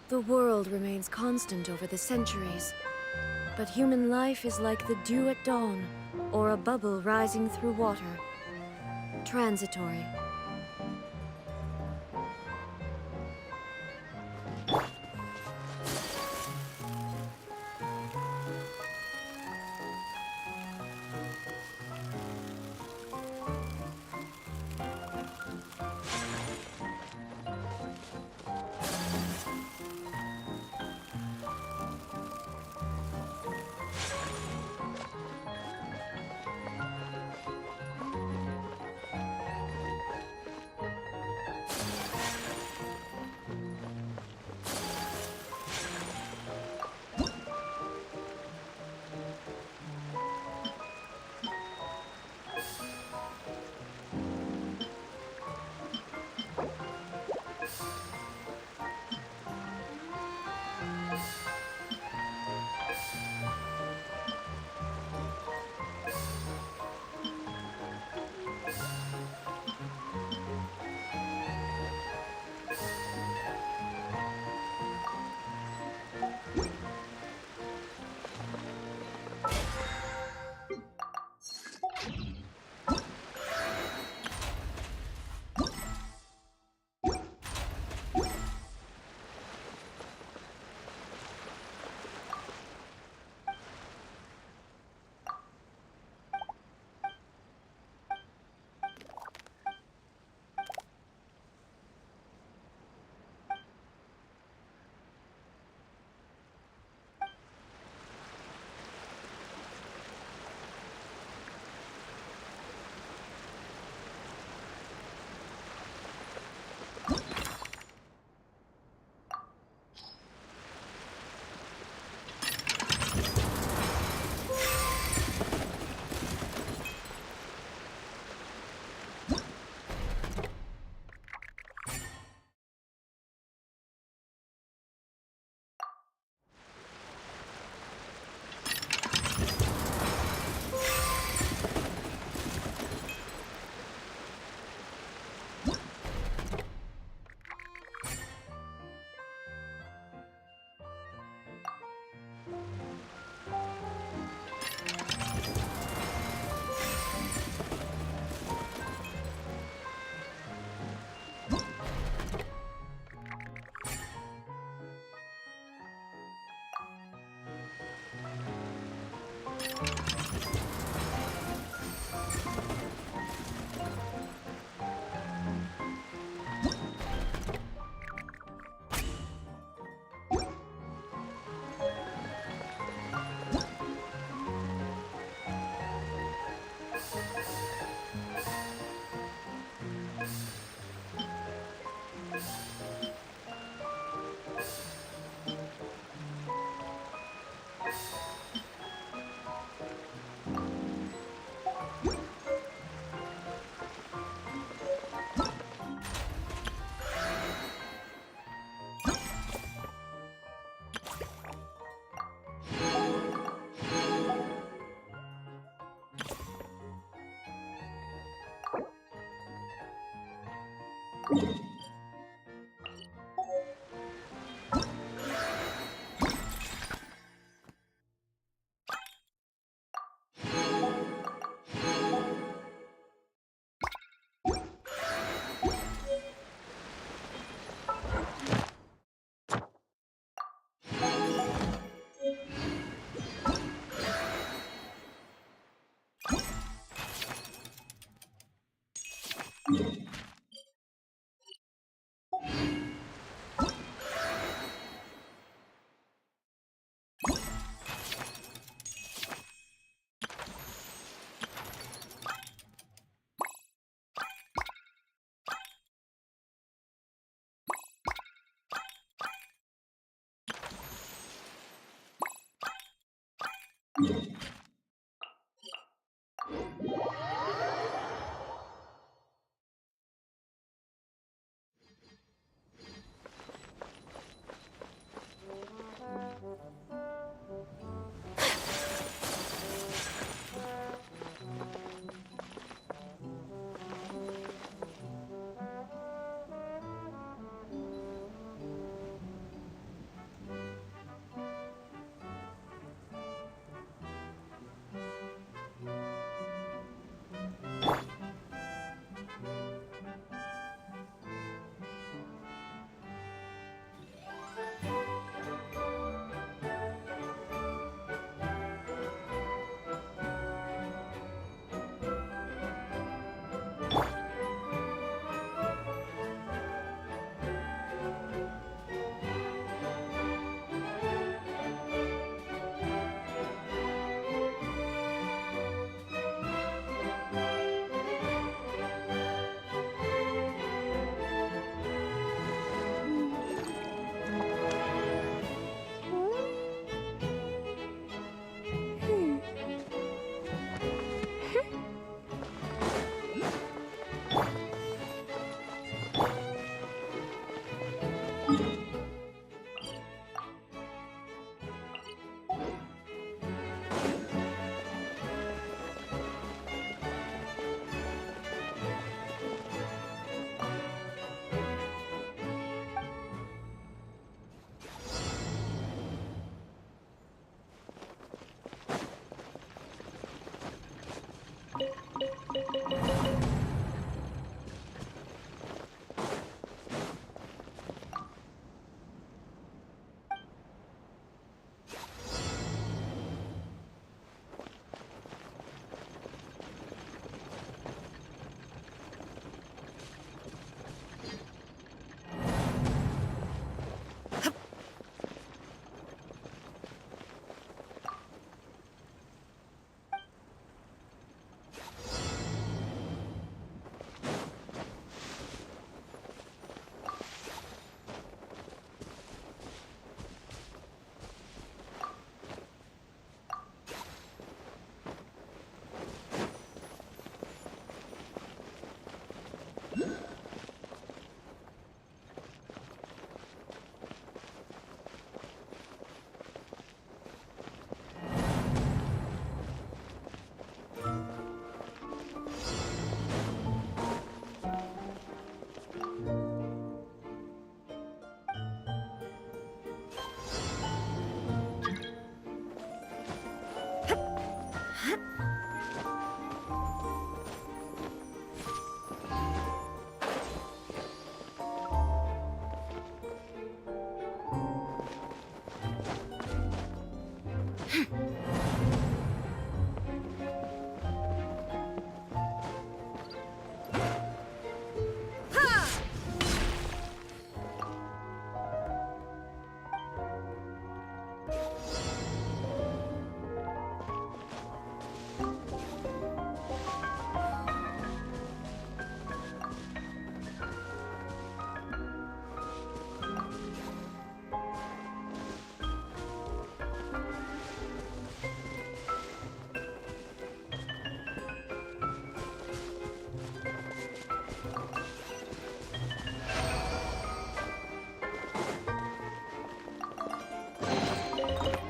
The world remains constant over the centuries, but human life is like the dew at dawn, or a bubble rising through water. Transitory.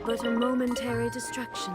But a momentary distraction.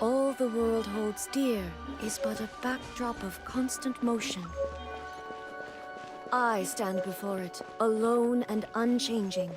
All the world holds dear is but a backdrop of constant motion. I stand before it, alone and unchanging.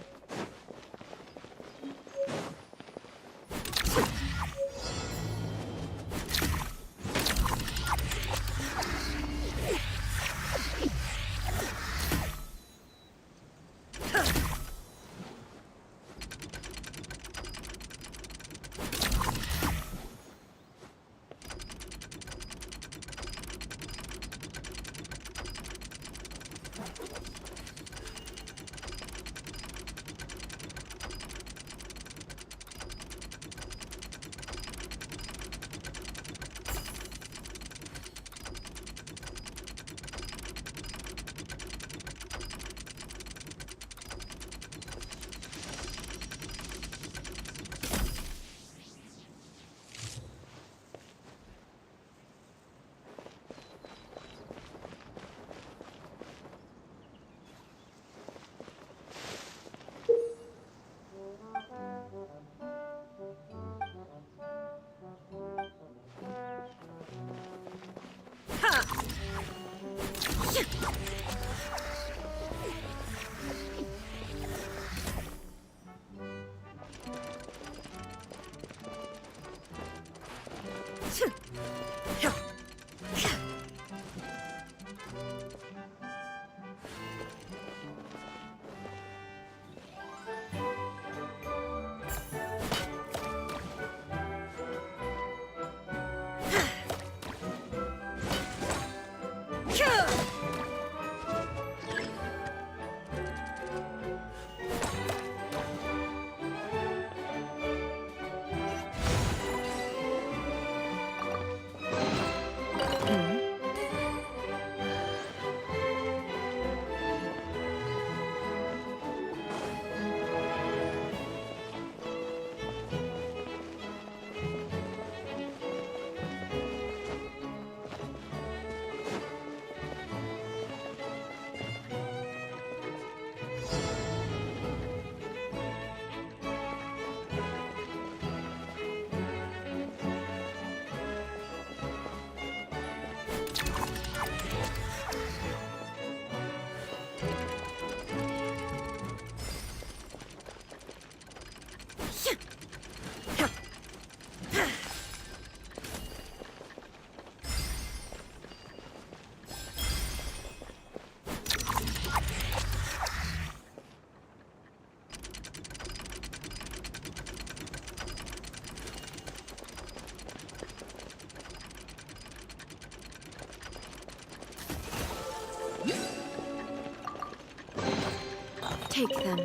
Take them.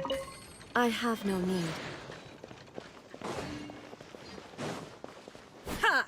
I have no need. Ha!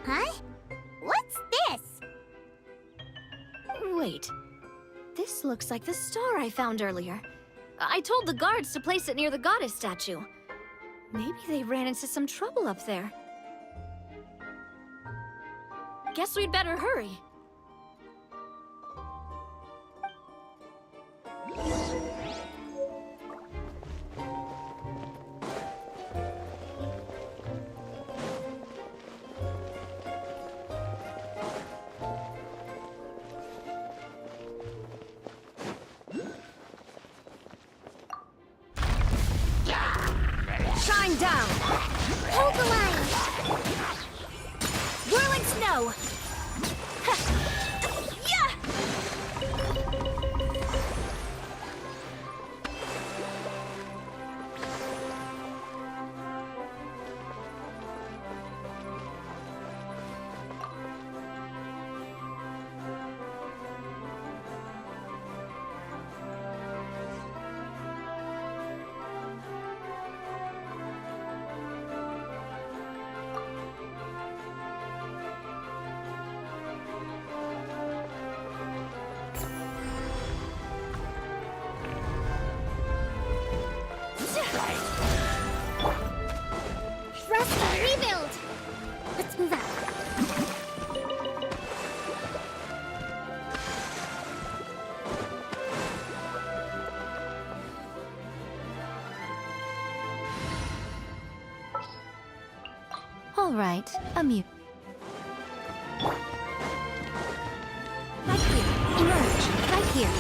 Huh? What's this? Wait. This looks like the star I found earlier. I told the guards to place it near the goddess statue. Maybe they ran into some trouble up there. Guess we'd better hurry. Shine down! Hold the line! Whirling snow! Yeah! Rest and rebuild! Let's move out. All right, mute. Right here. Emerge. Right here.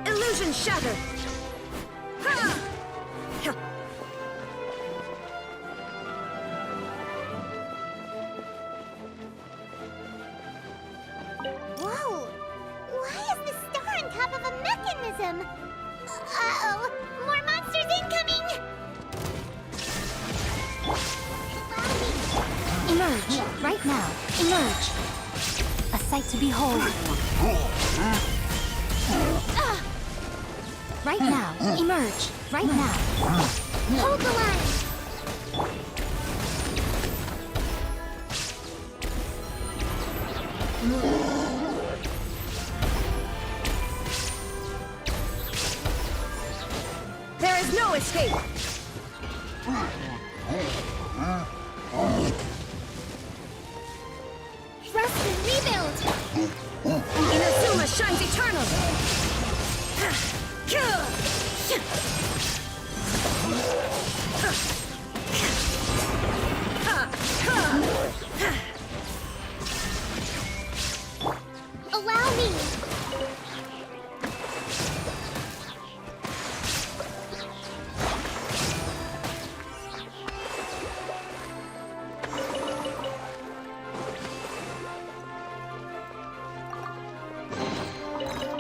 Illusion shattered! Ha! Ha! Whoa! Why is the star on top of a mechanism? Uh-oh! More monsters incoming! Emerge. Right now. Emerge. A sight to behold. Right now. Emerge. Right now. Hold the line! There is no escape! Rest and rebuild! Inazuma shines eternal! Allow me!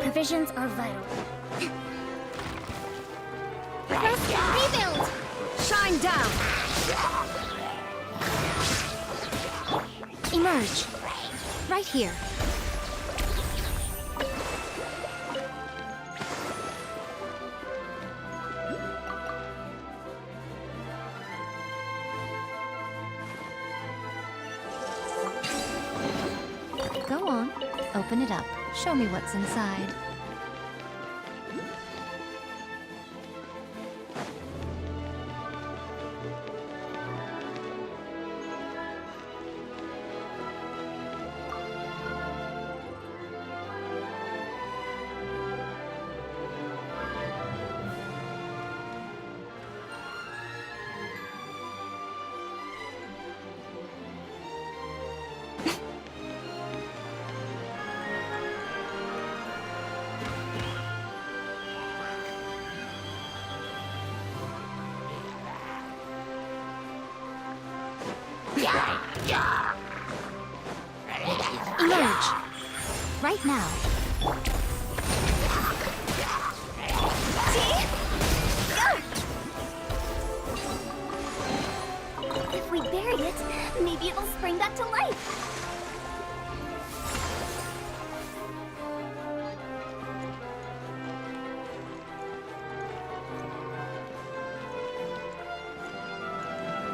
Provisions are vital. Rest and rebuild! Shine down! Emerge. Right here. Go on. Open it up. Show me what's inside. Emerge. Right now. See? Go! If we bury it, maybe it'll spring back to life.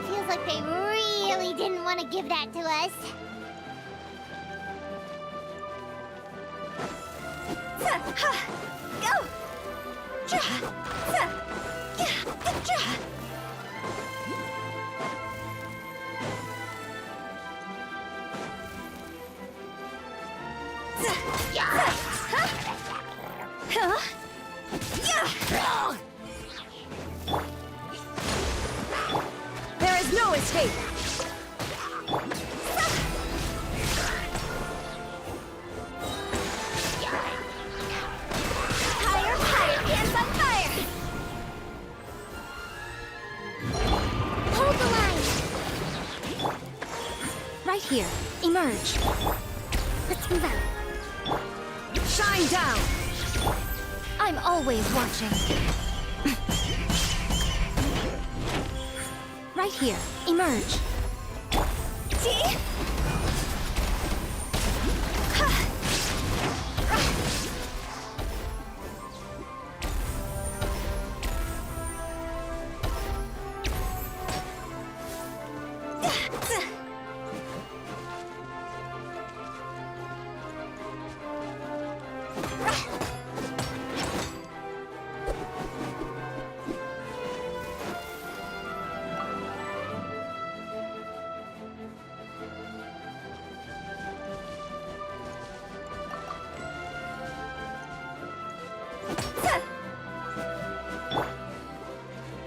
Feels like they really didn't want to give that to us. Go! There is no escape! Higher, higher, hands on fire! Hold the line. Right here. Emerge. Let's move out. Shine down! I'm always watching. Right here. Emerge. See?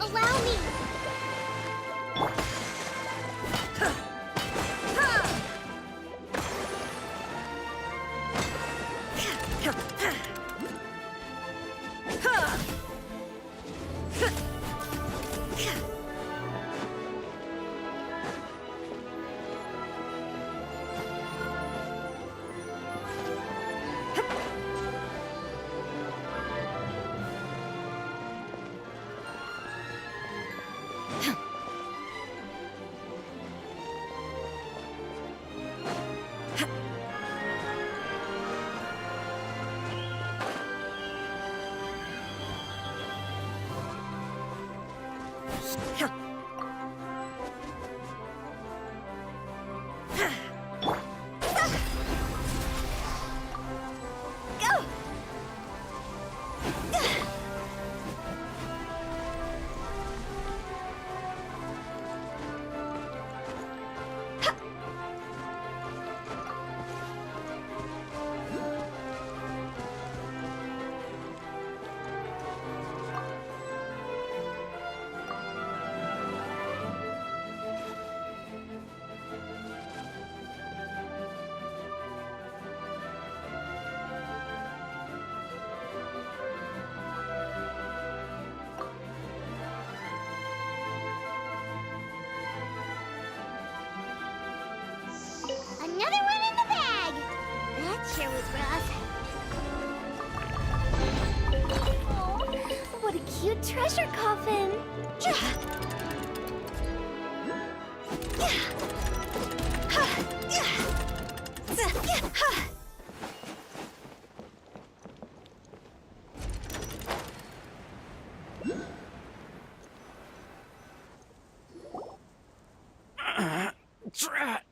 Allow me. Go! Another one in the bag. That sure was rough. Oh, what a cute treasure coffin! Drat!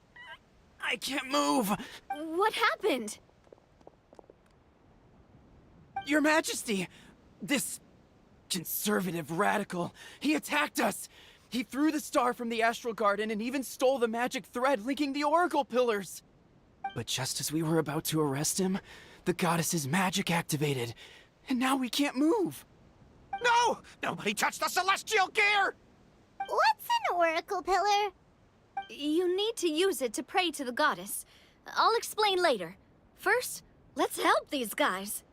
I can't move! What happened? Your Majesty! This conservative radical, he attacked us! He threw the star from the Astral Garden and even stole the magic thread linking the Oracle Pillars! But just as we were about to arrest him, the goddess's magic activated, and now we can't move! No! Nobody touched the celestial gear! What's an oracle pillar? You need to use it to pray to the goddess. I'll explain later. First, let's help these guys.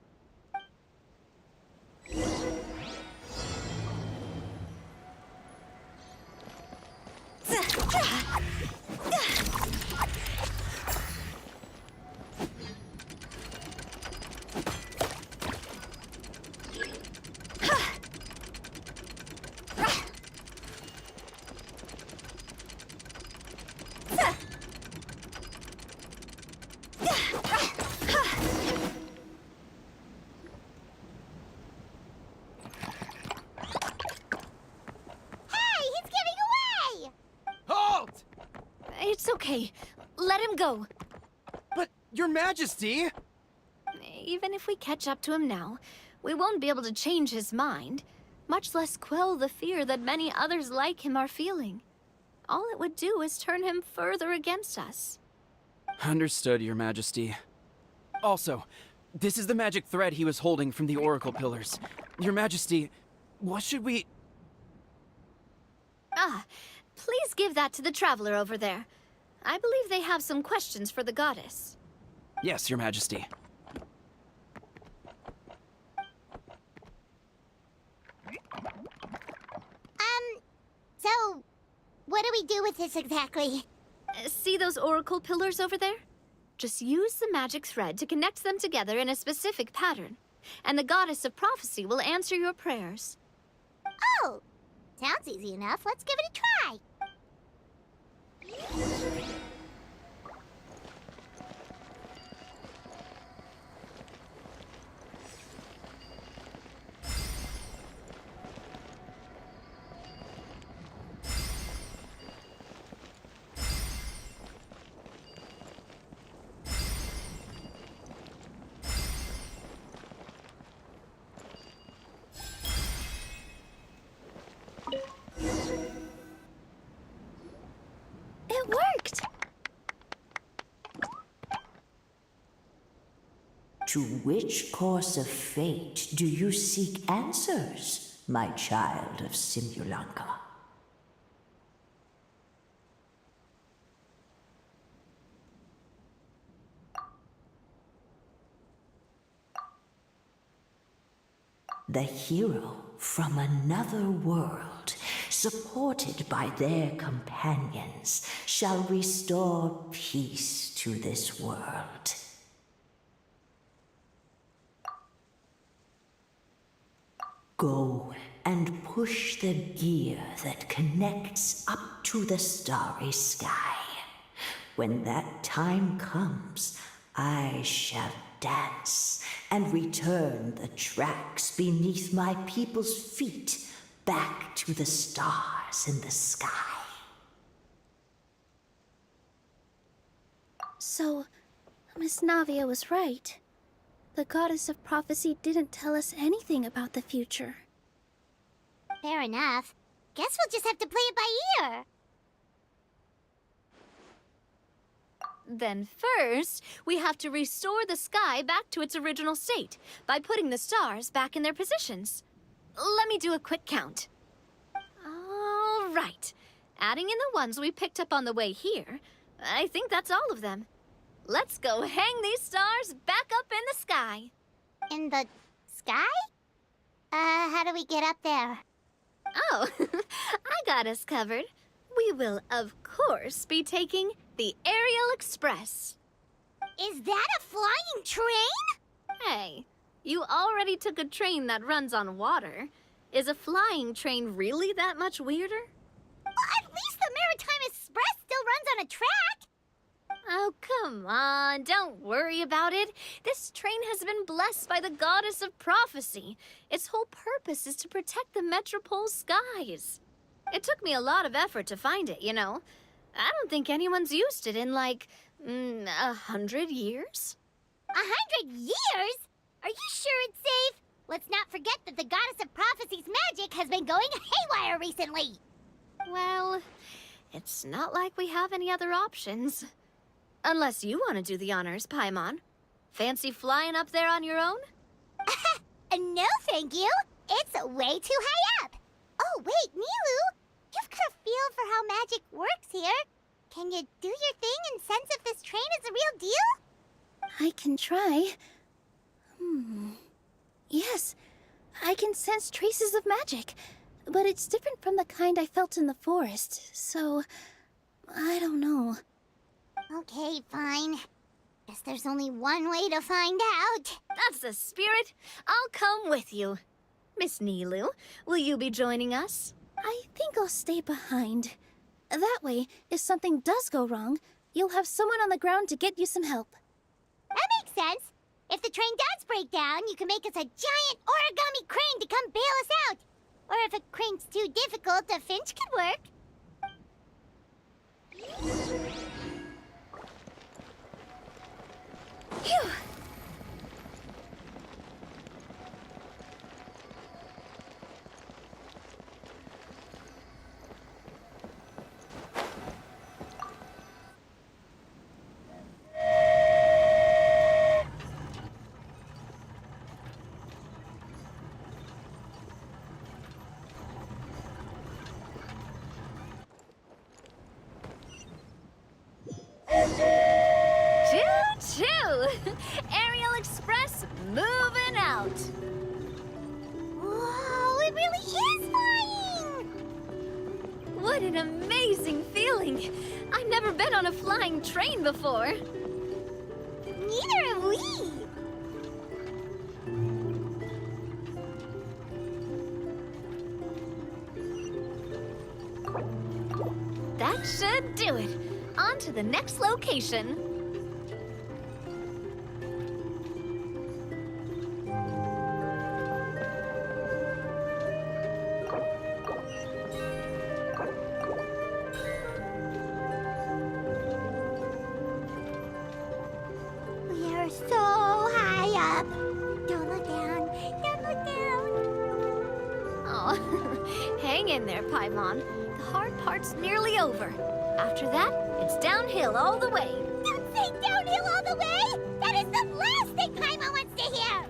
Okay, let him go. But, Your Majesty! Even if we catch up to him now, we won't be able to change his mind, much less quell the fear that many others like him are feeling. All it would do is turn him further against us. Understood, Your Majesty. Also, this is the magic thread he was holding from the Oracle Pillars. Your Majesty, what should we... Ah, please give that to the traveler over there. I believe they have some questions for the goddess. Yes, Your Majesty. So, what do we do with this exactly? See those oracle pillars over there? Just use the magic thread to connect them together in a specific pattern, and the goddess of prophecy will answer your prayers. Oh, sounds easy enough. Let's give it a try. It worked! To which course of fate do you seek answers, my child of Simulanka? The hero from another world, supported by their companions, shall restore peace to this world. Go and push the gear that connects up to the starry sky. When that time comes, I shall dance and return the tracks beneath my people's feet back to the stars in the sky. So, Miss Navia was right. The goddess of prophecy didn't tell us anything about the future. Fair enough. Guess we'll just have to play it by ear. Then first, we have to restore the sky back to its original state by putting the stars back in their positions. Let me do a quick count. All right. Adding in the ones we picked up on the way here, I think that's all of them. Let's go hang these stars back up in the sky. In the sky? How do we get up there? Oh, I got us covered. We will, of course, be taking the Aerial Express. Is that a flying train? Hey, you already took a train that runs on water. Is a flying train really that much weirder? Well, at least the Maritime Express still runs on a track. Oh, come on, don't worry about it. This train has been blessed by the goddess of prophecy. Its whole purpose is to protect the Metropole's skies. It took me a lot of effort to find it, you know. I don't think anyone's used it in, like, 100 years. 100 years? Are you sure it's safe? Let's not forget that the goddess of prophecy's magic has been going haywire recently. Well, it's not like we have any other options. Unless you want to do the honors, Paimon. Fancy flying up there on your own? No, thank you. It's way too high up. Oh, wait, Nilu. You've got a feel for how magic works here. Can you do your thing and sense if this train is the real deal? I can try. Yes, I can sense traces of magic, but it's different from the kind I felt in the forest, so I don't know. Okay, fine. Guess there's only one way to find out. That's the spirit. I'll come with you. Miss Nilu, will you be joining us? I think I'll stay behind. That way, if something does go wrong, you'll have someone on the ground to get you some help. That makes sense. If the train does break down, you can make us a giant origami crane to come bail us out. Or if a crane's too difficult, a finch could work. Phew! Choo-choo! Aerial Express moving out. Whoa, it really is flying! What an amazing feeling! I've never been on a flying train before. Neither have we. That should do it. On to the next location. We are so high up. Don't look down. Don't look down. Oh, hang in there, Paimon. The hard part's nearly over. After that, it's downhill all the way. Don't say downhill all the way! That is the last thing Paimon wants to hear!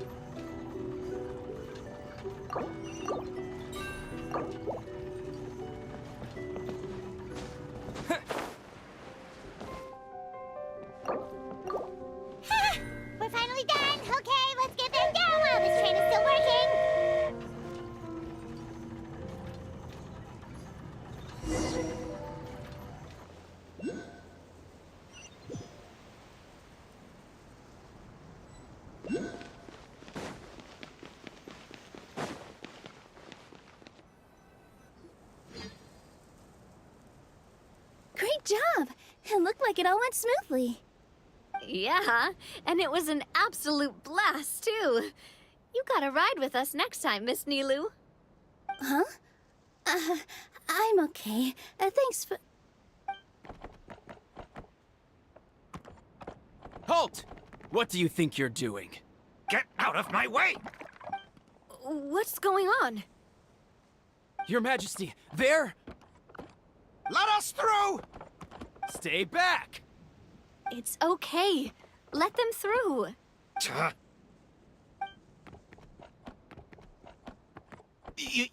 Ha! We're finally done! Okay, let's get back down while this train is still working! Great job! It looked like it all went smoothly. Yeah, and it was an absolute blast, too. You gotta ride with us next time, Miss Nilu. Huh? I'm okay. Thanks for... Halt! What do you think you're doing? Get out of my way! What's going on? Your Majesty, there! Let us through! Stay back! It's okay. Let them through. Tuh.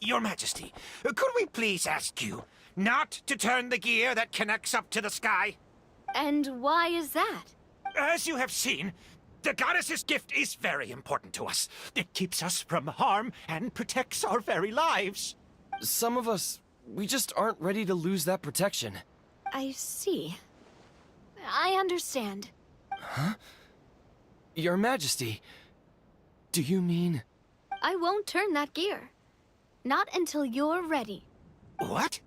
Your Majesty, could we please ask you not to turn the gear that connects up to the sky? And why is that? As you have seen, the goddess's gift is very important to us. It keeps us from harm and protects our very lives. Some of us, we just aren't ready to lose that protection. I see. I understand. Your Majesty, do you mean... I won't turn that gear. Not until you're ready. What?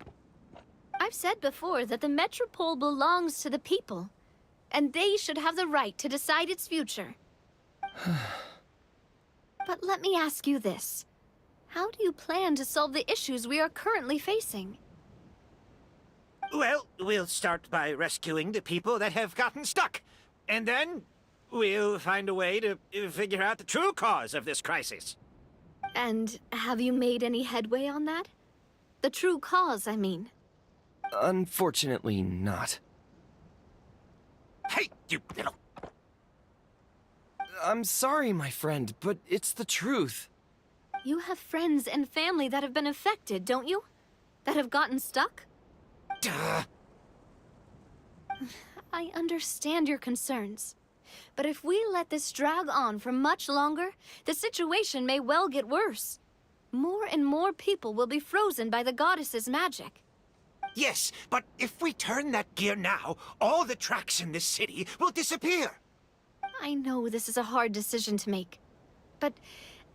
I've said before that the Metropole belongs to the people, and they should have the right to decide its future. But let me ask you this. How do you plan to solve the issues we are currently facing? Well, we'll start by rescuing the people that have gotten stuck. And then we'll find a way to figure out the true cause of this crisis. And have you made any headway on that? The true cause, I mean. Unfortunately not. Hey, you little... I'm sorry, my friend, but it's the truth. You have friends and family that have been affected, don't you? That have gotten stuck? Duh. I understand your concerns. But if we let this drag on for much longer, the situation may well get worse. More and more people will be frozen by the goddess's magic. Yes, but if we turn that gear now, all the tracks in this city will disappear. I know this is a hard decision to make. But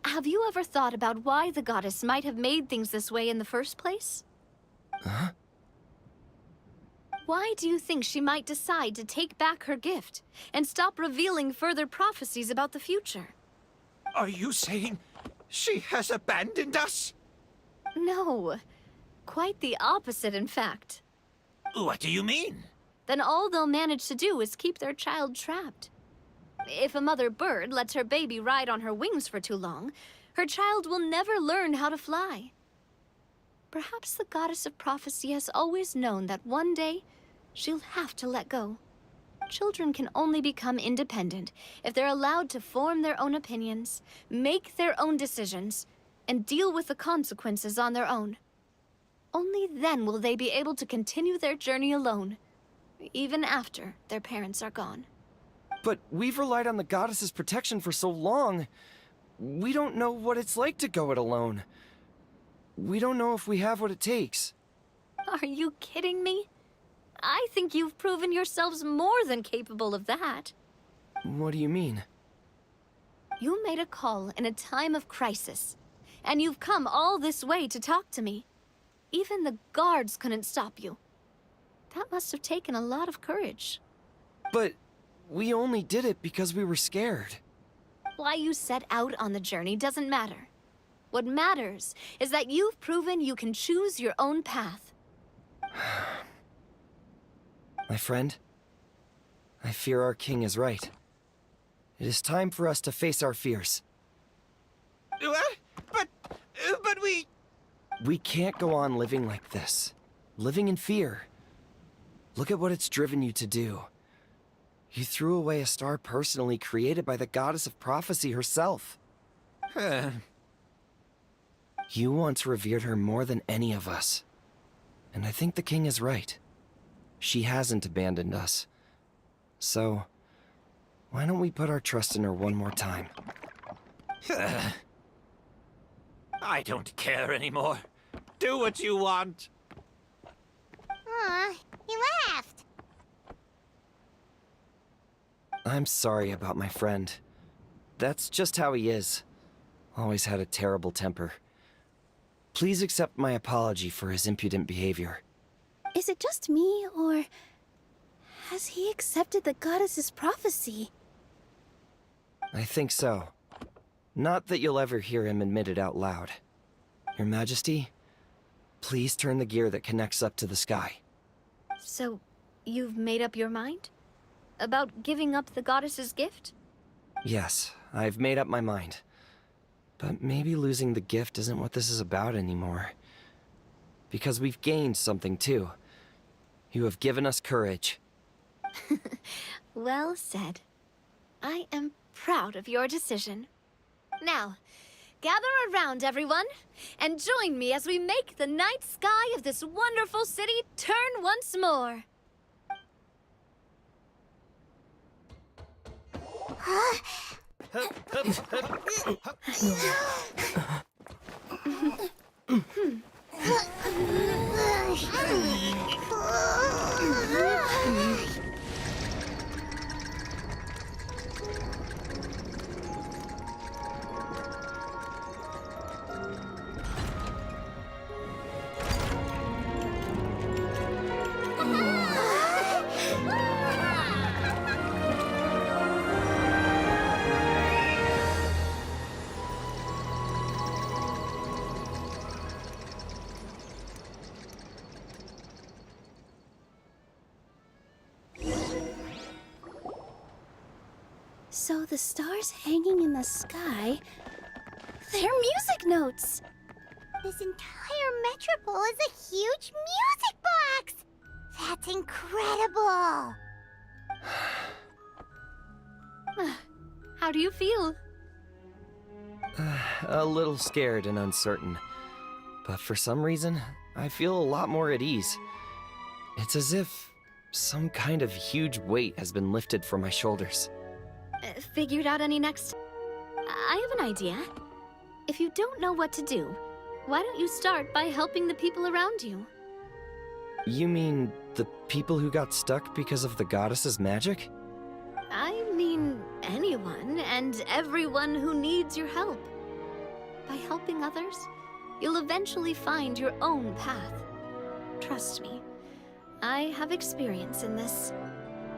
have you ever thought about why the goddess might have made things this way in the first place? Huh? Why do you think she might decide to take back her gift and stop revealing further prophecies about the future? Are you saying she has abandoned us? No. Quite the opposite, in fact. What do you mean? Then all they'll manage to do is keep their child trapped. If a mother bird lets her baby ride on her wings for too long, her child will never learn how to fly. Perhaps the goddess of prophecy has always known that one day she'll have to let go. Children can only become independent if they're allowed to form their own opinions, make their own decisions, and deal with the consequences on their own. Only then will they be able to continue their journey alone, even after their parents are gone. But we've relied on the goddess's protection for so long. We don't know what it's like to go it alone. We don't know if we have what it takes. Are you kidding me? I think you've proven yourselves more than capable of that. What do you mean? You made a call in a time of crisis, and you've come all this way to talk to me. Even the guards couldn't stop you. That must have taken a lot of courage. But we only did it because we were scared. Why you set out on the journey doesn't matter. What matters is that you've proven you can choose your own path. My friend, I fear our king is right. It is time for us to face our fears. What? But we... We can't go on living like this. Living in fear. Look at what it's driven you to do. You threw away a star personally created by the goddess of prophecy herself. You once revered her more than any of us. And I think the king is right. She hasn't abandoned us. So, why don't we put our trust in her one more time? I don't care anymore. Do what you want. Aw, he laughed. I'm sorry about my friend. That's just how he is. Always had a terrible temper. Please accept my apology for his impudent behavior. Is it just me, or has he accepted the goddess's prophecy? I think so. Not that you'll ever hear him admit it out loud. Your Majesty, please turn the gear that connects up to the sky. So, you've made up your mind? About giving up the goddess's gift? Yes, I've made up my mind. But maybe losing the gift isn't what this is about anymore. Because we've gained something too. You have given us courage. Well said. I am proud of your decision. Now, gather around, everyone, and join me as we make the night sky of this wonderful city turn once more. So the stars hanging in the sky, they're music notes! This entire metropole is a huge music box! That's incredible! How do you feel? A little scared and uncertain. But for some reason, I feel a lot more at ease. It's as if some kind of huge weight has been lifted from my shoulders. Figured out any next... I have an idea. If you don't know what to do, why don't you start by helping the people around you? You mean the people who got stuck because of the goddess's magic? I mean anyone and everyone who needs your help. By helping others, you'll eventually find your own path. Trust me, I have experience in this.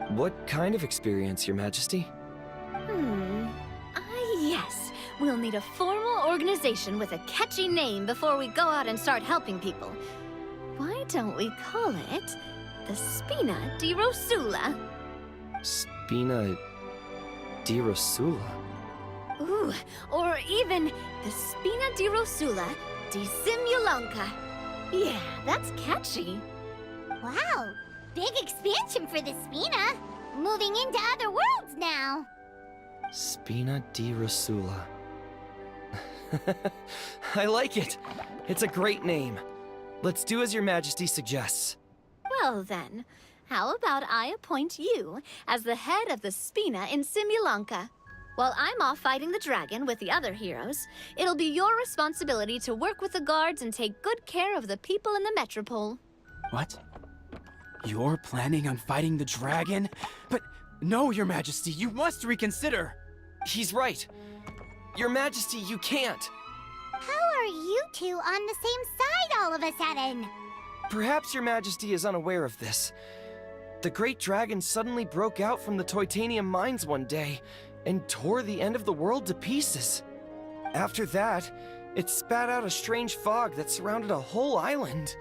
What kind of experience, Your Majesty? Yes. We'll need a formal organization with a catchy name before we go out and start helping people. Why don't we call it the Spina di Rosula? Spina di Rosula. Ooh, or even the Spina di Rosula di Simulanka. Yeah, that's catchy. Wow, big expansion for the Spina. Moving into other worlds now. Spina di Rosula. I like it. It's a great name. Let's do as Your Majesty suggests. Well then, how about I appoint you as the head of the Spina in Simulanka? While I'm off fighting the dragon with the other heroes, it'll be your responsibility to work with the guards and take good care of the people in the metropole. What? You're planning on fighting the dragon? But no, Your Majesty, you must reconsider. He's right. Your Majesty, you can't. How are you two on the same side all of a sudden? Perhaps Your Majesty is unaware of this. The great dragon suddenly broke out from the Titanium mines one day and tore the end of the world to pieces. After that, it spat out a strange fog that surrounded a whole island.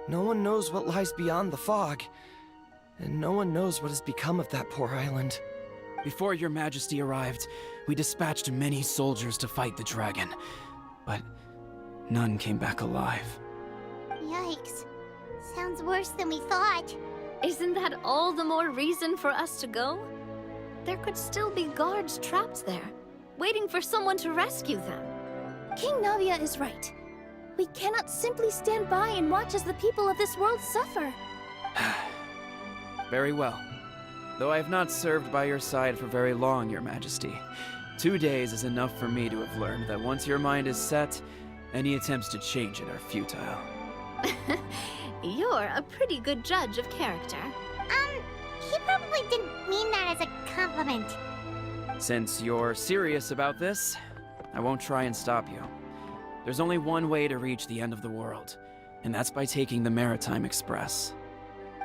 No one knows what lies beyond the fog, and no one knows what has become of that poor island. Before Your Majesty arrived, we dispatched many soldiers to fight the dragon, but none came back alive. Yikes. Sounds worse than we thought. Isn't that all the more reason for us to go? There could still be guards trapped there, waiting for someone to rescue them. King Navia is right. We cannot simply stand by and watch as the people of this world suffer. Very well. Though I have not served by your side for very long, Your Majesty. 2 days is enough for me to have learned that once your mind is set, any attempts to change it are futile. You're a pretty good judge of character. He probably didn't mean that as a compliment. Since you're serious about this, I won't try and stop you. There's only one way to reach the end of the world, and that's by taking the Maritime Express.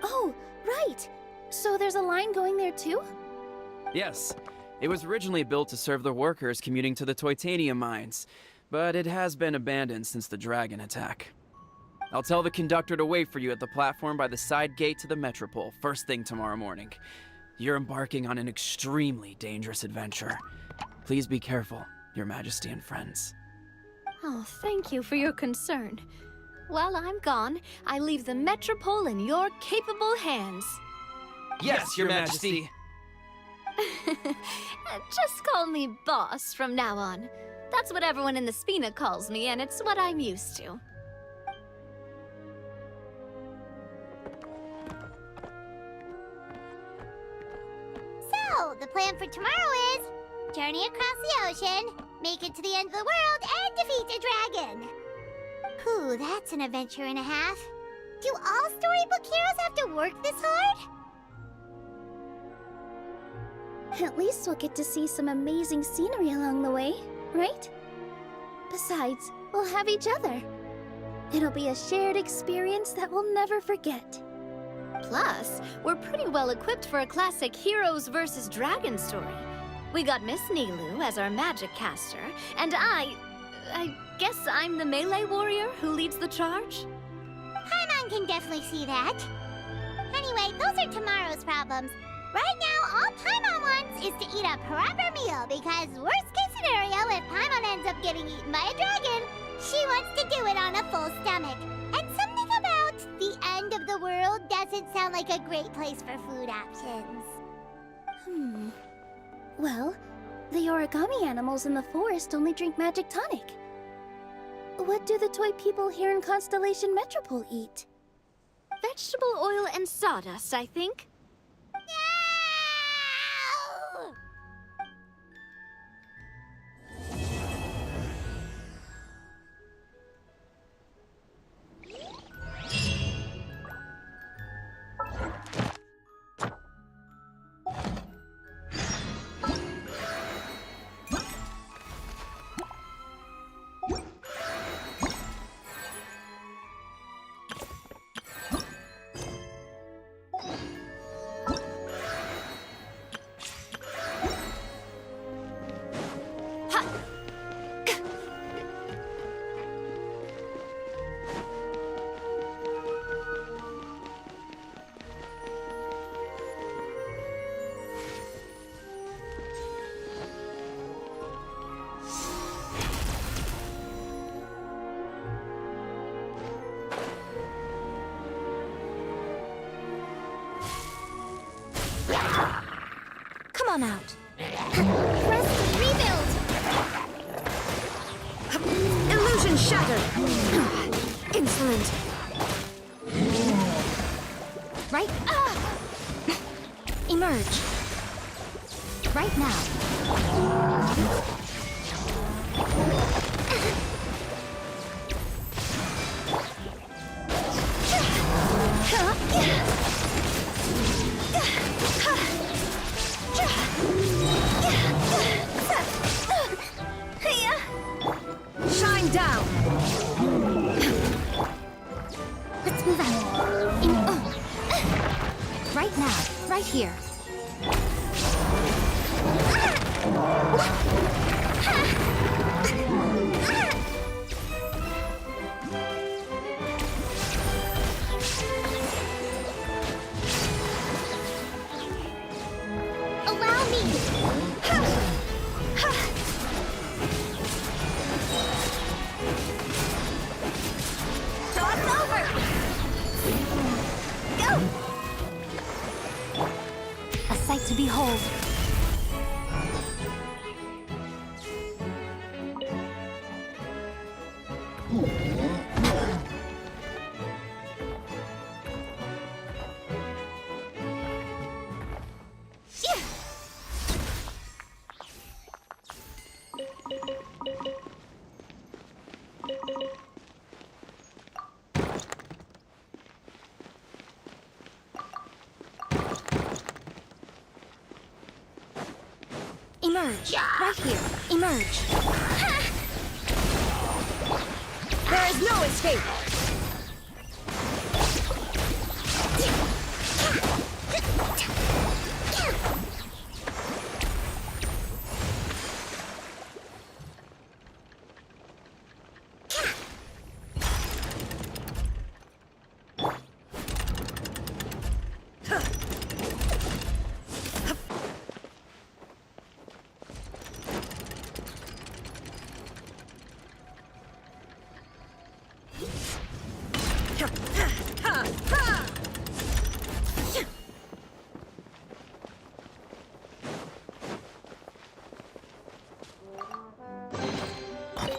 Oh, right! So there's a line going there too? Yes, it was originally built to serve the workers commuting to the Titanium mines, but it has been abandoned since the dragon attack. I'll tell the conductor to wait for you at the platform by the side gate to the Metropole first thing tomorrow morning. You're embarking on an extremely dangerous adventure. Please be careful, Your Majesty and friends. Oh, thank you for your concern. While I'm gone, I leave the Metropole in your capable hands. Yes, Your Majesty. Just call me boss from now on. That's what everyone in the Spina calls me, and it's what I'm used to. So, the plan for tomorrow is journey across the ocean, make it to the end of the world, and defeat a dragon. Whew, that's an adventure and a half. Do all storybook heroes have to work this hard? At least we'll get to see some amazing scenery along the way, right? Besides, we'll have each other. It'll be a shared experience that we'll never forget. Plus, we're pretty well equipped for a classic heroes versus dragon story. We got Miss Nilu as our magic caster, and I guess I'm the melee warrior who leads the charge? Paimon can definitely see that. Anyway, those are tomorrow's problems. Right now, all Paimon wants is to eat a proper meal, because worst case scenario, if Paimon ends up getting eaten by a dragon, she wants to do it on a full stomach. And something about the end of the world doesn't sound like a great place for food options. Well, the origami animals in the forest only drink magic tonic. What do the toy people here in Constellation Metropole eat? Vegetable oil and sawdust, I think. No! run out. Press to rebuild! Illusion shattered! Insolent! Right? Emerge! Right now. Shine down! Let's move out. Right now. Right here. Allow me! Cross over! Go! A sight to behold. Emerge! Right here! Emerge! There is no escape!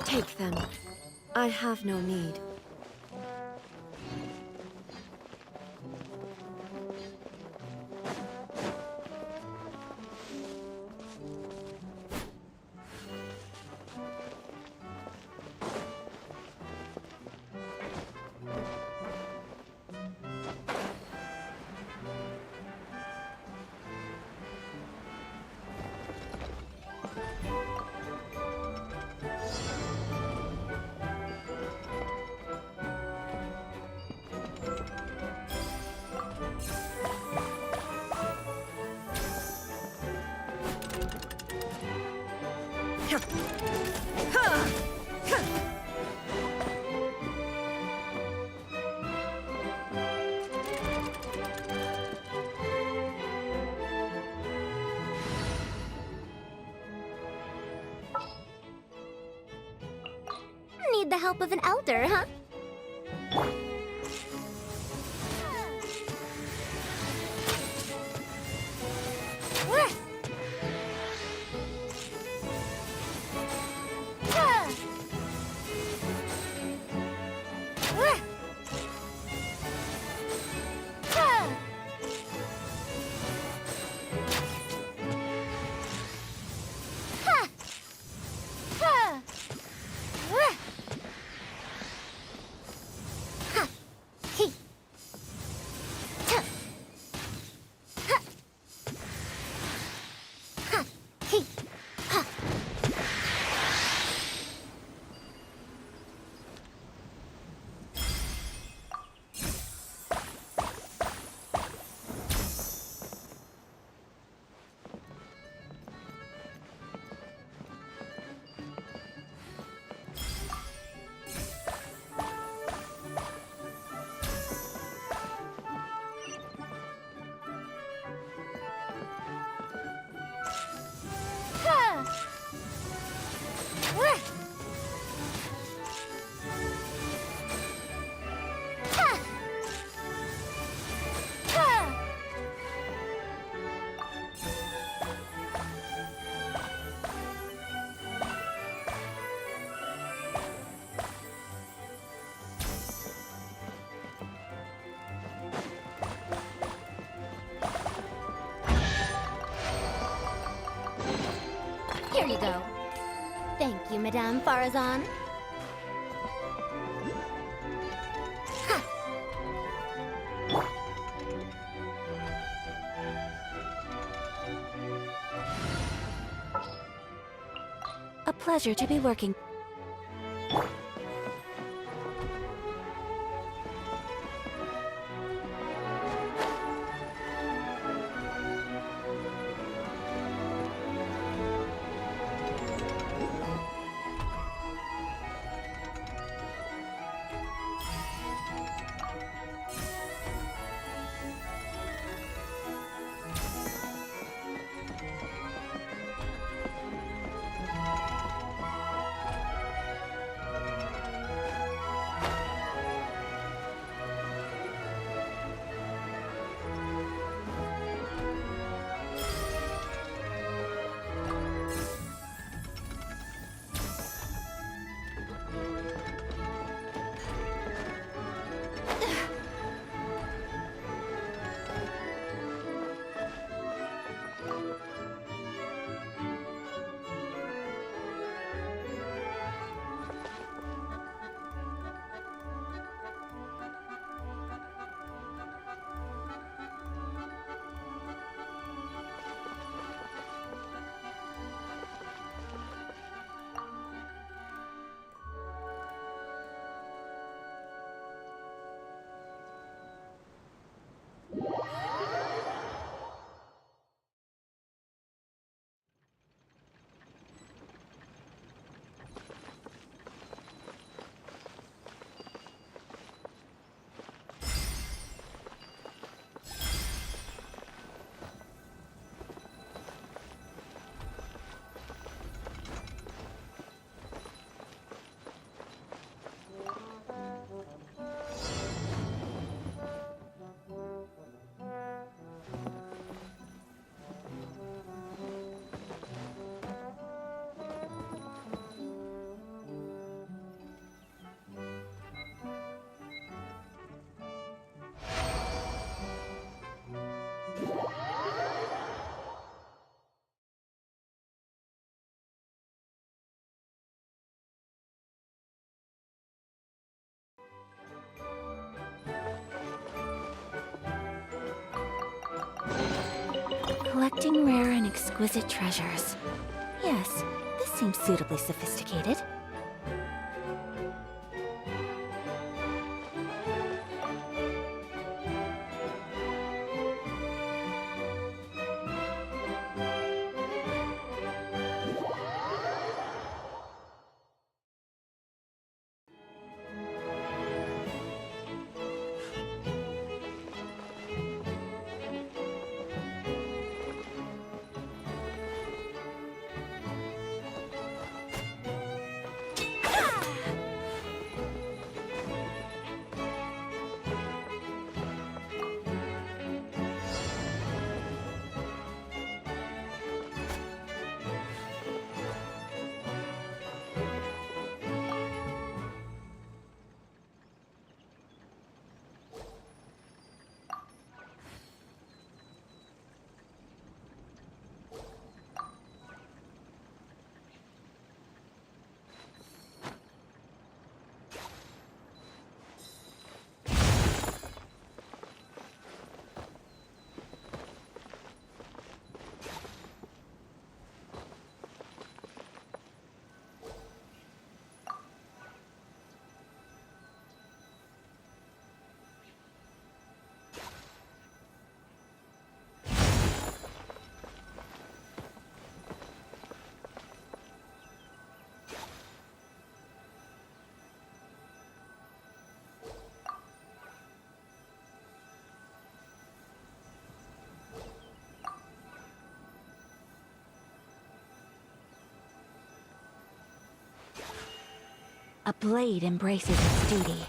Take them. I have no need. Need the help of an elder, huh? Madame Farjin. A pleasure to be working. Collecting rare and exquisite treasures. Yes, this seems suitably sophisticated. A blade embraces its duty.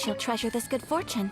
she'll treasure this good fortune.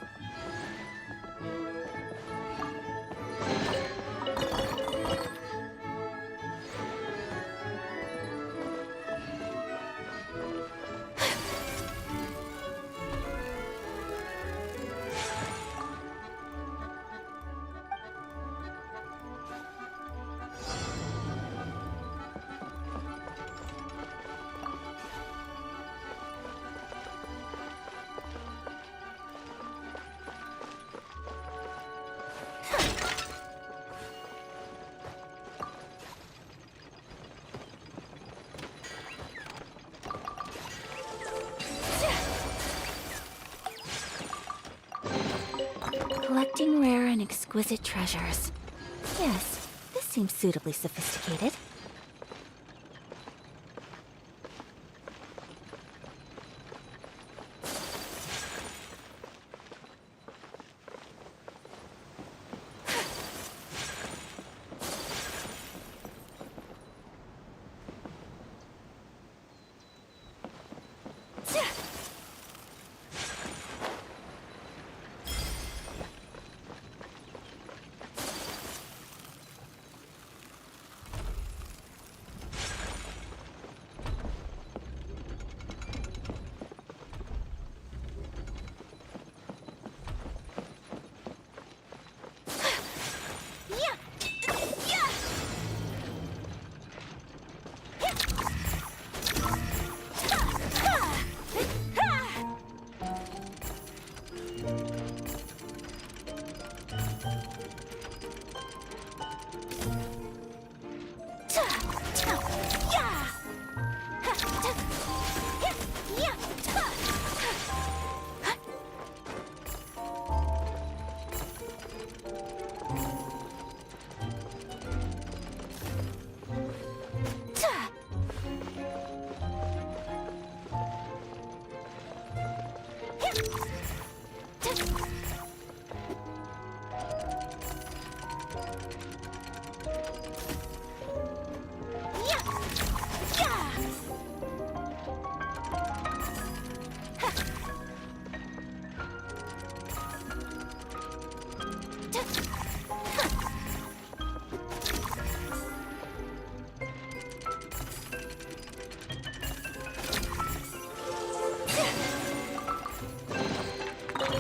Collecting rare and exquisite treasures. Yes, this seems suitably sophisticated.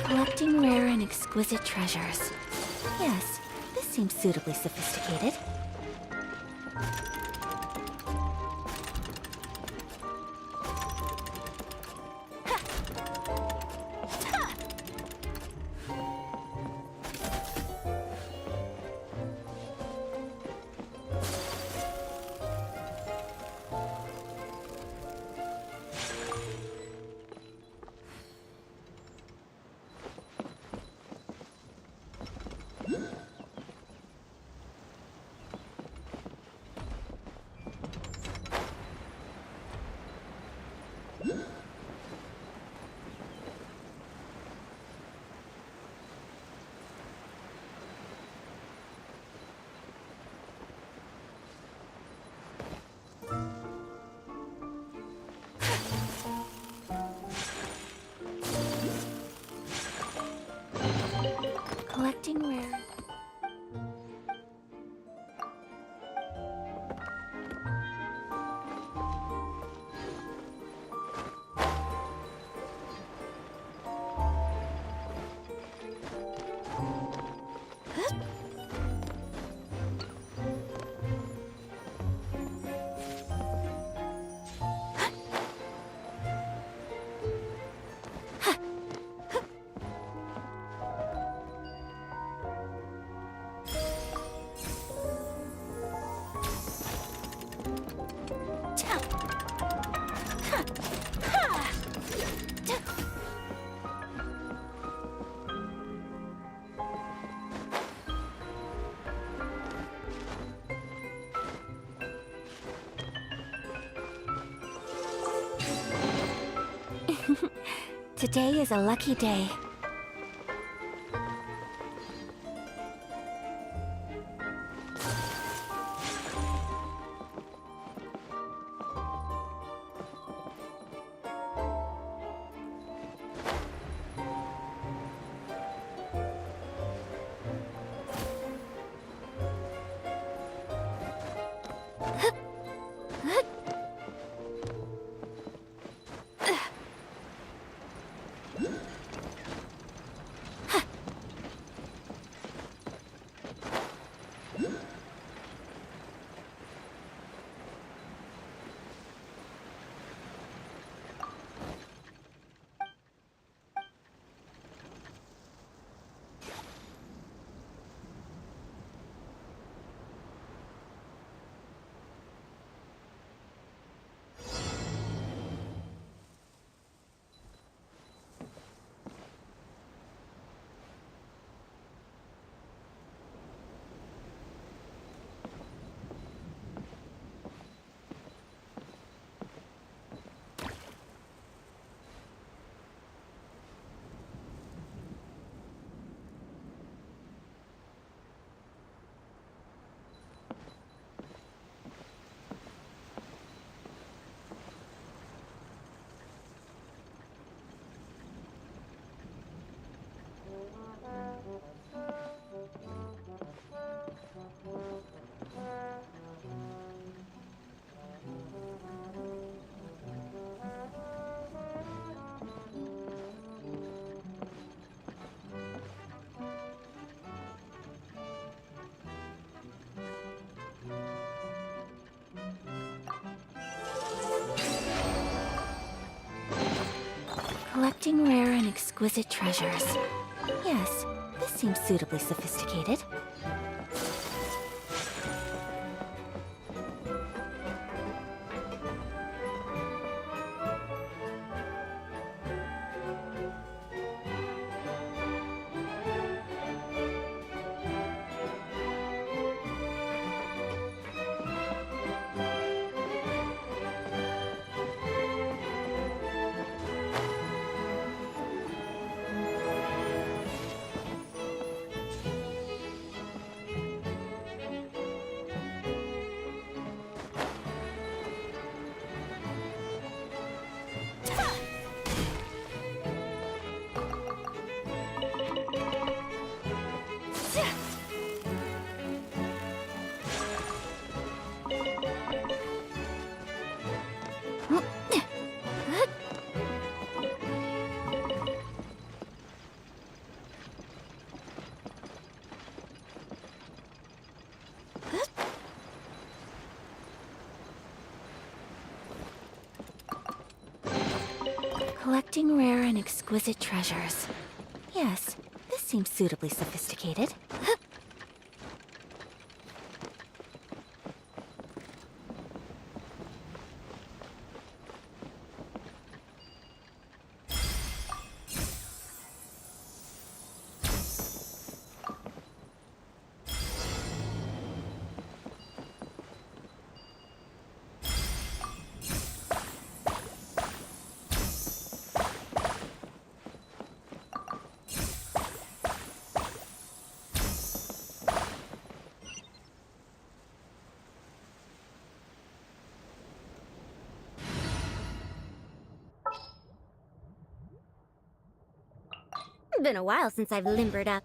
Collecting rare and exquisite treasures. Yes, this seems suitably sophisticated. Collecting rare. Today is a lucky day. Collecting rare and exquisite treasures. Yes, this seems suitably sophisticated. Collecting rare and exquisite treasures. Yes, this seems suitably sophisticated. Been a while since I've limbered up.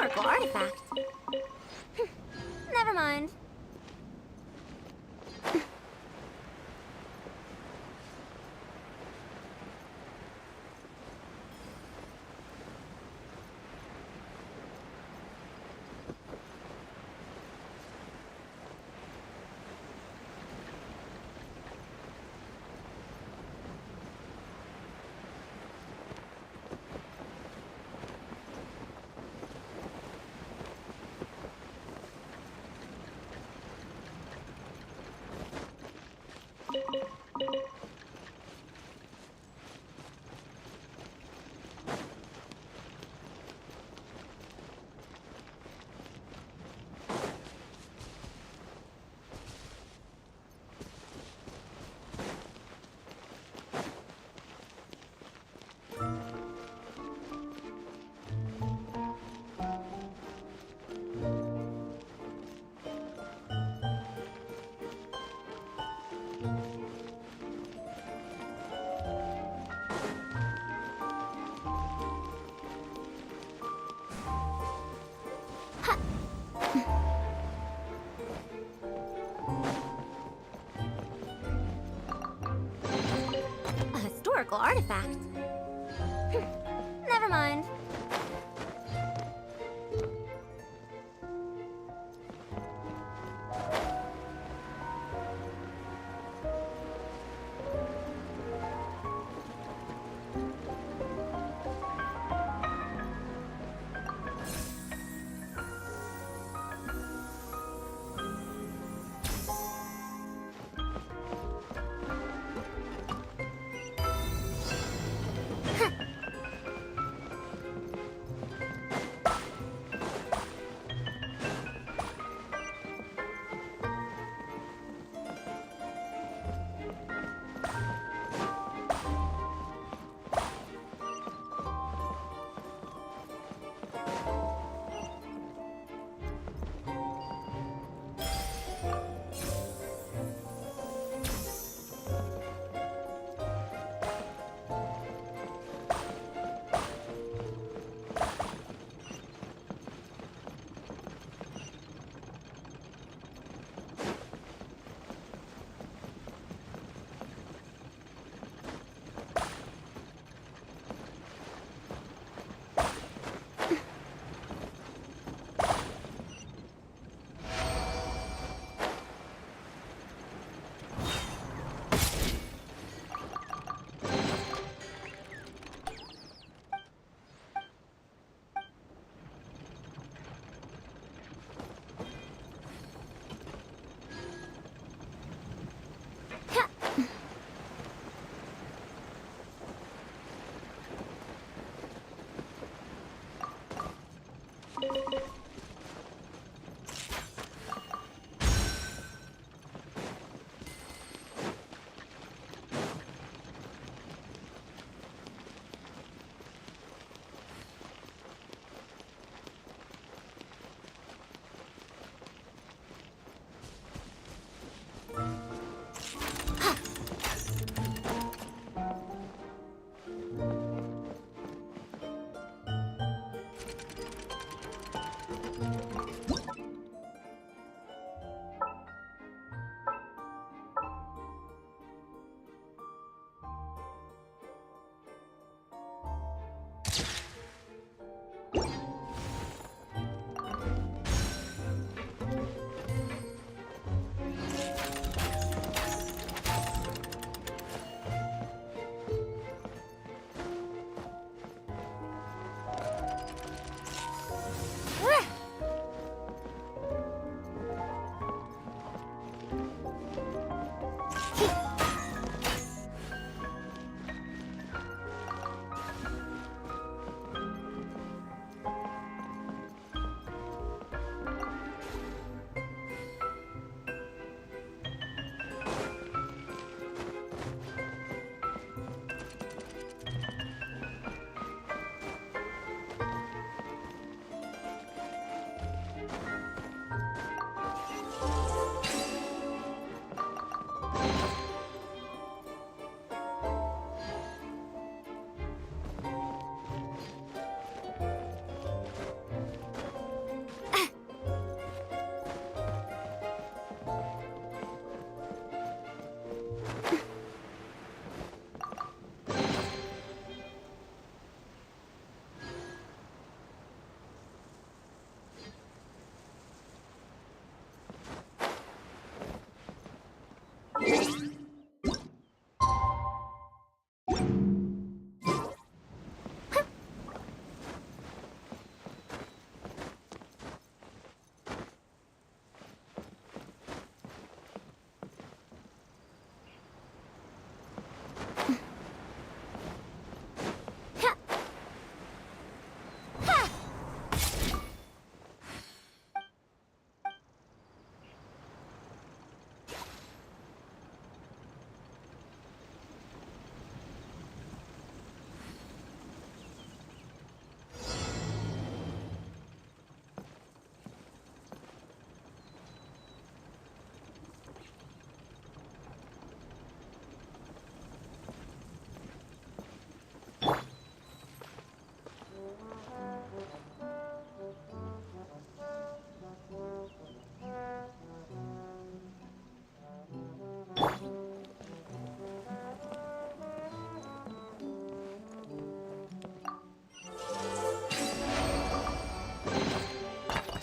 historical artifact. Never mind. A historical artifact. Never mind.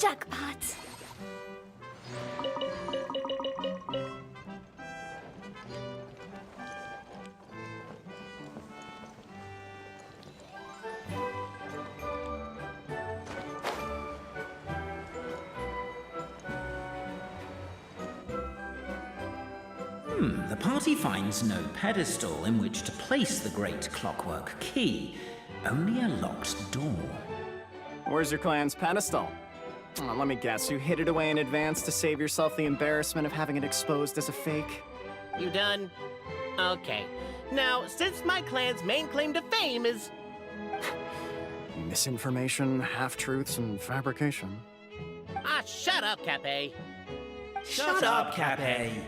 Jackpot. The party finds no pedestal in which to place the great clockwork key, only a locked door. Where's your clan's pedestal? Let me guess, you hid it away in advance to save yourself the embarrassment of having it exposed as a fake? You done? Okay. Now, since my clan's main claim to fame is... Misinformation, half-truths, and fabrication. Ah, shut up, Cape. Shut up, Cape.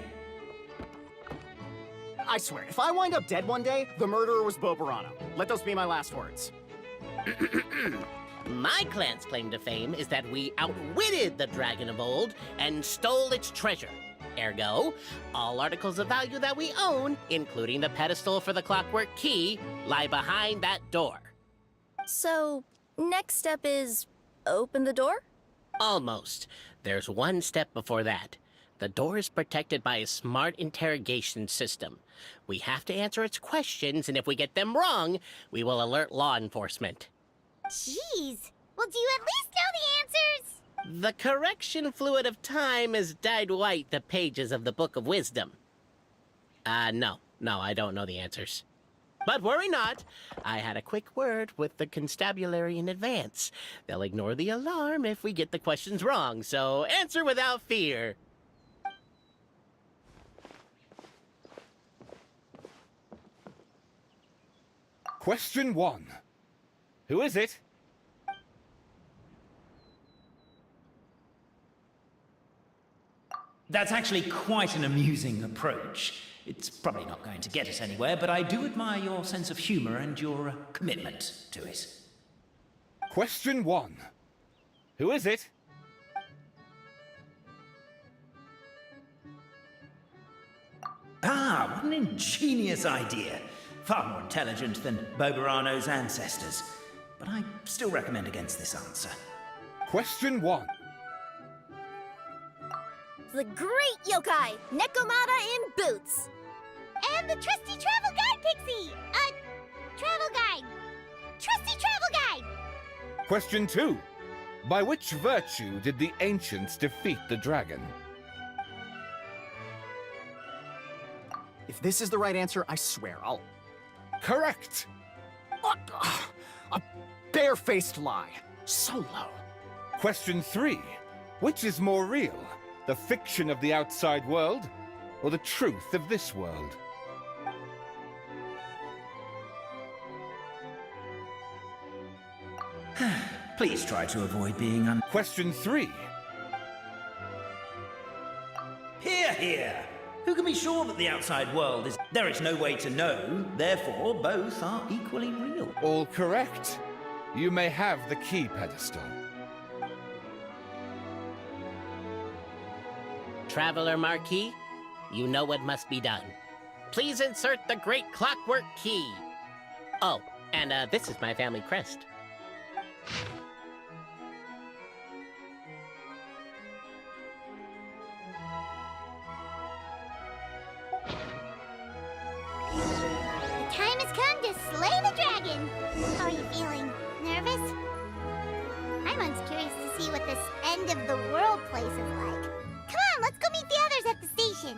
I swear, if I wind up dead one day, the murderer was Boberano. Let those be my last words. My clan's claim to fame is that we outwitted the dragon of old and stole its treasure. Ergo, all articles of value that we own, including the pedestal for the clockwork key, lie behind that door. So, next step is open the door? Almost. There's one step before that. The door is protected by a smart interrogation system. We have to answer its questions, and if we get them wrong, we will alert law enforcement. Jeez. Well, do you at least know the answers? The correction fluid of time has dyed white the pages of the Book of Wisdom. No, I don't know the answers. But worry not. I had a quick word with the constabulary in advance. They'll ignore the alarm if we get the questions wrong, so answer without fear. Question 1. Who is it? That's actually quite an amusing approach. It's probably not going to get us anywhere, but I do admire your sense of humor and your commitment to it. Question 1. Who is it? Ah, what an ingenious idea. Far more intelligent than Boberano's ancestors. But I still recommend against this answer. Question 1. The great yokai, Nekomata in boots. And the trusty travel guide, Pixie! Travel guide. Trusty travel guide! Question 2. By which virtue did the ancients defeat the dragon? If this is the right answer, I swear I'll... Correct! What? A barefaced lie. So low. Question 3. Which is more real? The fiction of the outside world, or the truth of this world? Please try to avoid being Question 3. Hear, hear! Who can be sure that the outside world is... There is no way to know, therefore both are equally real. All correct. You may have the key pedestal. Traveler Marquis, you know what must be done. Please insert the great clockwork key. Oh, and this is my family crest. The time has come to slay the dragon! How are you feeling? Nervous? I'm curious to see what this end of the world place is like. Come on, let's go meet the others at the station.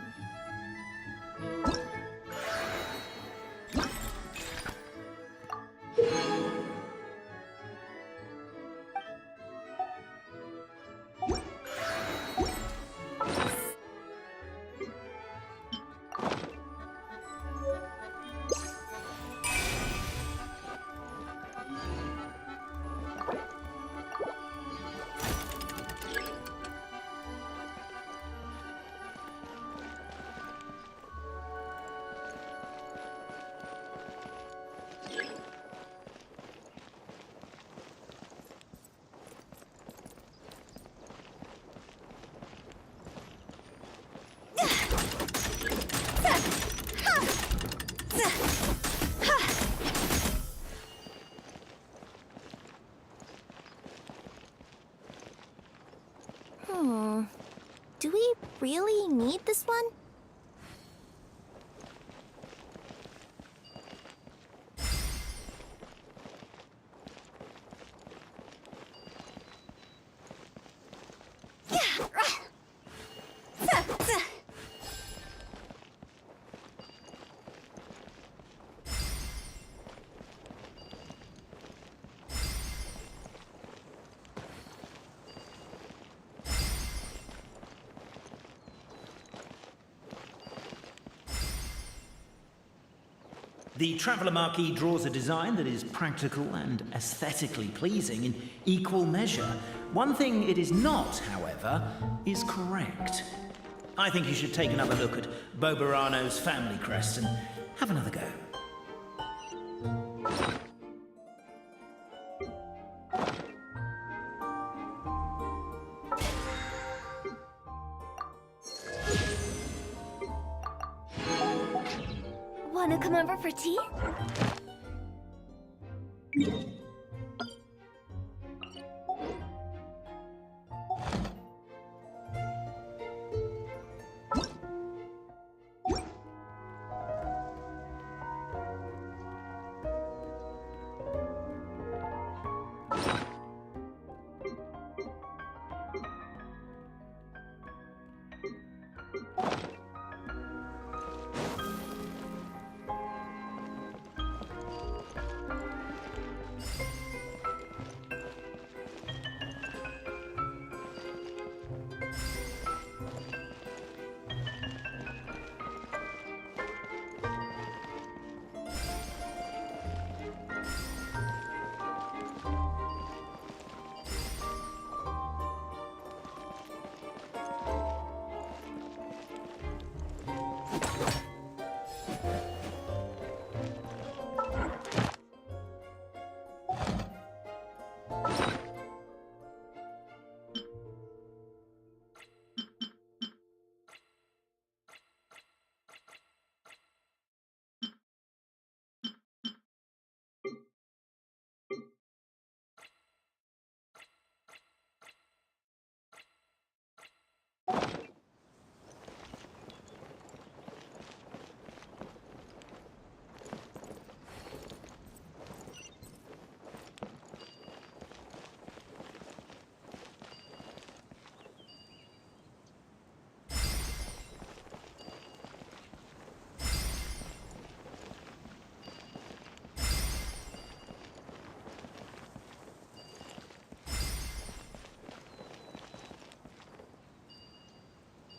Do we really need this one? The Traveller Marquis draws a design that is practical and aesthetically pleasing in equal measure. One thing it is not, however, is correct. I think you should take another look at Bobarano's family crest and have another go. Wanna come over for tea?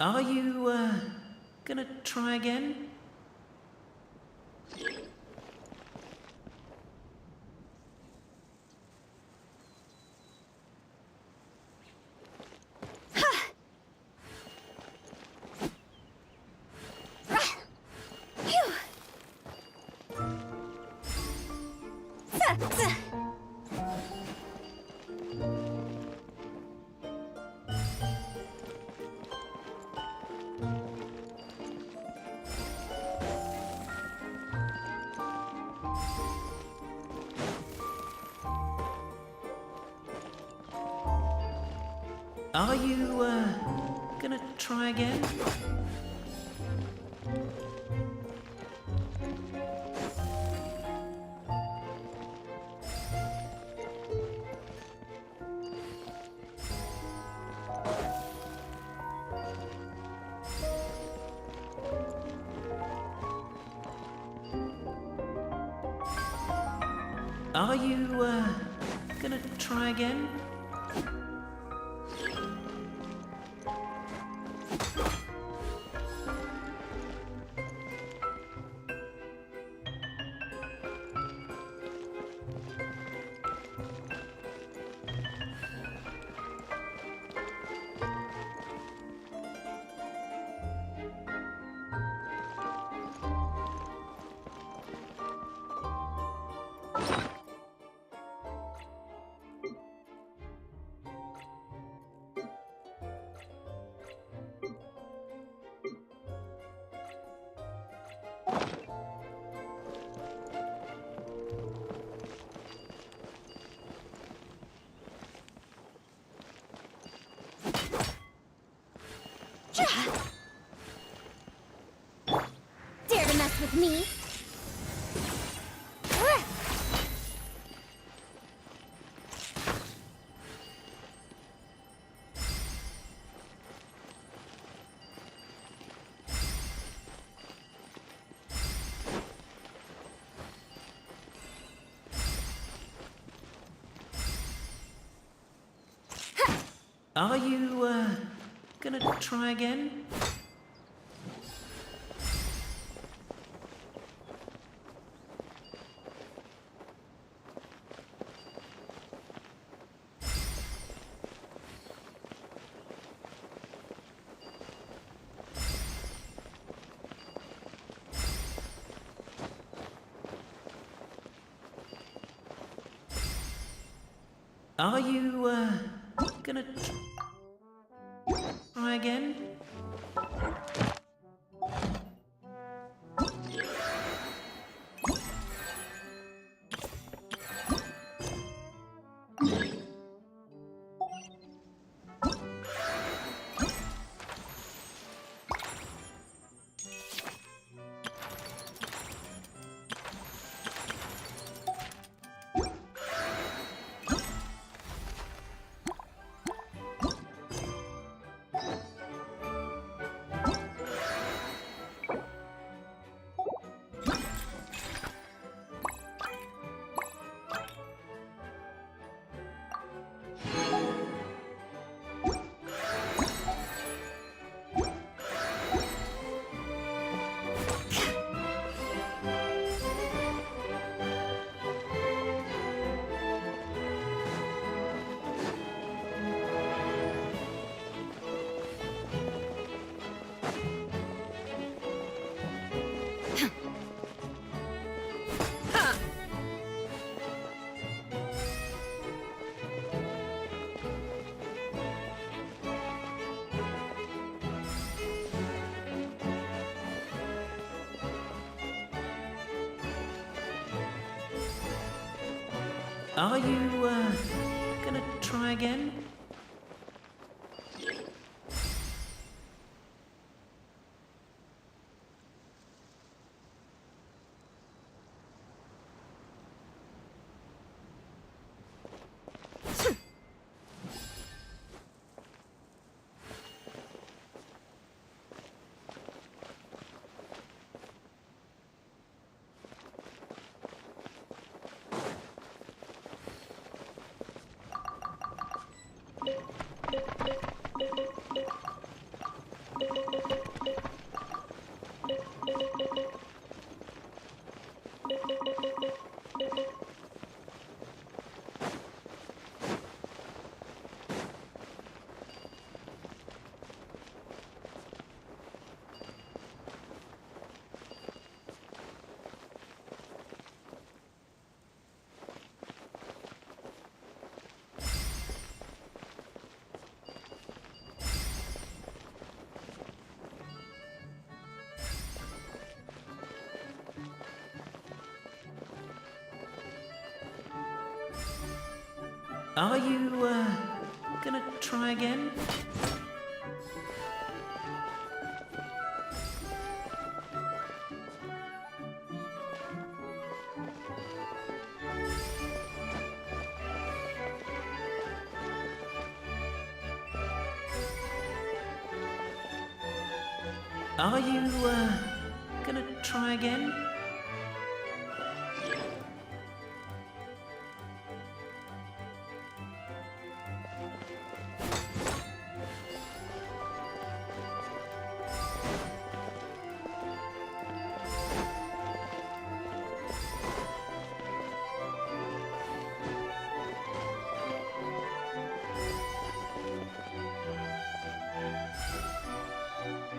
Are you, gonna try again? Are you, gonna try again? Are you, gonna try again? with me. Are you, gonna try again? Are you, gonna try again? Are you, gonna try again? Are you, gonna try again? Are you, gonna try again?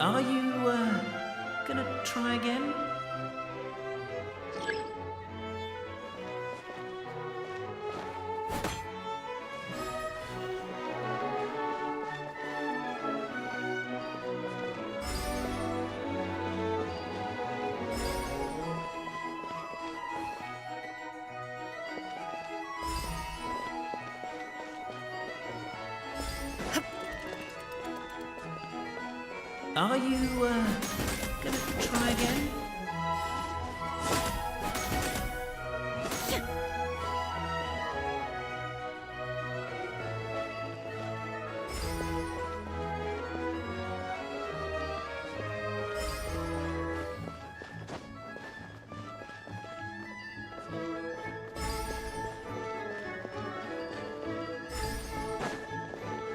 Are you, gonna try again? Are you, gonna try again?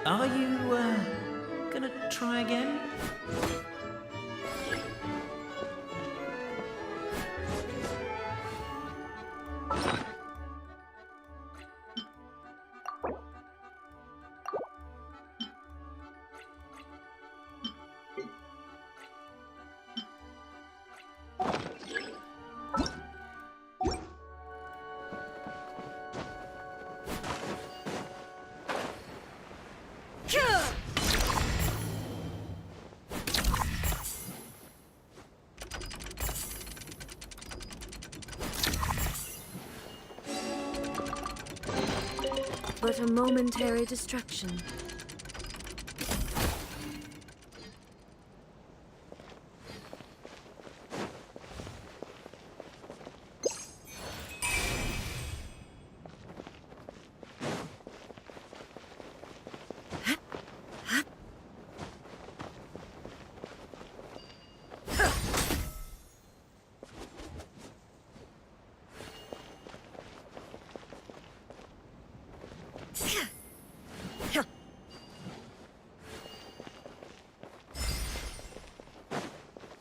Are you, gonna try again? But a momentary distraction.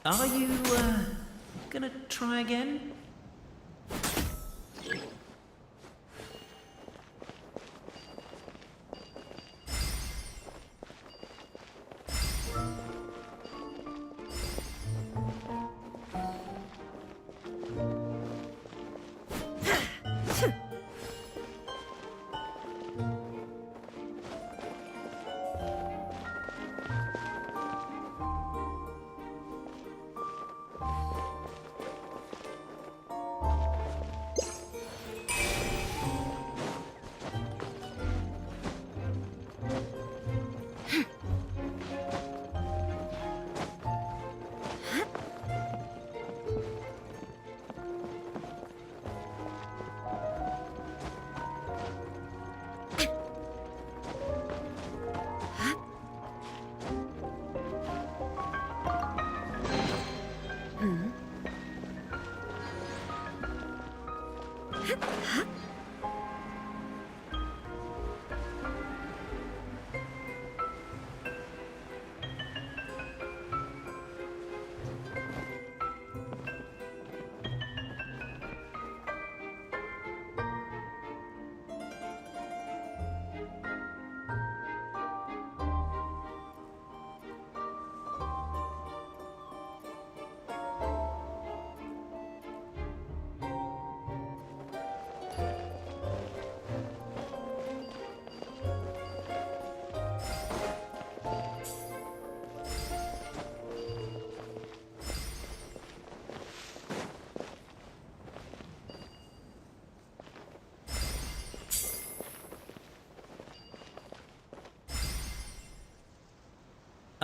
Are you, gonna try again?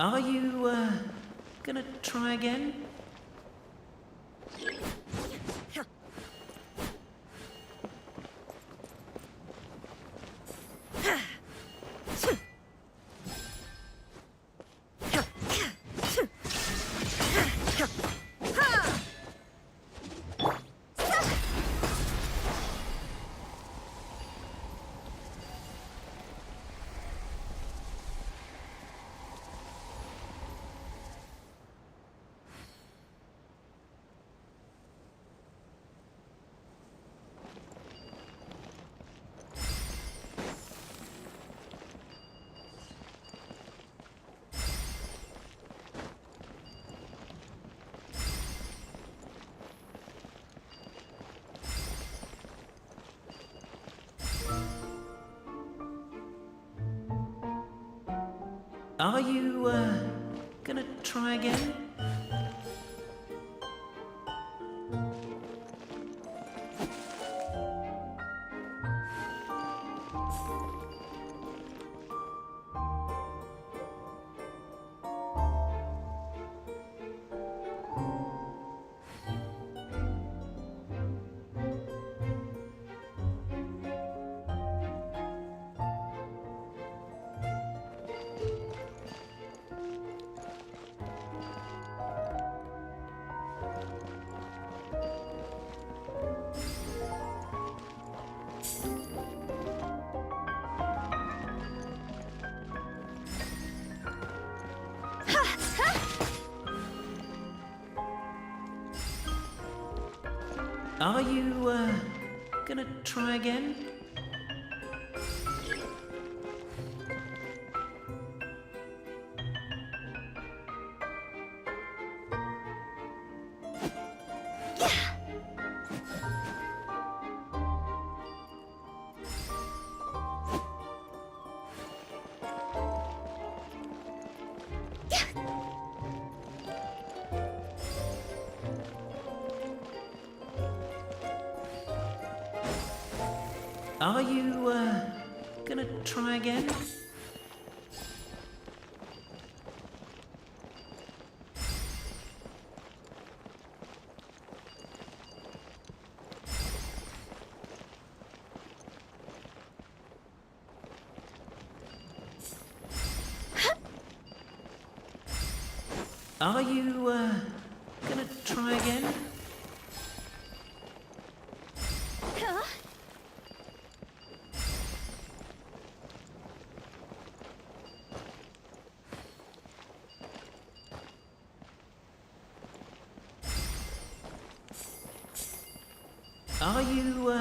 Are you, gonna try again? Are you, gonna try again? Are you, gonna try again? Are you, gonna try again? Are you, gonna try again? Are you,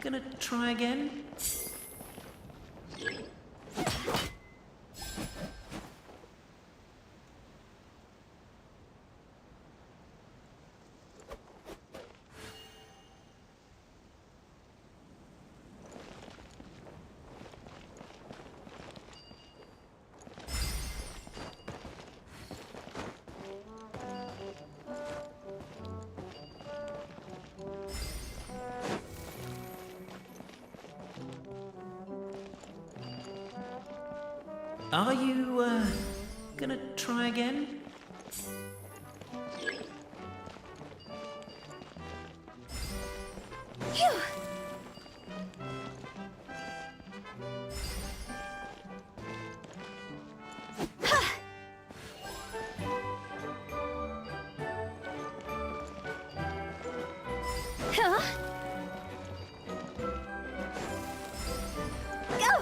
gonna try again? Are you, gonna try again? Phew! Huh? Go!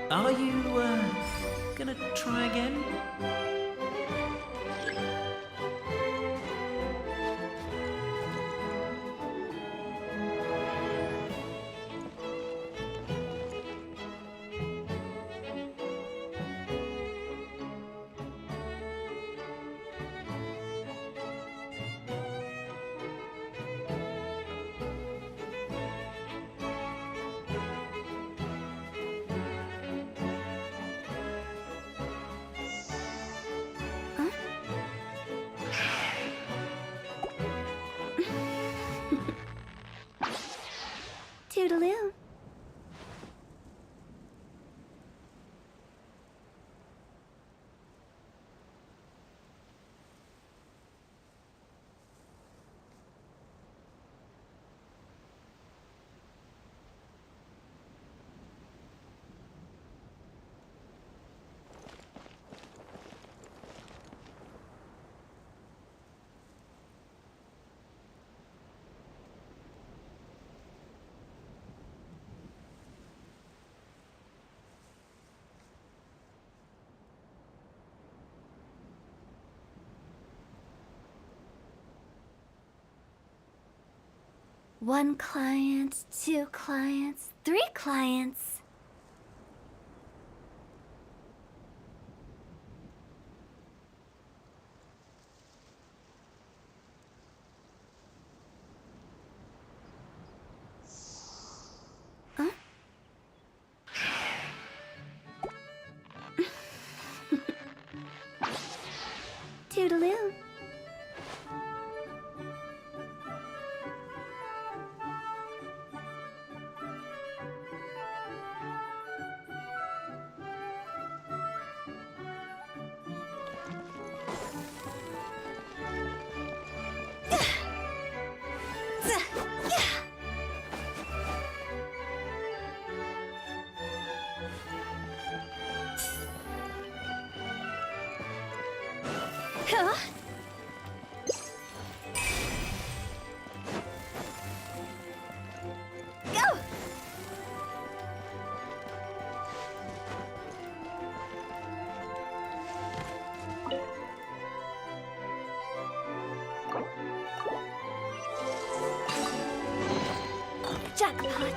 Are you, gonna try again? Toodaloo. One client, two clients, three clients. Huh? Toodaloo. Huh? Jackpot.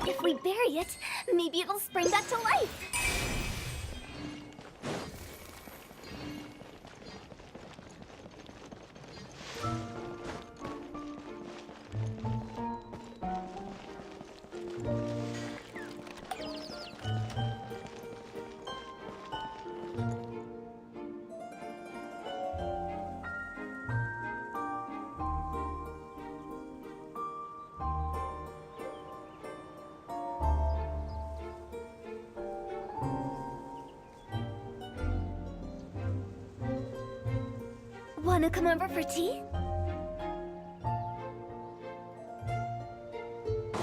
If we bury it, maybe it'll spring back to life. Wanna come over for tea?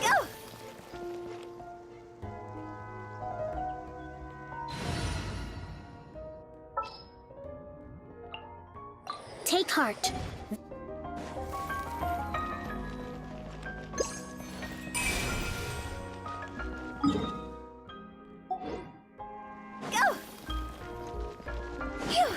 Go! Take heart. Go! Phew!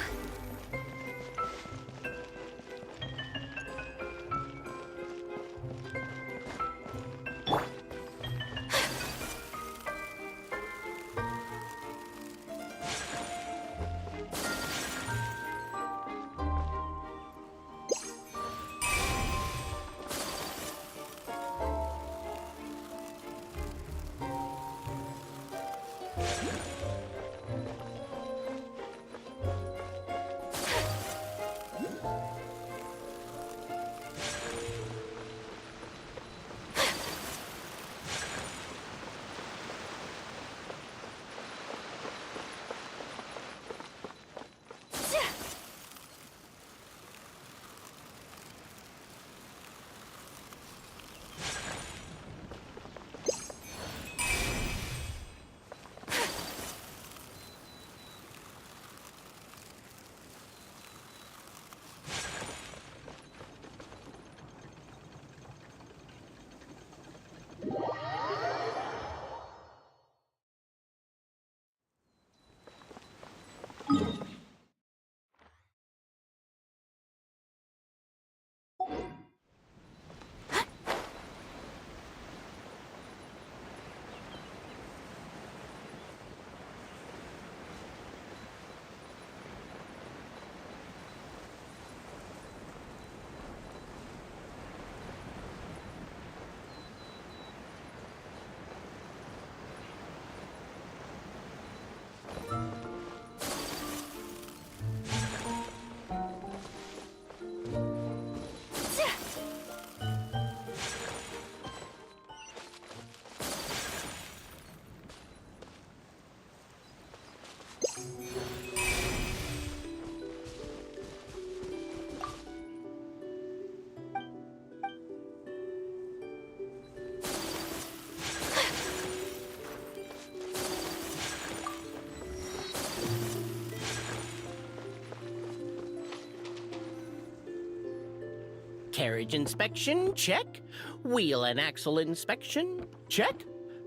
Carriage inspection, check. Wheel and axle inspection, check.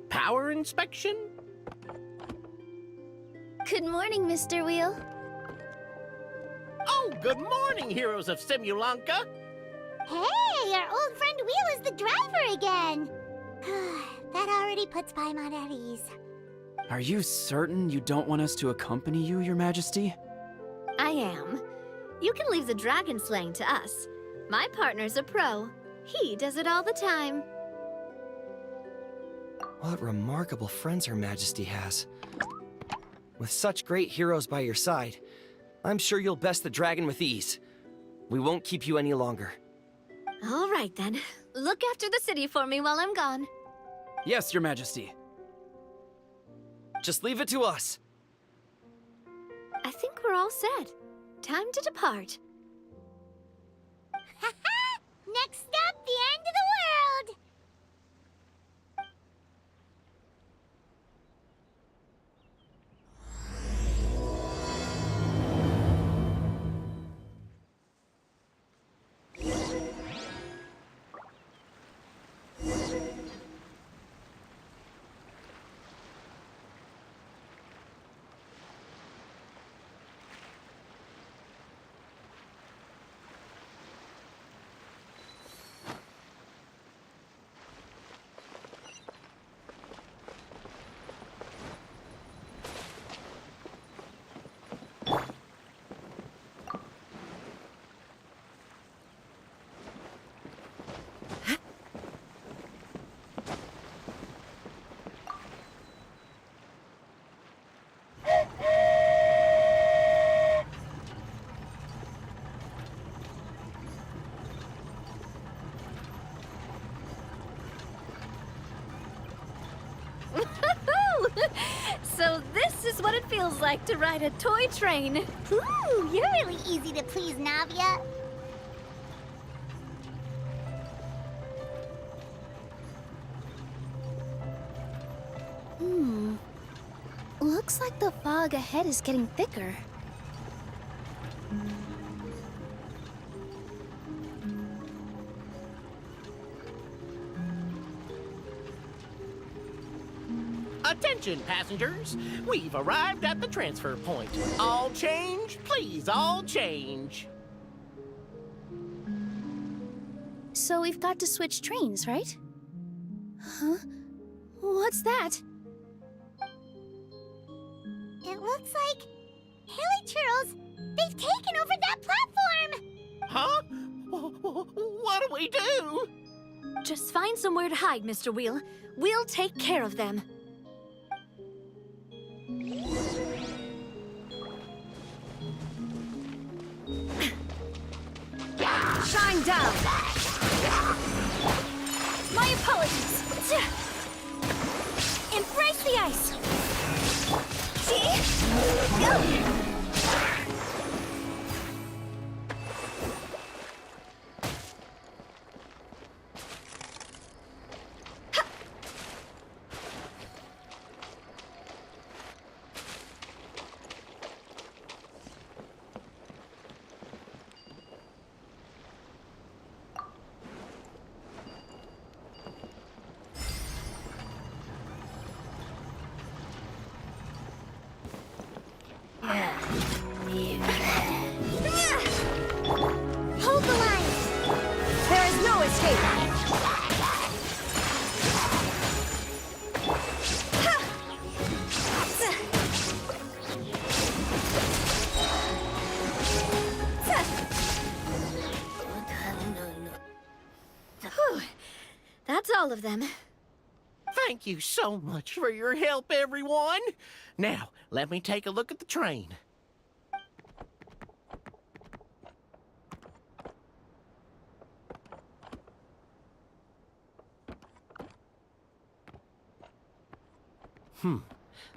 Power inspection. Good morning, Mr. Wheel. Oh, good morning, heroes of Simulanka. Hey, our old friend Wheel is the driver again. That already puts Paimon at ease. Are you certain you don't want us to accompany you, Your Majesty? I am. You can leave the dragon slaying to us. My partner's a pro. He does it all the time. What remarkable friends Her Majesty has. With such great heroes by your side, I'm sure you'll best the dragon with ease. We won't keep you any longer. All right, then. Look after the city for me while I'm gone. Yes, Your Majesty. Just leave it to us. I think we're all set. Time to depart. Next up, the end of the world! So this is what it feels like to ride a toy train. Ooh, you're really easy to please, Navia. Looks like the fog ahead is getting thicker. Attention, passengers. We've arrived at the transfer point. All change, please, all change. So we've got to switch trains, right? Huh? What's that? It looks like... Haley Churls, they've taken over that platform! Huh? What do we do? Just find somewhere to hide, Mr. Wheel. We'll take care of them. Shine down! My apologies! Embrace the ice! Go! Hold the line! There is no escape! Whew. That's all of them. Thank you so much for your help, everyone. Now, let me take a look at the train.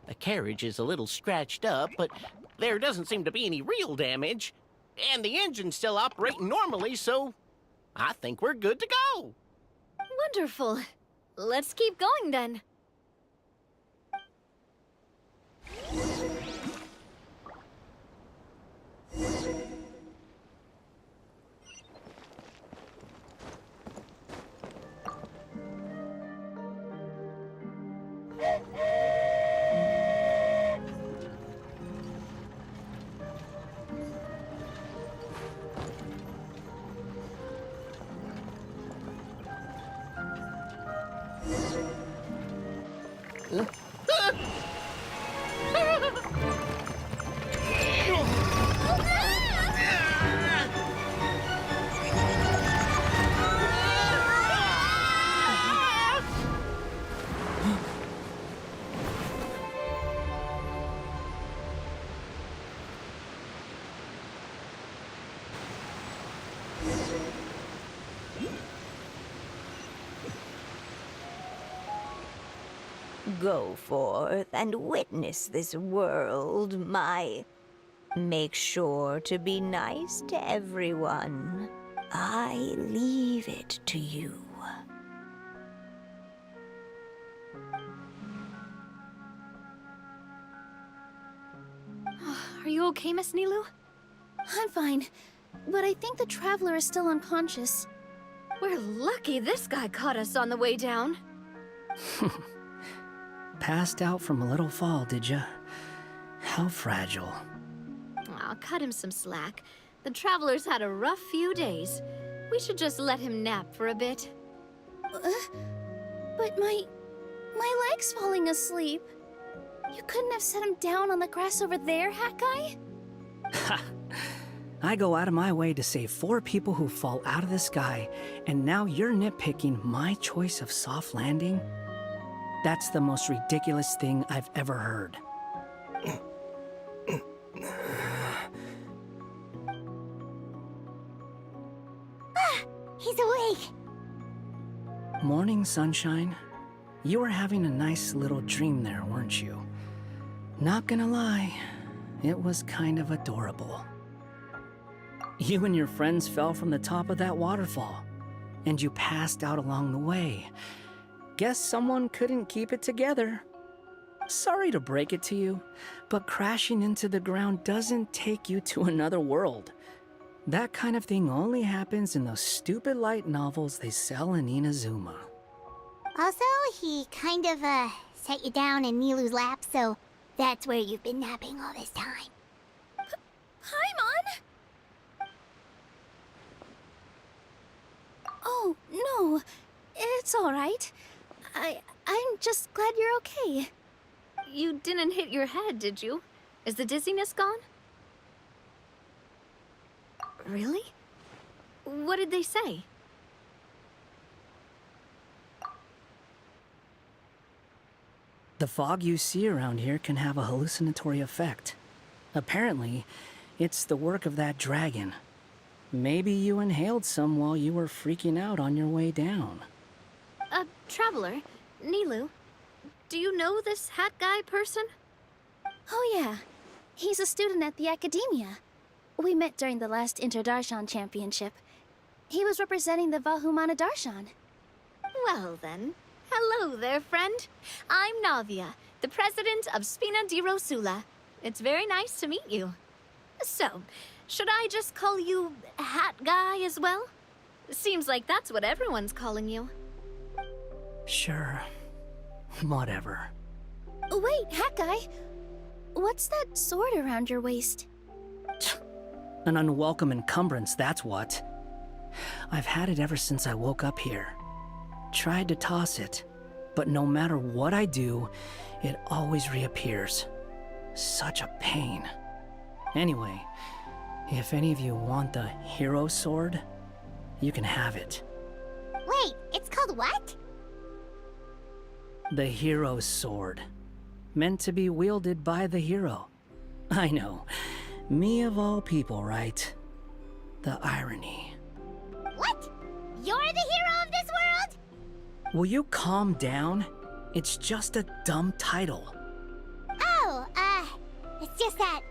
The carriage is a little scratched up, but there doesn't seem to be any real damage. And the engine's still operating normally, so I think we're good to go. Wonderful. Let's keep going then. Go forth and witness this world, my... Make sure to be nice to everyone. I leave it to you. Are you okay, Miss Nilu? I'm fine, but I think the traveler is still unconscious. We're lucky this guy caught us on the way down. Passed out from a little fall, did ya? How fragile. Aw, cut him some slack. The traveler's had a rough few days. We should just let him nap for a bit. But my leg's falling asleep. You couldn't have set him down on the grass over there, Hat Guy? Ha! I go out of my way to save 4 people who fall out of the sky, and now you're nitpicking my choice of soft landing? That's the most ridiculous thing I've ever heard. He's awake! Morning, sunshine. You were having a nice little dream there, weren't you? Not gonna lie, it was kind of adorable. You and your friends fell from the top of that waterfall, and you passed out along the way. Guess someone couldn't keep it together. Sorry to break it to you, but crashing into the ground doesn't take you to another world. That kind of thing only happens in those stupid light novels they sell in Inazuma. Also, he kind of, set you down in Nilu's lap, so that's where you've been napping all this time. Paimon? Oh, no. It's all right. I'm just glad you're okay. You didn't hit your head, did you? Is the dizziness gone? Really? What did they say? The fog you see around here can have a hallucinatory effect. Apparently, it's the work of that dragon. Maybe you inhaled some while you were freaking out on your way down. Traveler, Nilu, do you know this hat guy person? Oh yeah, he's a student at the academia. We met during the last Inter-Darshan Championship. He was representing the Vahumana Darshan. Well then, hello there, friend. I'm Navia, the president of Spina di Rosula. It's very nice to meet you. So, should I just call you Hat Guy as well? Seems like that's what everyone's calling you. Sure. Whatever. Wait, Hat Guy. What's that sword around your waist? An unwelcome encumbrance, that's what. I've had it ever since I woke up here. Tried to toss it, but no matter what I do, it always reappears. Such a pain. Anyway, if any of you want the hero sword, you can have it. Wait, it's called what? The hero sword. Meant to be wielded by the hero. I know. Me of all people, right? The irony. What? You're the hero of this world? Will you calm down? It's just a dumb title. Oh, it's just that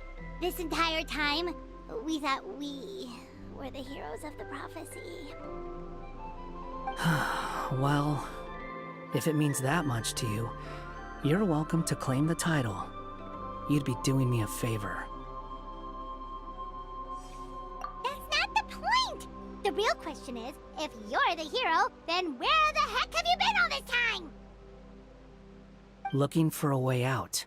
this entire time, we thought we were the heroes of the prophecy. Well, if it means that much to you, you're welcome to claim the title. You'd be doing me a favor. That's not the point! The real question is, if you're the hero, then where the heck have you been all this time? Looking for a way out.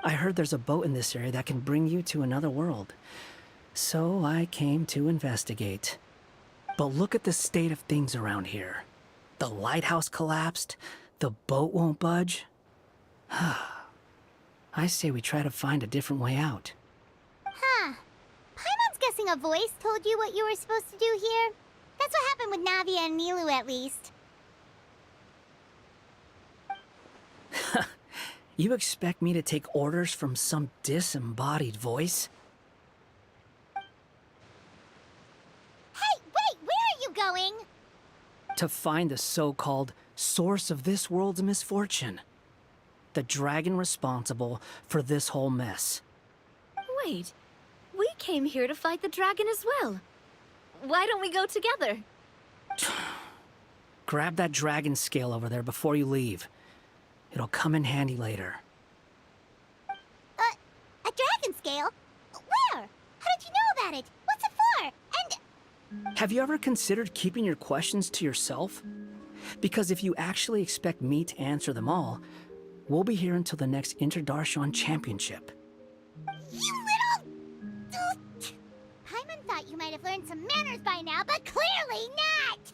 I heard there's a boat in this area that can bring you to another world. So I came to investigate. But look at the state of things around here. The lighthouse collapsed. The boat won't budge. I say we try to find a different way out. Huh. Paimon's guessing a voice told you what you were supposed to do here. That's what happened with Navia and Nilu, at least. You expect me to take orders from some disembodied voice? Hey, wait, where are you going? To find the so-called source of this world's misfortune. The dragon responsible for this whole mess. Wait, we came here to fight the dragon as well. Why don't we go together? Grab that dragon scale over there before you leave. It'll come in handy later. A dragon scale? Where? How did you know about it? What's it for? And... Have you ever considered keeping your questions to yourself? Because if you actually expect me to answer them all, we'll be here until the next Interdarshan Championship. You little... Paimon thought you might have learned some manners by now, but clearly not!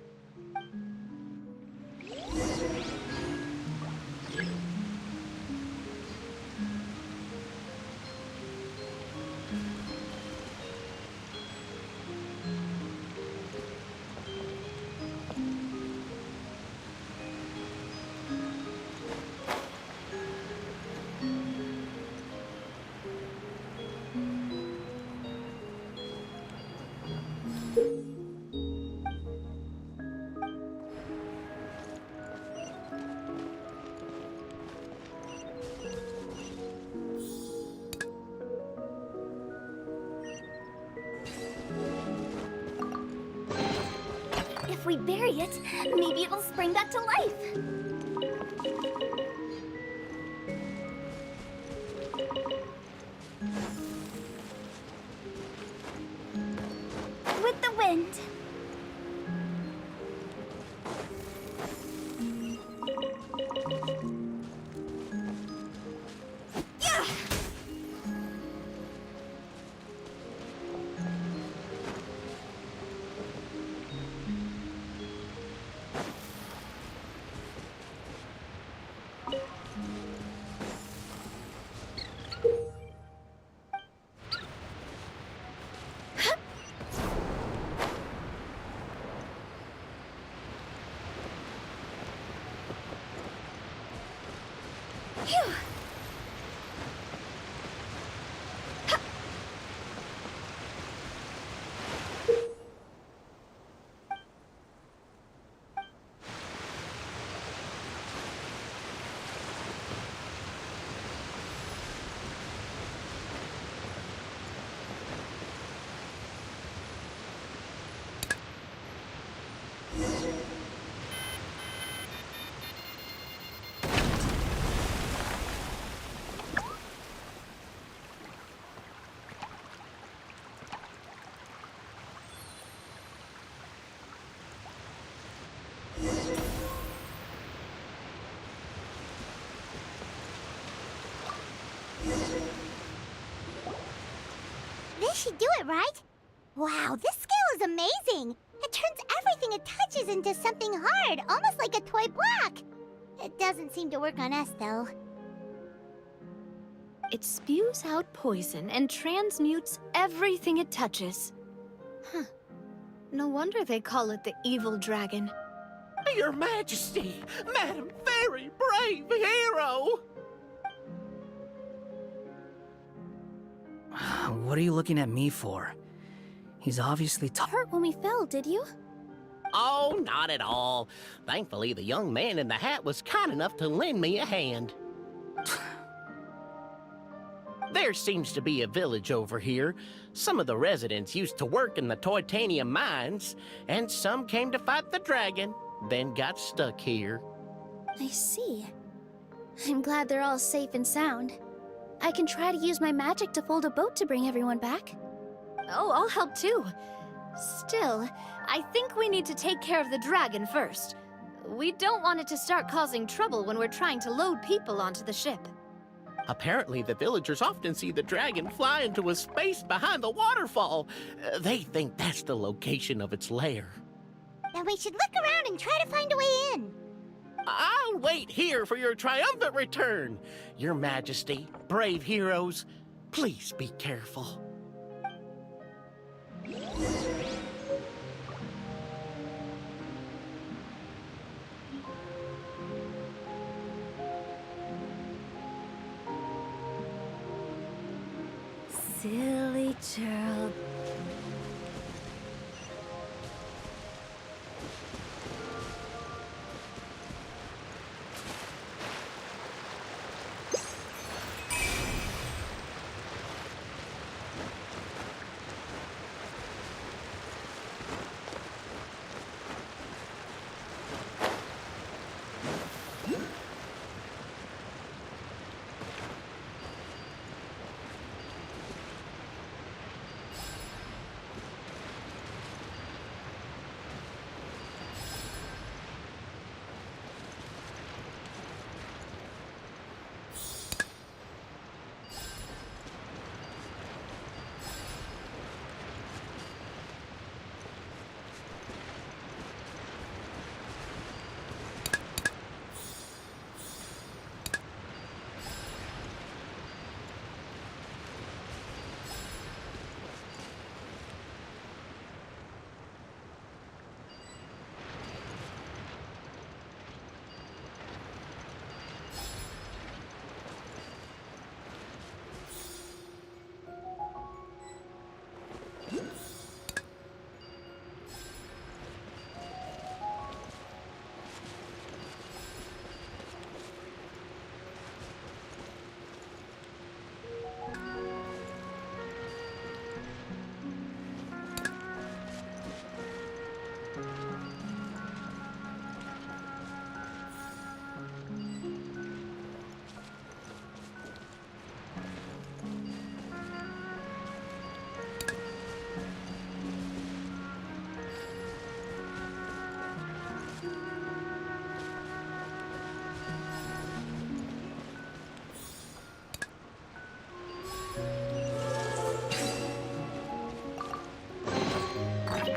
If we bury it, maybe it'll spring back to life. With the wind. Yeah! Phew! This should do it, right? Wow, this scale is amazing! It turns everything it touches into something hard, almost like a toy block! It doesn't seem to work on us, though. It spews out poison and transmutes everything it touches. Huh. No wonder they call it the evil dragon. Your Majesty, Madam Very Brave Hero! What are you looking at me for? He's obviously Hurt when we fell, did you? Oh, not at all. Thankfully, the young man in the hat was kind enough to lend me a hand. There seems to be a village over here. Some of the residents used to work in the Titanium mines, and some came to fight the dragon, then got stuck here. I see. I'm glad they're all safe and sound. I can try to use my magic to fold a boat to bring everyone back. Oh, I'll help too. Still, I think we need to take care of the dragon first. We don't want it to start causing trouble when we're trying to load people onto the ship. Apparently, the villagers often see the dragon fly into a space behind the waterfall. They think that's the location of its lair. Then we should look around and try to find a way in. I'll wait here for your triumphant return. Your Majesty, brave heroes, please be careful. Silly churl.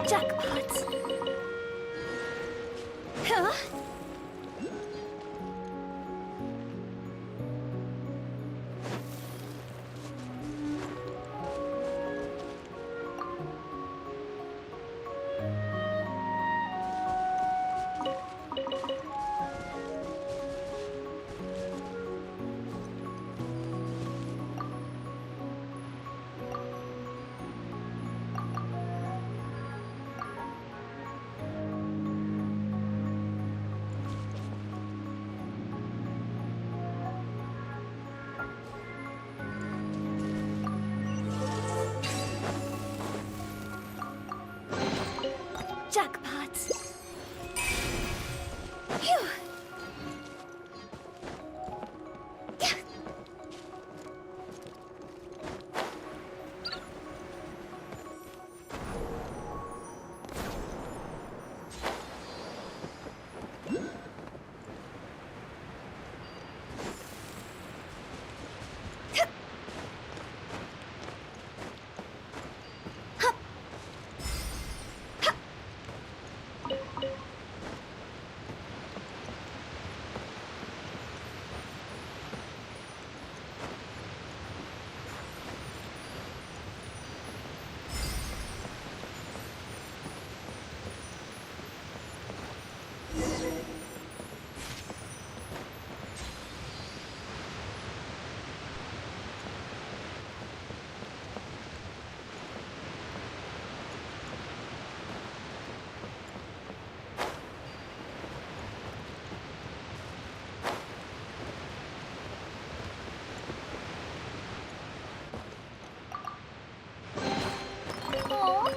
Jackpot. Huh? Jackpot. Phew. Oh,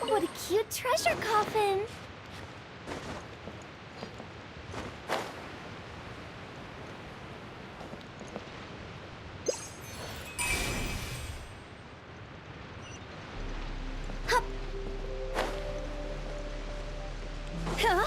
what a cute treasure coffin. Hup. Huh?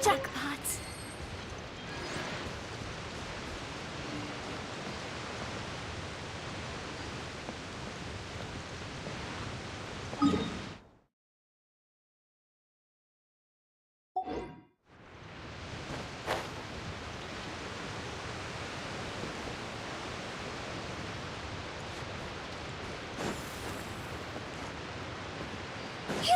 Jackpot! Phew!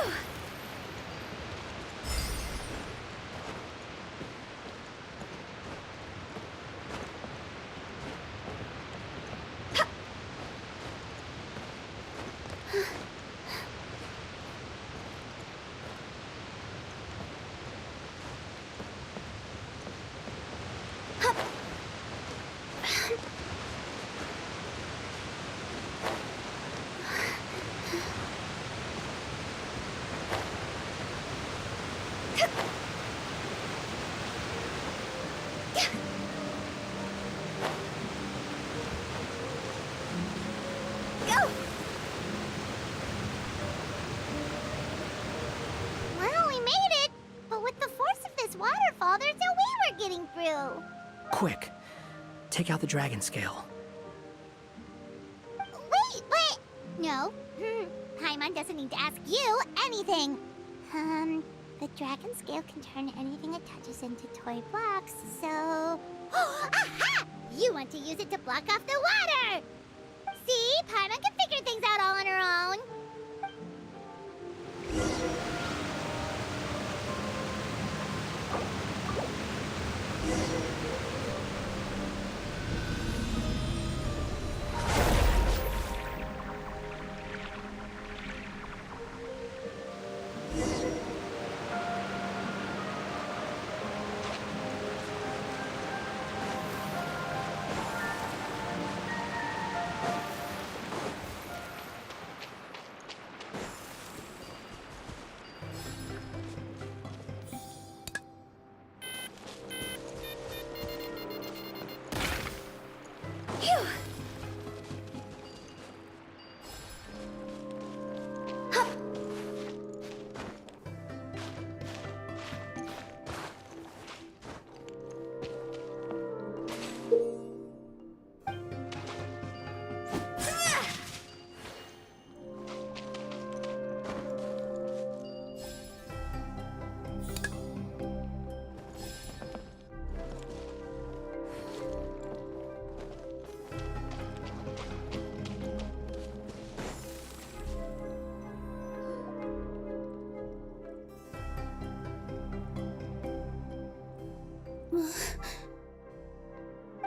Well, we made it! But with the force of this waterfall, there's no way we're getting through. Quick, take out the dragon scale. Wait, but... No. Paimon doesn't need to ask you anything. The dragon scale can turn anything it touches into toy blocks, so... Aha! You want to use it to block off the water! See? Paimon can figure things out all on her own.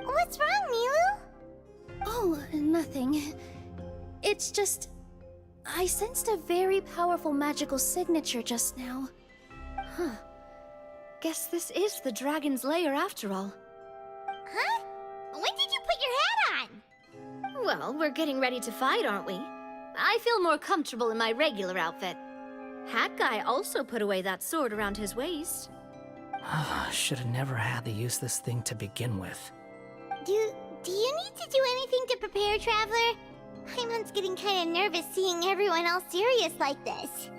What's wrong, Milu? Oh, nothing. It's just... I sensed a very powerful magical signature just now. Huh. Guess this is the dragon's lair after all. Huh? When did you put your hat on? Well, we're getting ready to fight, aren't we? I feel more comfortable in my regular outfit. Hat Guy also put away that sword around his waist. Should have never had to use this thing to begin with. Do you need to do anything to prepare, Traveler? Paimon's getting kind of nervous seeing everyone else serious like this.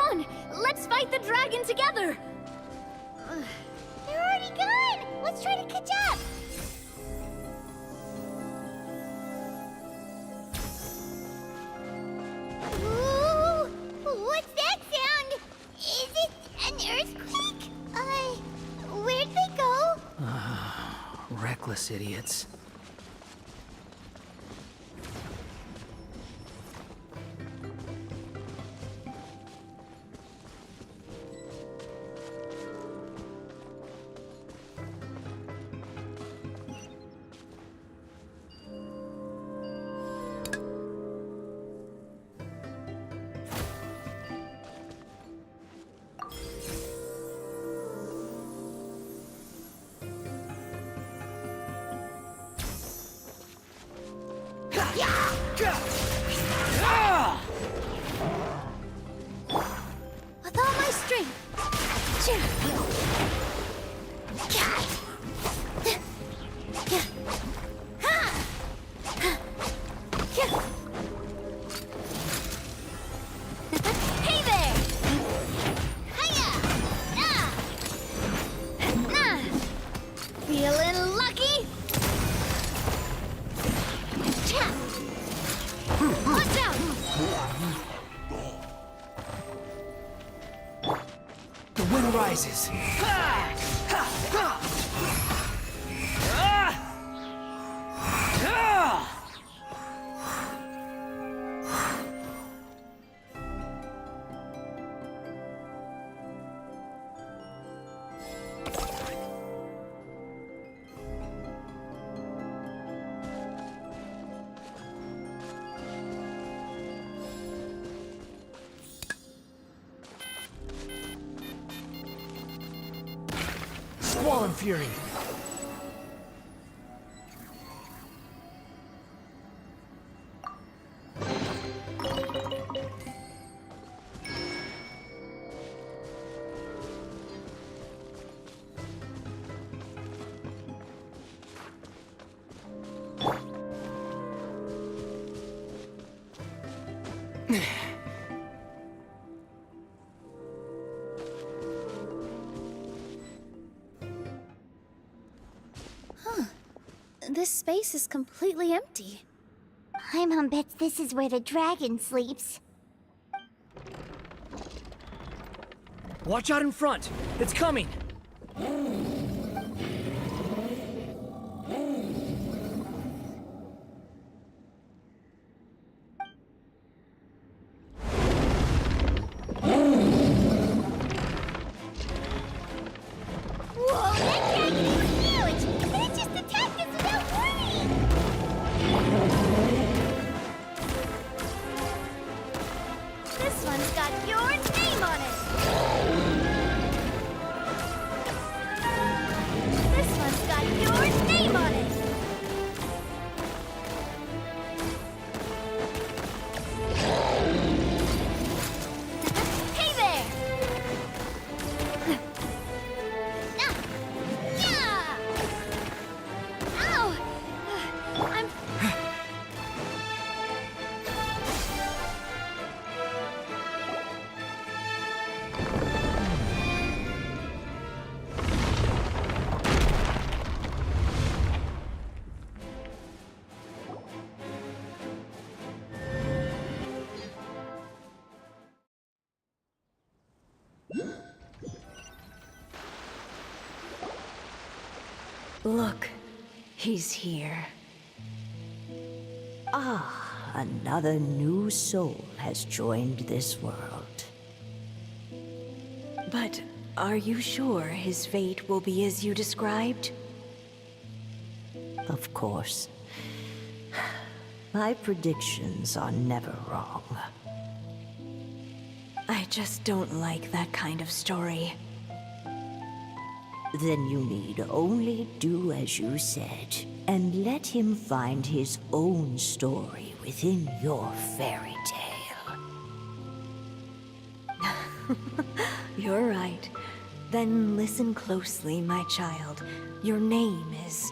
on! Let's fight the dragon together! They're already gone! Let's try to catch up! Ooh, what's that sound? Is it an earthquake? Where'd they go? Reckless idiots. With all my strength. Hey there! Hiya! Feeling lucky? Watch out! The wind rises. Squall and Fury. This space is completely empty. Paimon bets this is where the dragon sleeps. Watch out in front! It's coming! Whoa, that dragon is huge! And it just attacked us without warning! This one's got your name on it! This one's got your name on it! Hey there! Yeah! Ow! I'm... Look, he's here. Ah, another new soul has joined this world. But are you sure his fate will be as you described? Of course. My predictions are never wrong. I just don't like that kind of story. Then you need only do as you said, and let him find his own story within your fairy tale. You're right. Then listen closely, my child. Your name is...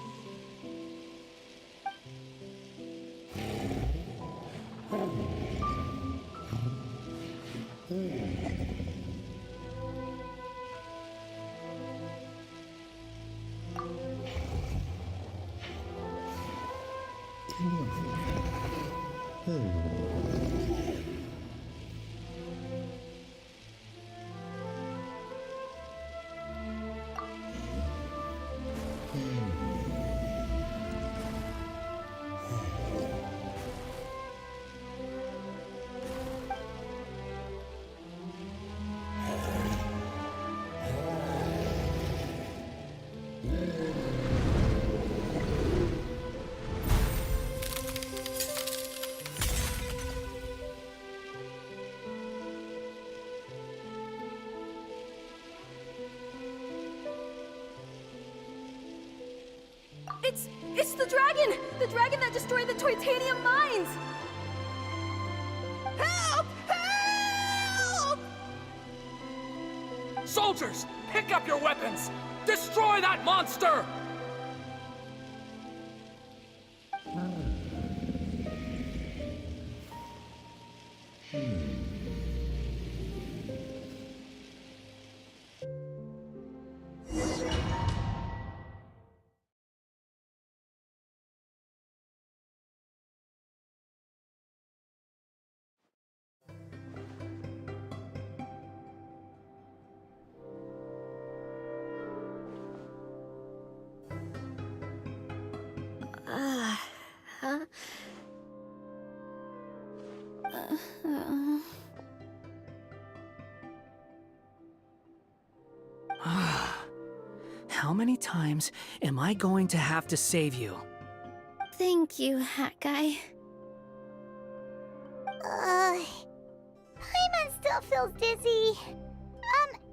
It's the dragon! The dragon that destroyed the titanium mines! Help! Help! Soldiers, pick up your weapons! Destroy that monster! How many times am I going to have to save you? Thank you, Hat Guy. Paimon still feels dizzy.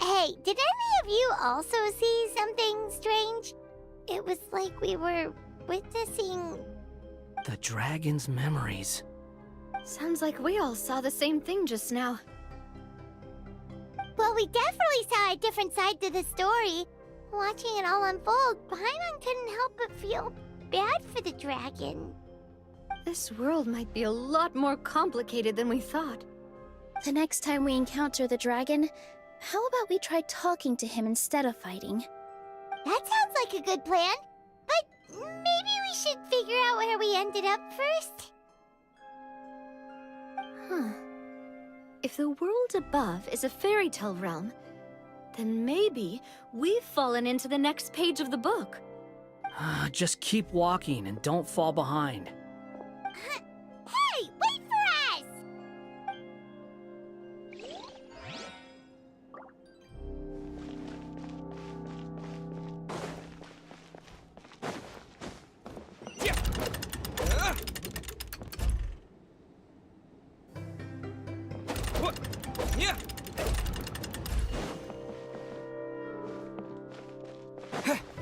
Hey, did any of you also see something strange? It was like we were witnessing... The dragon's memories. Sounds like we all saw the same thing just now. Well, we definitely saw a different side to the story. Watching it all unfold, Paimon couldn't help but feel bad for the dragon. This world might be a lot more complicated than we thought. The next time we encounter the dragon, how about we try talking to him instead of fighting? That sounds like a good plan. But maybe we should figure out where we ended up first. Huh. If the world above is a fairy tale realm, then maybe we've fallen into the next page of the book. Just keep walking and don't fall behind. Hey, wait for us!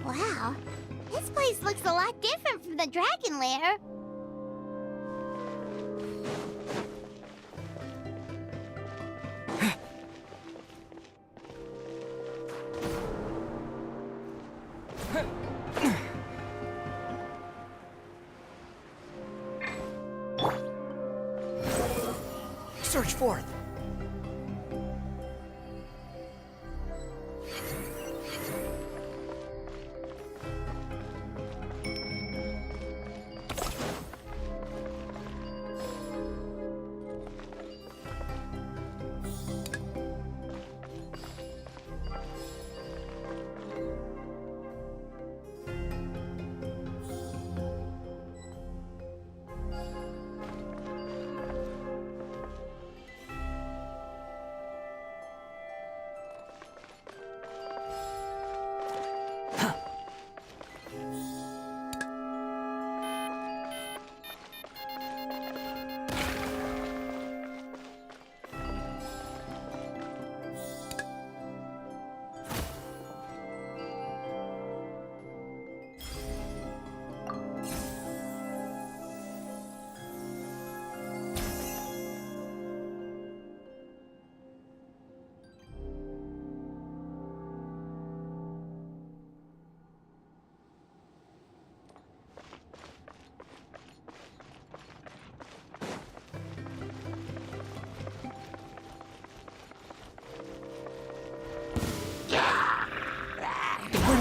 Wow, this place looks a lot different from the dragon lair. Search forth.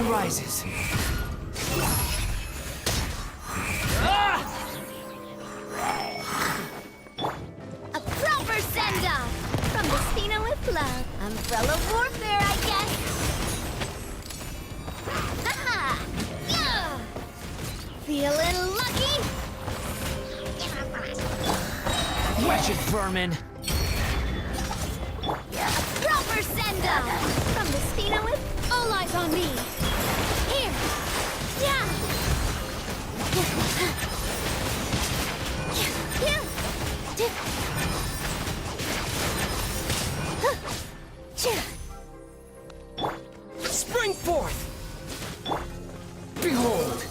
Rises. A proper send-off from the Spina with love. Umbrella warfare, I guess. Aha! Yeah! Feeling lucky? Wretched vermin. A proper send-off from the Spina with all eyes on me. Here! Yeah! Spring forth! Behold!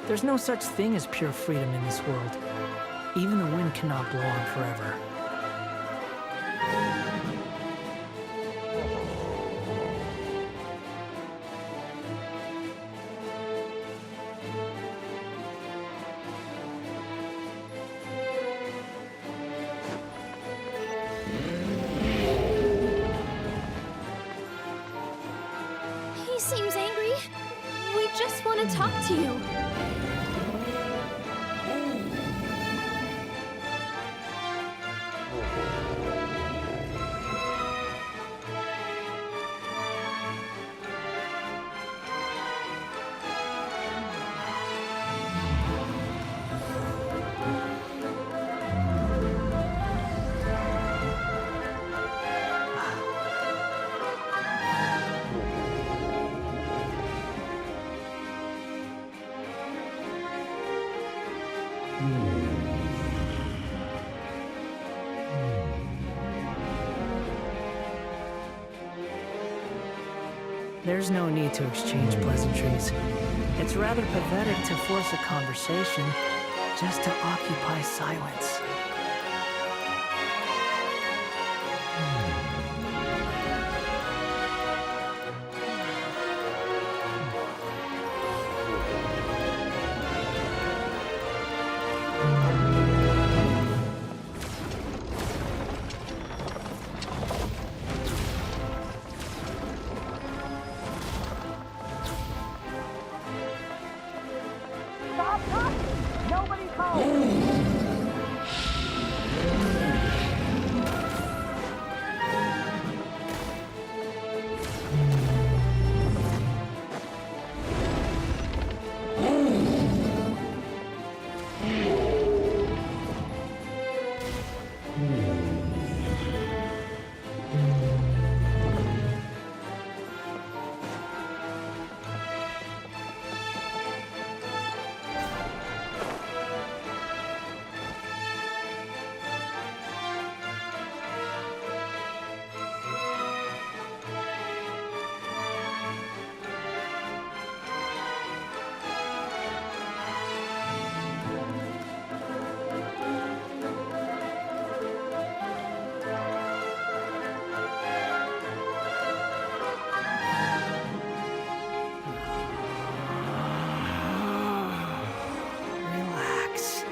There's no such thing as pure freedom in this world. Even the wind cannot blow on forever. He seems angry. We just want to talk to you. There's no need to exchange pleasantries. It's rather pathetic to force a conversation just to occupy silence. Relax.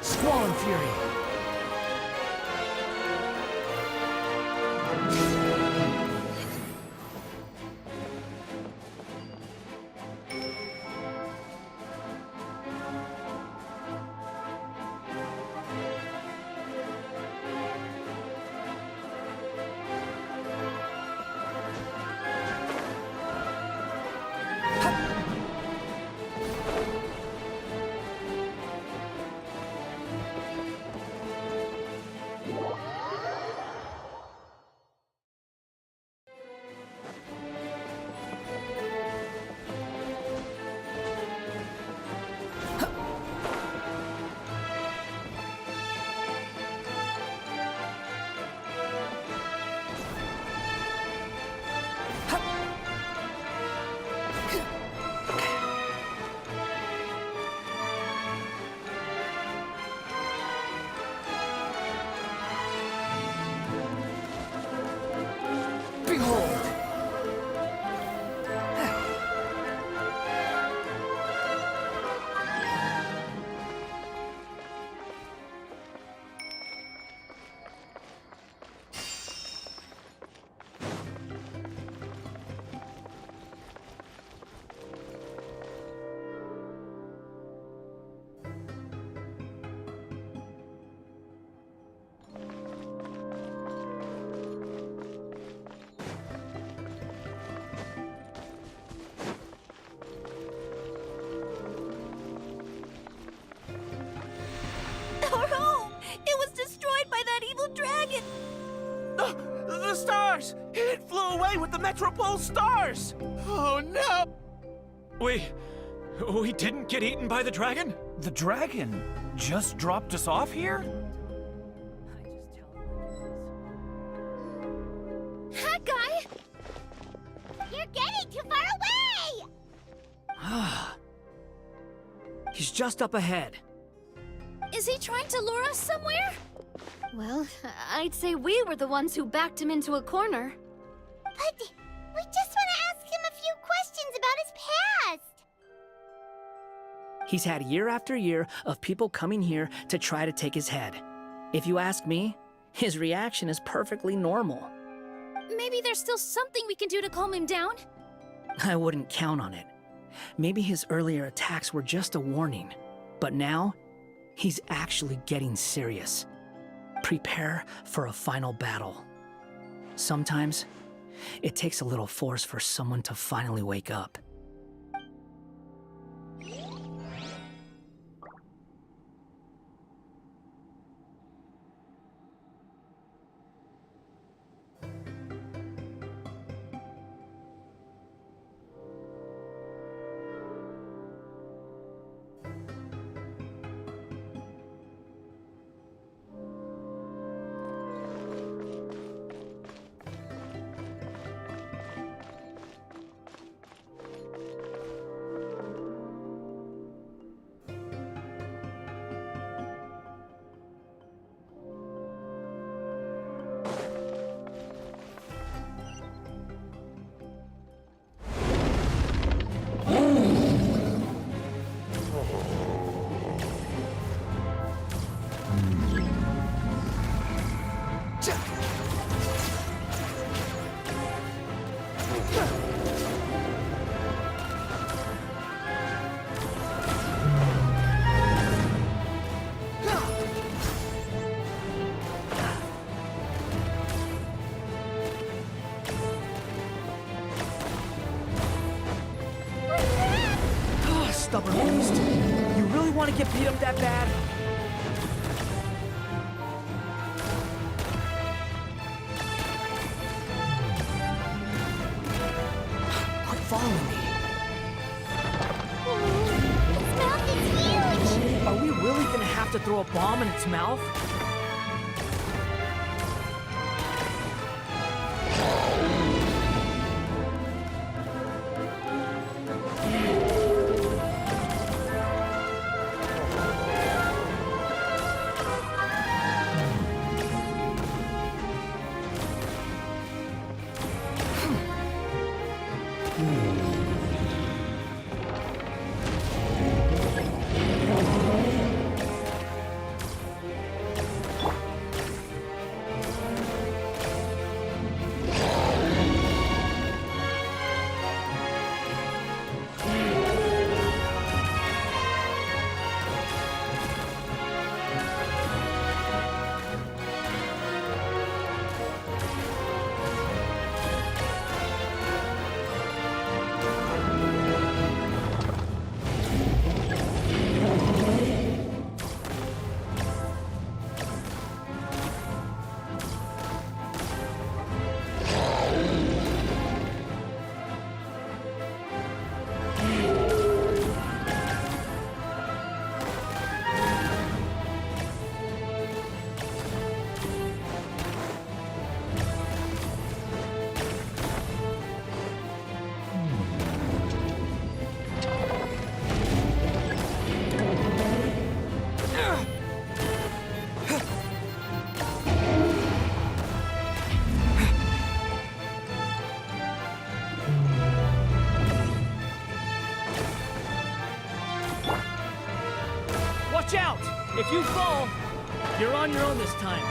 Squall Fury. away with the Metropole stars! Oh no! We didn't get eaten by the dragon? The dragon just dropped us off here? That guy! You're getting too far away! He's just up ahead. Is he trying to lure us somewhere? Well, I'd say we were the ones who backed him into a corner. But we just want to ask him a few questions about his past. He's had year after year of people coming here to try to take his head. If you ask me, his reaction is perfectly normal. Maybe there's still something we can do to calm him down? I wouldn't count on it. Maybe his earlier attacks were just a warning, but now he's actually getting serious. Prepare for a final battle. Sometimes, it takes a little force for someone to finally wake up. Stubborn beast. You really want to get beat up that bad? Quit following me. Its mouth is huge! Are we really gonna have to throw a bomb in its mouth? Watch out! If you fall, you're on your own this time.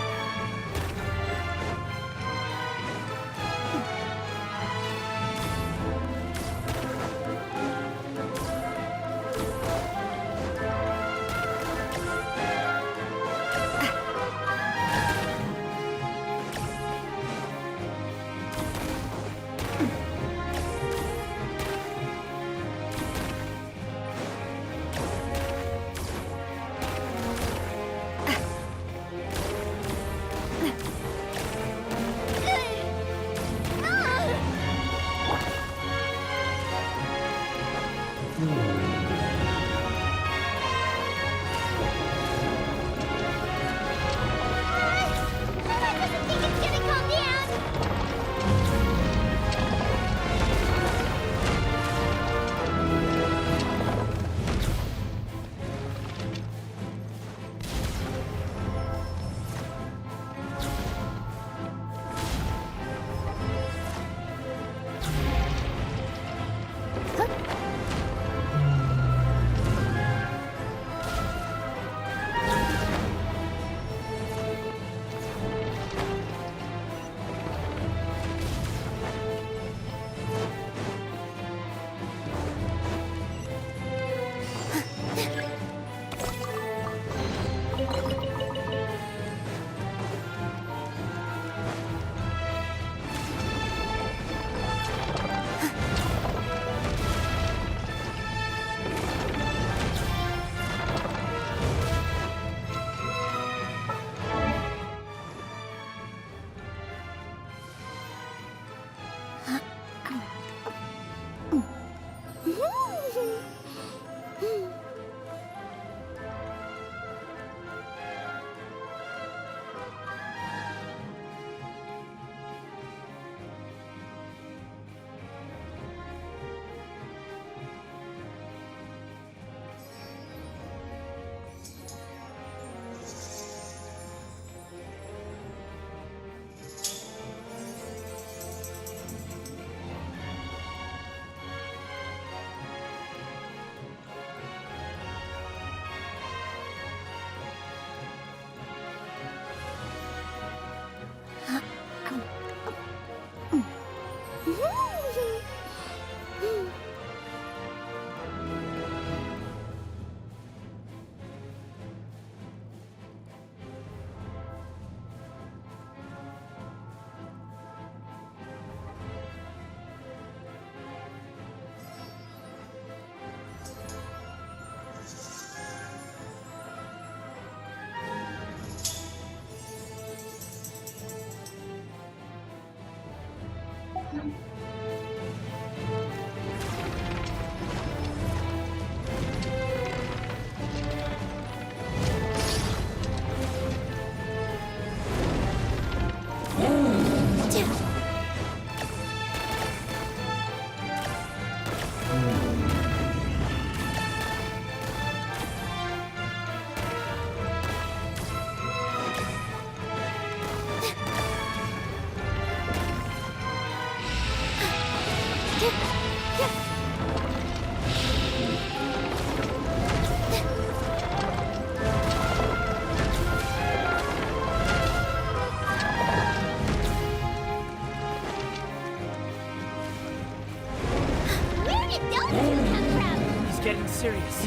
serious.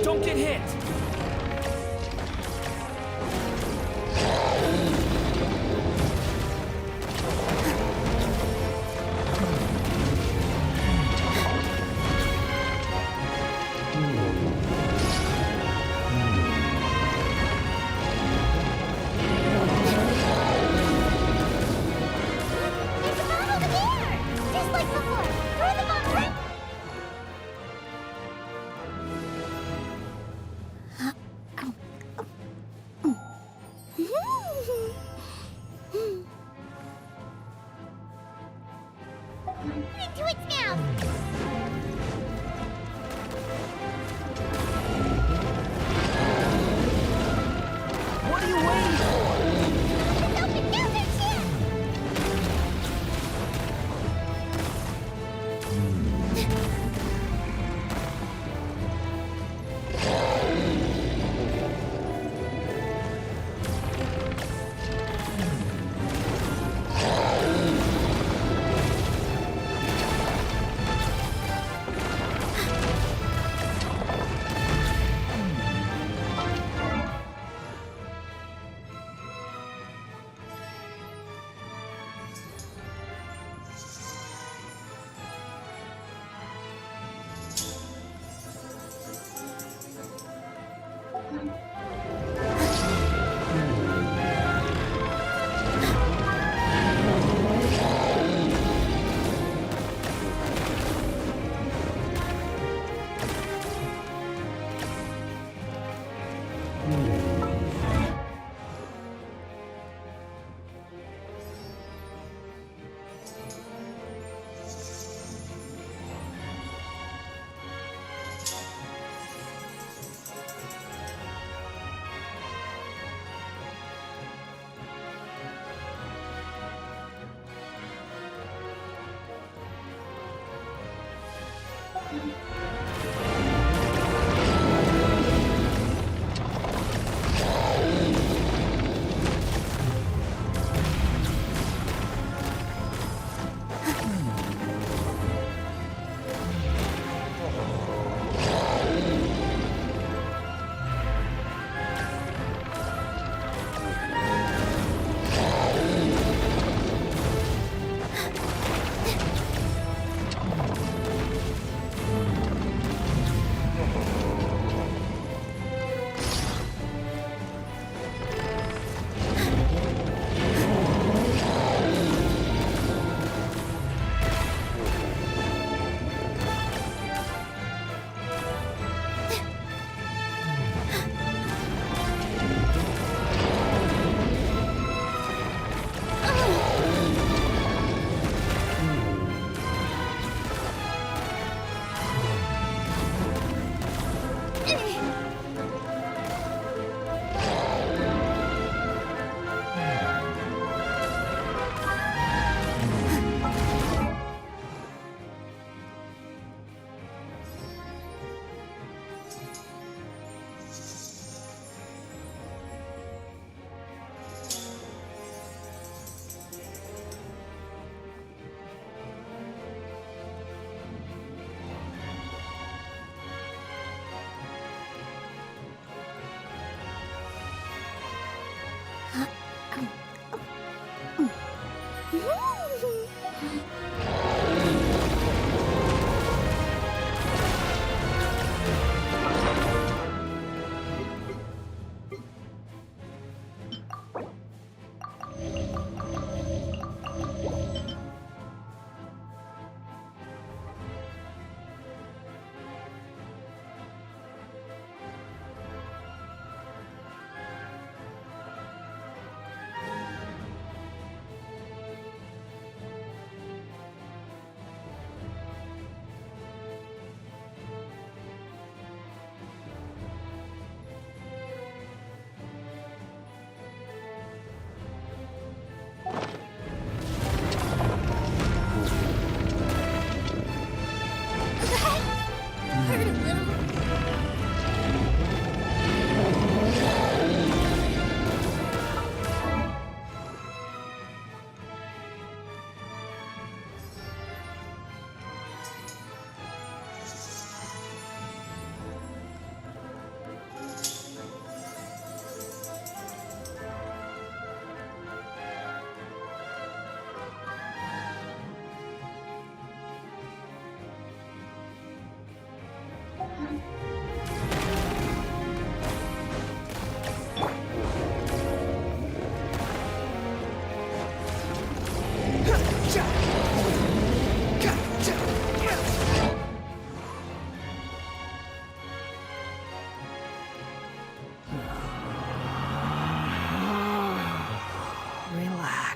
Don't get hit! There's a bomb over there! Just like before! Throw the bomb right... Into its mouth! What are you waiting for? It's open! Now there's shit!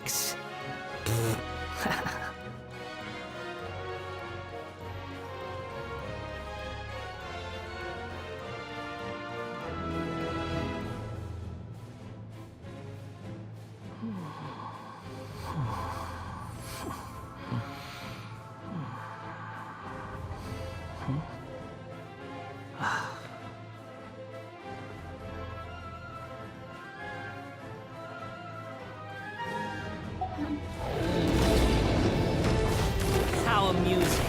relax. How amusing.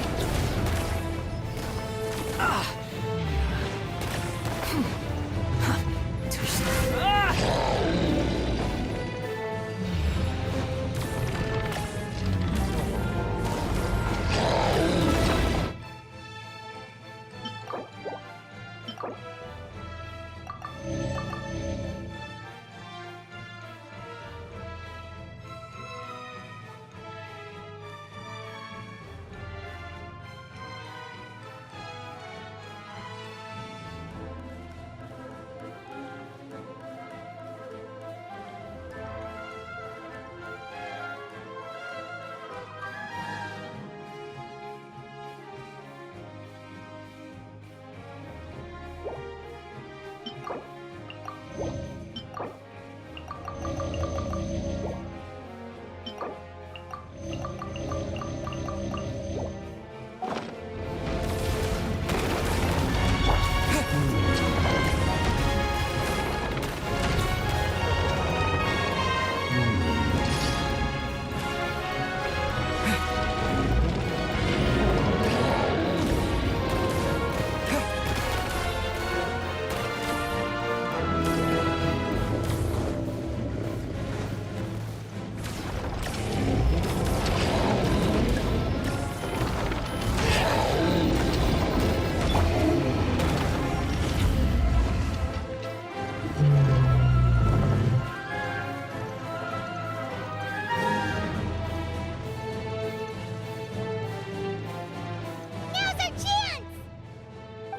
Now's our chance!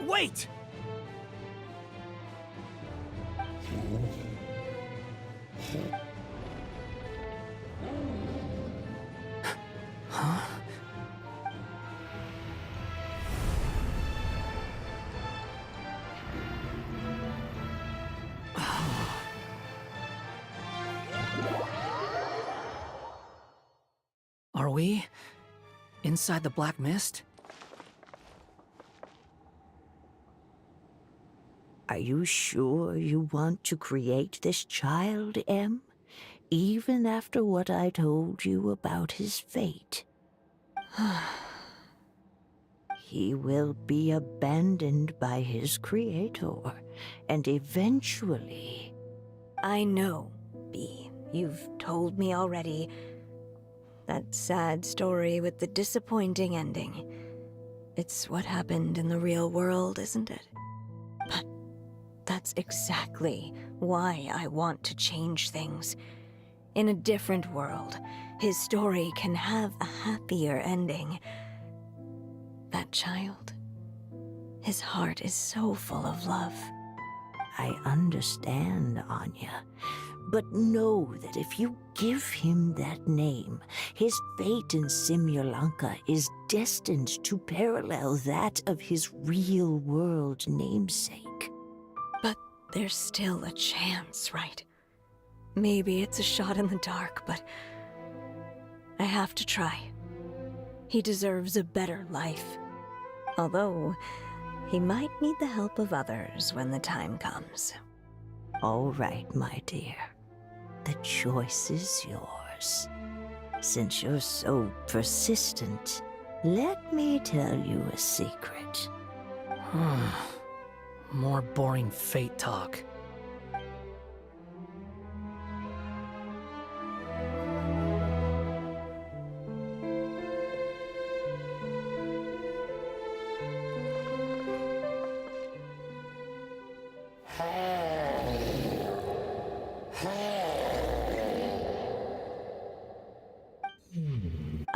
Wait! Are we inside the Black Mist? Are you sure you want to create this child, Em? Even after what I told you about his fate? He will be abandoned by his creator, and eventually... I know, Bee. You've told me already. That sad story with the disappointing ending. It's what happened in the real world, isn't it? But that's exactly why I want to change things. In a different world, his story can have a happier ending. That child, his heart is so full of love. I understand, Anya. But know that if you give him that name, his fate in Simulanka is destined to parallel that of his real-world namesake. But there's still a chance, right? Maybe it's a shot in the dark, but I have to try. He deserves a better life. Although, he might need the help of others when the time comes. All right, my dear. The choice is yours. Since you're so persistent, let me tell you a secret. More boring fate talk.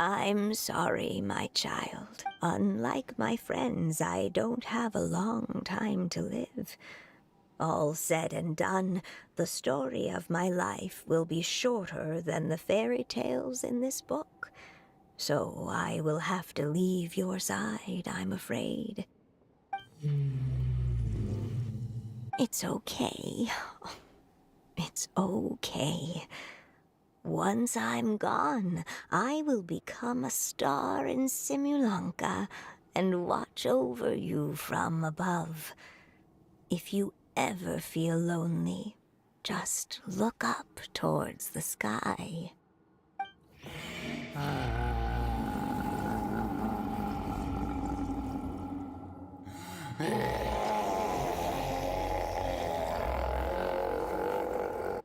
I'm sorry, my child. Unlike my friends, I don't have a long time to live. All said and done, the story of my life will be shorter than the fairy tales in this book. So I will have to leave your side, I'm afraid. It's okay. It's okay. Once I'm gone, I will become a star in Simulanka and watch over you from above. If you ever feel lonely, just look up towards the sky.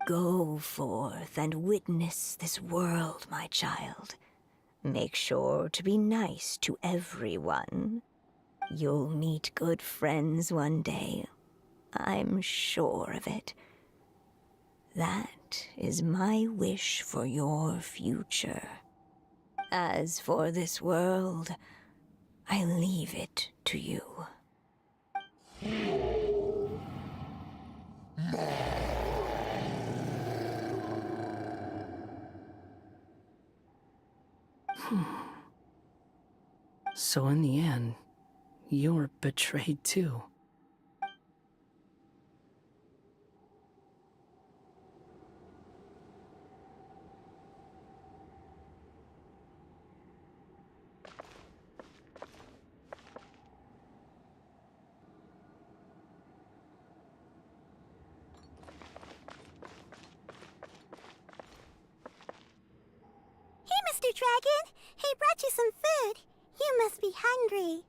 Go forth and witness this world, my child. Make sure to be nice to everyone. You'll meet good friends one day. I'm sure of it. That is my wish for your future. As for this world, I leave it to you. So in the end, you were betrayed too. Hey, Mr. Dragon! He brought you some food. You must be hungry.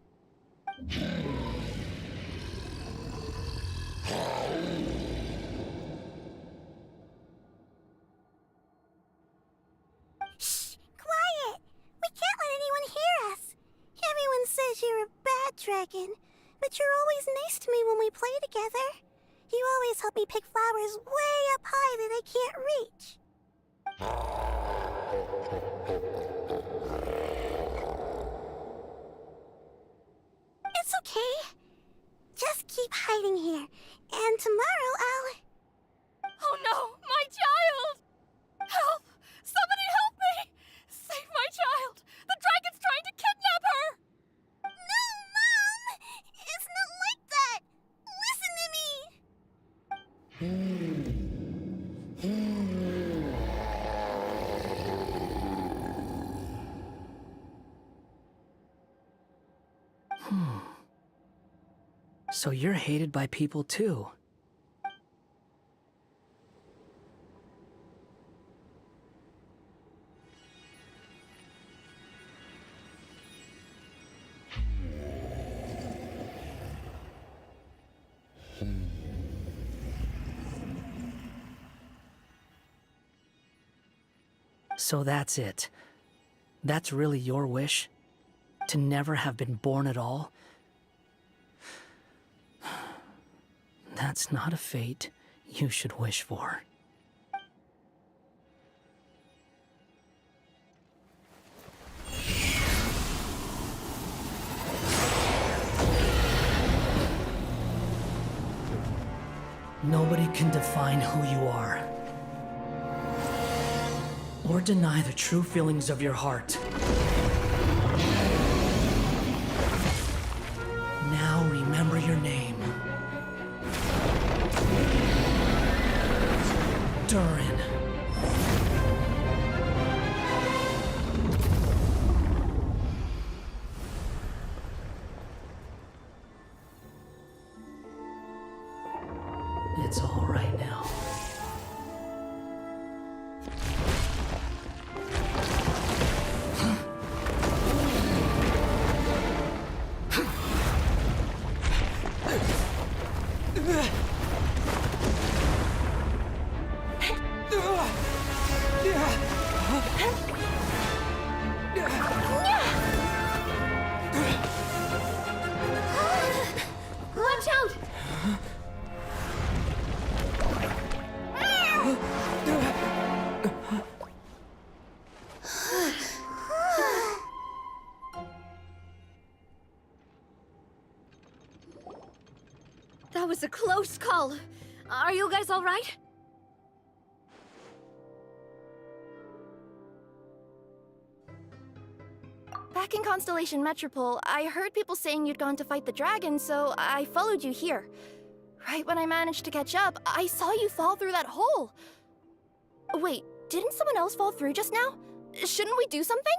Shh! Quiet! We can't let anyone hear us. Everyone says you're a bad dragon, but you're always nice to me when we play together. You always help me pick flowers way up high that I can't reach. It's okay. Just keep hiding here, and tomorrow I'll... Oh no, my child! Help! Somebody help me! Save my child! The dragon's trying to kidnap her! No, Mom! It's not like that! Listen to me! So you're hated by people too. So that's it. That's really your wish? To never have been born at all? That's not a fate you should wish for. Nobody can define who you are, or deny the true feelings of your heart. Now remember your name. Durin. It's all right now. Watch out! That was a close call. Are you guys all right? Back in Constellation Metropole, I heard people saying you'd gone to fight the dragon, so I followed you here. Right when I managed to catch up, I saw you fall through that hole. Wait, didn't someone else fall through just now? Shouldn't we do something?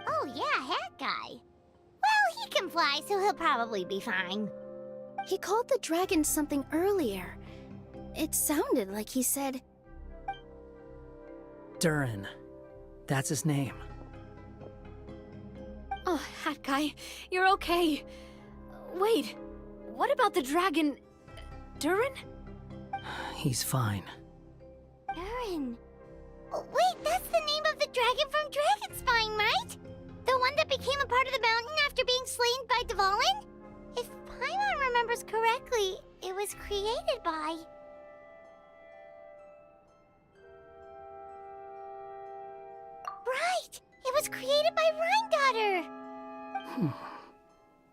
Oh yeah, hat guy. Well, he can fly, so he'll probably be fine. He called the dragon something earlier. It sounded like he said... Durin. That's his name. Oh, Hat Guy, you're okay. Wait, what about the dragon... Durin? He's fine. Durin. Oh, wait, that's the name of the dragon from Dragonspine, right? The one that became a part of the mountain after being slain by Dvalin? If Paimon remembers correctly, it was created by... Right! It was created by Rhine Daughter!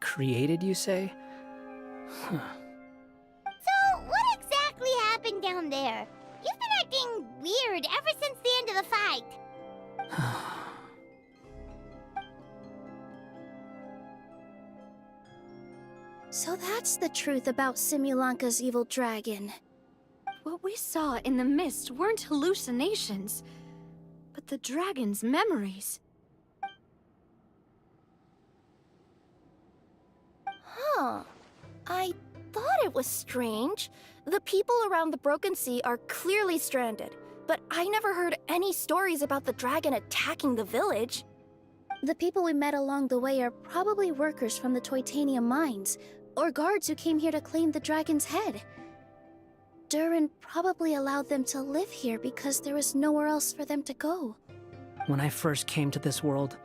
Created, you say? Huh. So, what exactly happened down there? You've been acting weird ever since the end of the fight. So that's the truth about Simulanka's evil dragon. What we saw in the mist weren't hallucinations, but the dragon's memories. Huh. I thought it was strange. The people around the Broken Sea are clearly stranded, but I never heard any stories about the dragon attacking the village. The people we met along the way are probably workers from the Toitanium mines, or guards who came here to claim the dragon's head. Durin probably allowed them to live here because there was nowhere else for them to go. When I first came to this world,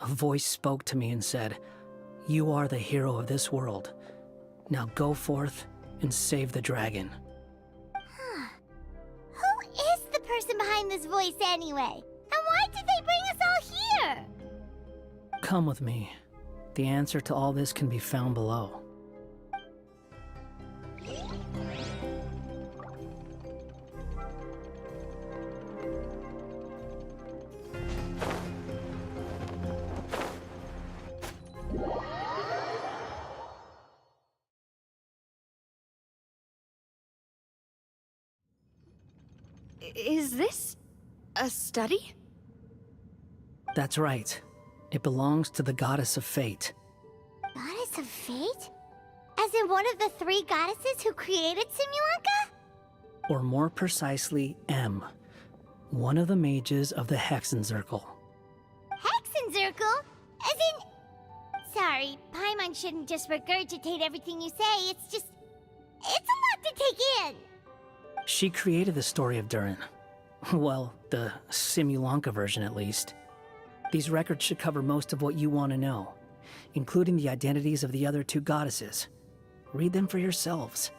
a voice spoke to me and said, "You are the hero of this world. Now go forth and save the dragon." Huh. Who is the person behind this voice anyway? And why did they bring us all here? Come with me. The answer to all this can be found below. Is this a study? That's right. It belongs to the Goddess of Fate. Goddess of Fate? As in one of the three goddesses who created Simulanka? Or more precisely, M. One of the mages of the Hexenzirkel. Hexenzirkel? As in... Sorry, Paimon shouldn't just regurgitate everything you say, it's just... It's a lot to take in! She created the story of Durin. Well, the Simulanka version at least. These records should cover most of what you want to know, including the identities of the other two goddesses. Read them for yourselves.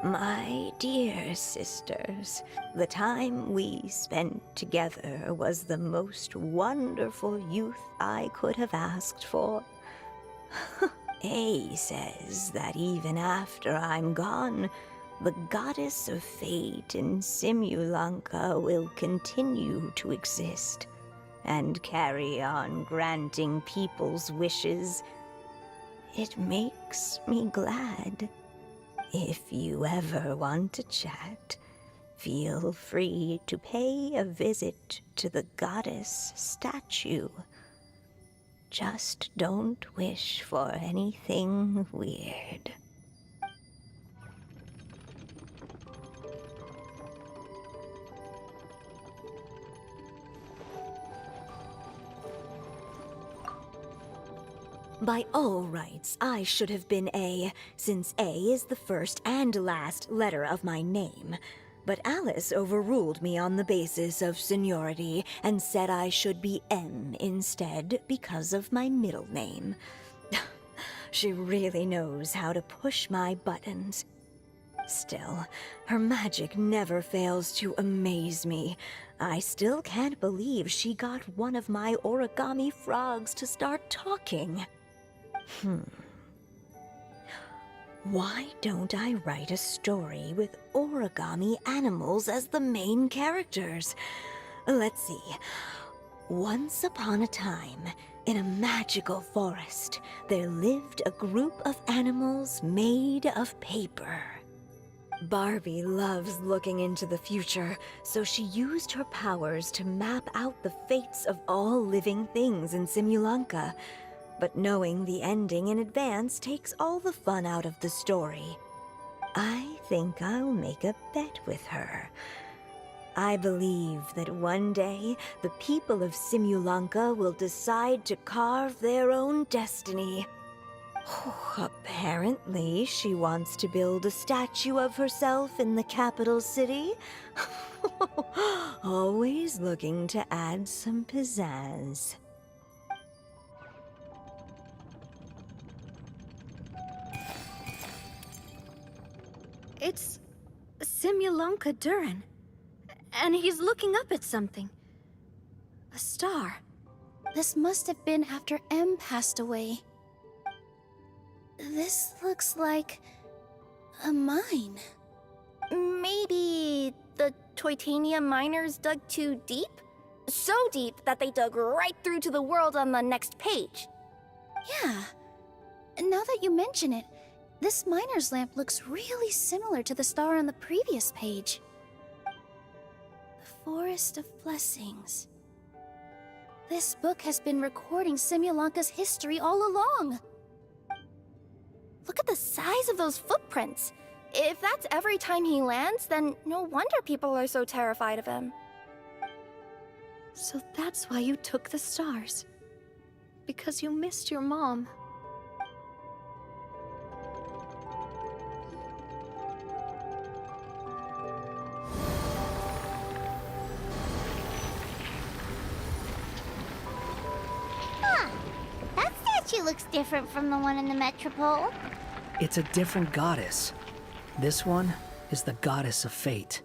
My dear sisters, the time we spent together was the most wonderful youth I could have asked for. A says that even after I'm gone, the Goddess of Fate in Simulanka will continue to exist and carry on granting people's wishes. It makes me glad. If you ever want to chat, feel free to pay a visit to the goddess statue. Just don't wish for anything weird. By all rights, I should have been A, since A is the first and last letter of my name. But Alice overruled me on the basis of seniority and said I should be M instead because of my middle name. She really knows how to push my buttons. Still, her magic never fails to amaze me. I still can't believe she got one of my origami frogs to start talking. Why don't I write a story with origami animals as the main characters? Let's see. Once upon a time, in a magical forest, there lived a group of animals made of paper. Barbie loves looking into the future, so she used her powers to map out the fates of all living things in Simulanka. But knowing the ending in advance takes all the fun out of the story. I think I'll make a bet with her. I believe that one day the people of Simulanka will decide to carve their own destiny. Apparently, she wants to build a statue of herself in the capital city. Always looking to add some pizzazz. It's Simulanka Durin. And he's looking up at something. A star. This must have been after M passed away. This looks like a mine. Maybe the Titanium miners dug too deep? So deep that they dug right through to the world on the next page. Yeah. Now that you mention it, this miner's lamp looks really similar to the star on the previous page. The Forest of Blessings. This book has been recording Simulanka's history all along. Look at the size of those footprints. If that's every time he lands, then no wonder people are so terrified of him. So that's why you took the stars. Because you missed your mom. She looks different from the one in the Metropole. It's a different goddess. This one is the goddess of fate.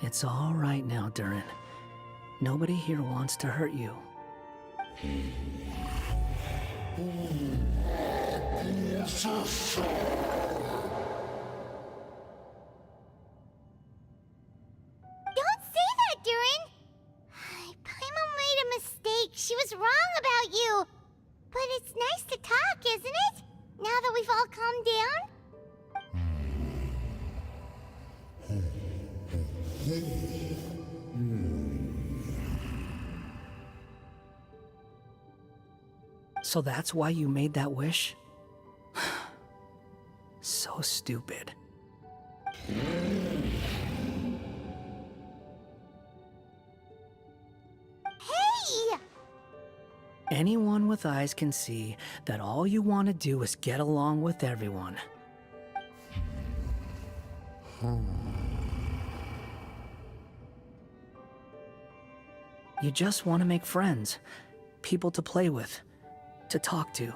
It's all right now, Durin. Nobody here wants to hurt you. Don't say that, Durin! Paimon made a mistake. She was wrong about you. But it's nice to talk, isn't it? Now that we've all calmed down? So that's why you made that wish? So stupid. Hey! Anyone with eyes can see that all you want to do is get along with everyone. You just want to make friends, people to play with, to talk to.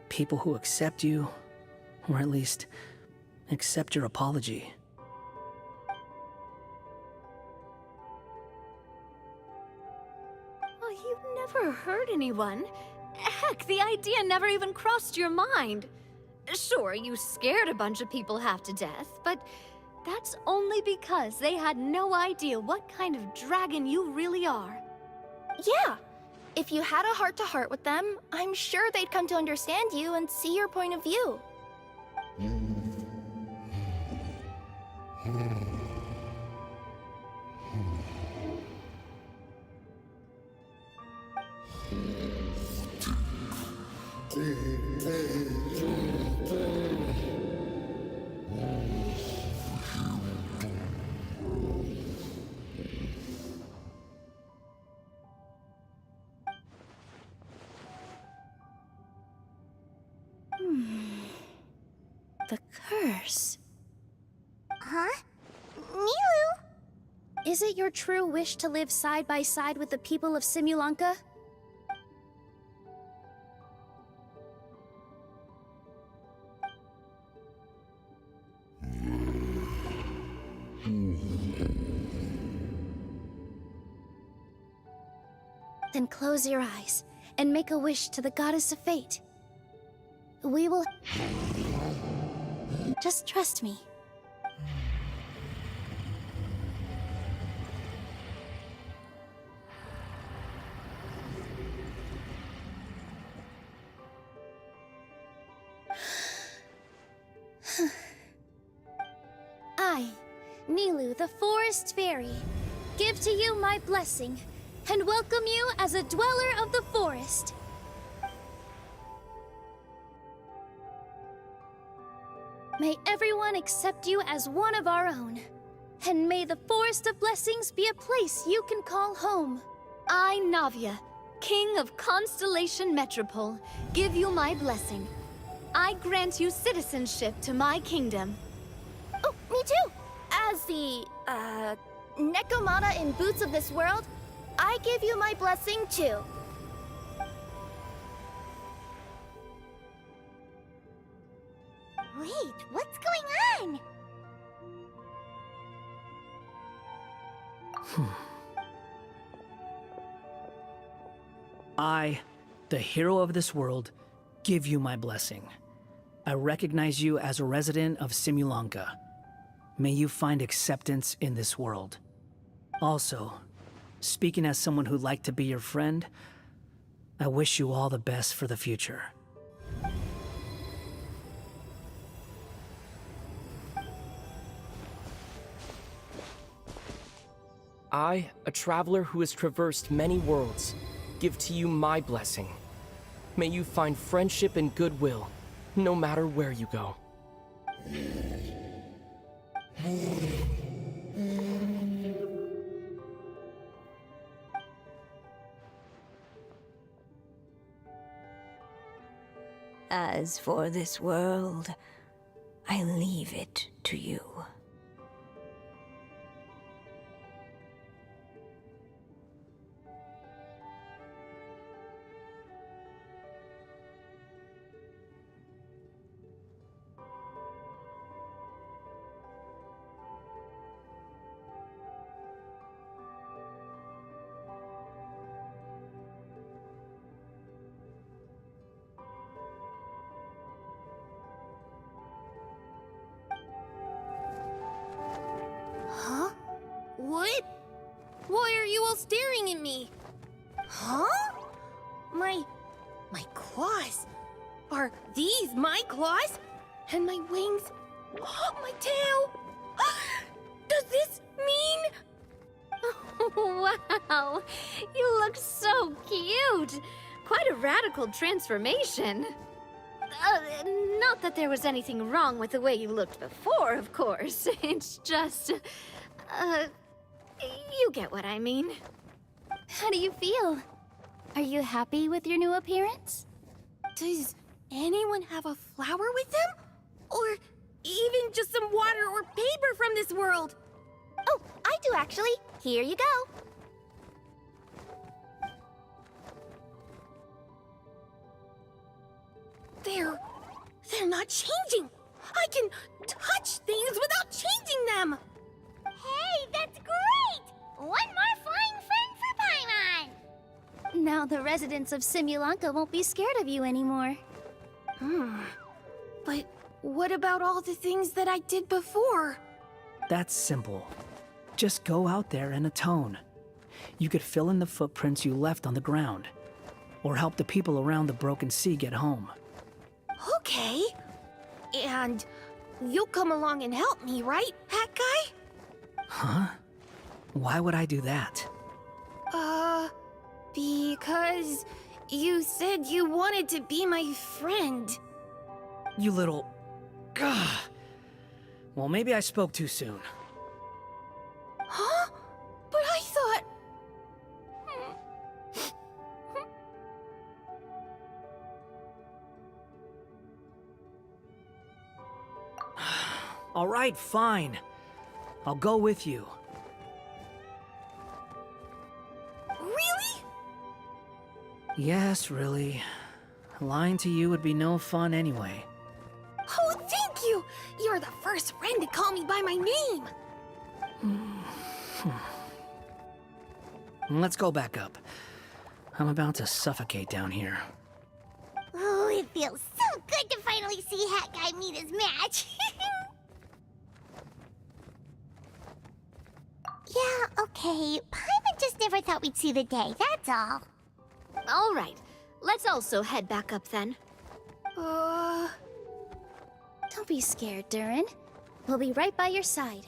People who accept you, or at least accept your apology. Oh, you never hurt anyone. Heck, the idea never even crossed your mind. Sure, you scared a bunch of people half to death, but that's only because they had no idea what kind of dragon you really are. Yeah. If you had a heart-to-heart with them, I'm sure they'd come to understand you and see your point of view. The curse. Huh? Nilu? Is it your true wish to live side by side with the people of Simulanka? Then close your eyes and make a wish to the goddess of fate. We will... Just trust me. I, Nilu, the Forest Fairy, give to you my blessing and welcome you as a dweller of the forest. May everyone accept you as one of our own, and may the Forest of Blessings be a place you can call home. I, Navia, King of Constellation Metropole, give you my blessing. I grant you citizenship to my kingdom. Oh, me too! As the, Nekomata in Boots of this world, I give you my blessing too. Wait, what's going on? I, the hero of this world, give you my blessing. I recognize you as a resident of Simulanka. May you find acceptance in this world. Also, speaking as someone who'd like to be your friend, I wish you all the best for the future. I, a traveler who has traversed many worlds, give to you my blessing. May you find friendship and goodwill, no matter where you go. As for this world, I leave it to you. Huh? What? Why are you all staring at me? Huh? My claws? Are these my claws? And my wings? My tail? Does this mean... Wow, you look so cute. Quite a radical transformation. Not that there was anything wrong with the way you looked before, of course. It's just, you get what I mean. How do you feel? Are you happy with your new appearance? Does anyone have a flower with them? Or even just some water or paper from this world? Oh, I do actually. Here you go. They're not changing. I can touch things without changing them. Hey, that's great! One more flying friend for Paimon! Now the residents of Simulanka won't be scared of you anymore. But what about all the things that I did before? That's simple. Just go out there and atone. You could fill in the footprints you left on the ground, or help the people around the Broken Sea get home. Okay. And you'll come along and help me, right, Hat Guy? Huh? Why would I do that? Because You said you wanted to be my friend. You little... Gah. Well, maybe I spoke too soon. Huh? But I thought... All right, fine. I'll go with you. Really? Yes, really. Lying to you would be no fun anyway. Oh, thank you! You're the first friend to call me by my name! Let's go back up. I'm about to suffocate down here. Oh, it feels so good to finally see Hat Guy meet his match. Yeah, okay. Paimon just never thought we'd see the day, that's all. All right. Let's also head back up then. Don't be scared, Durin. We'll be right by your side.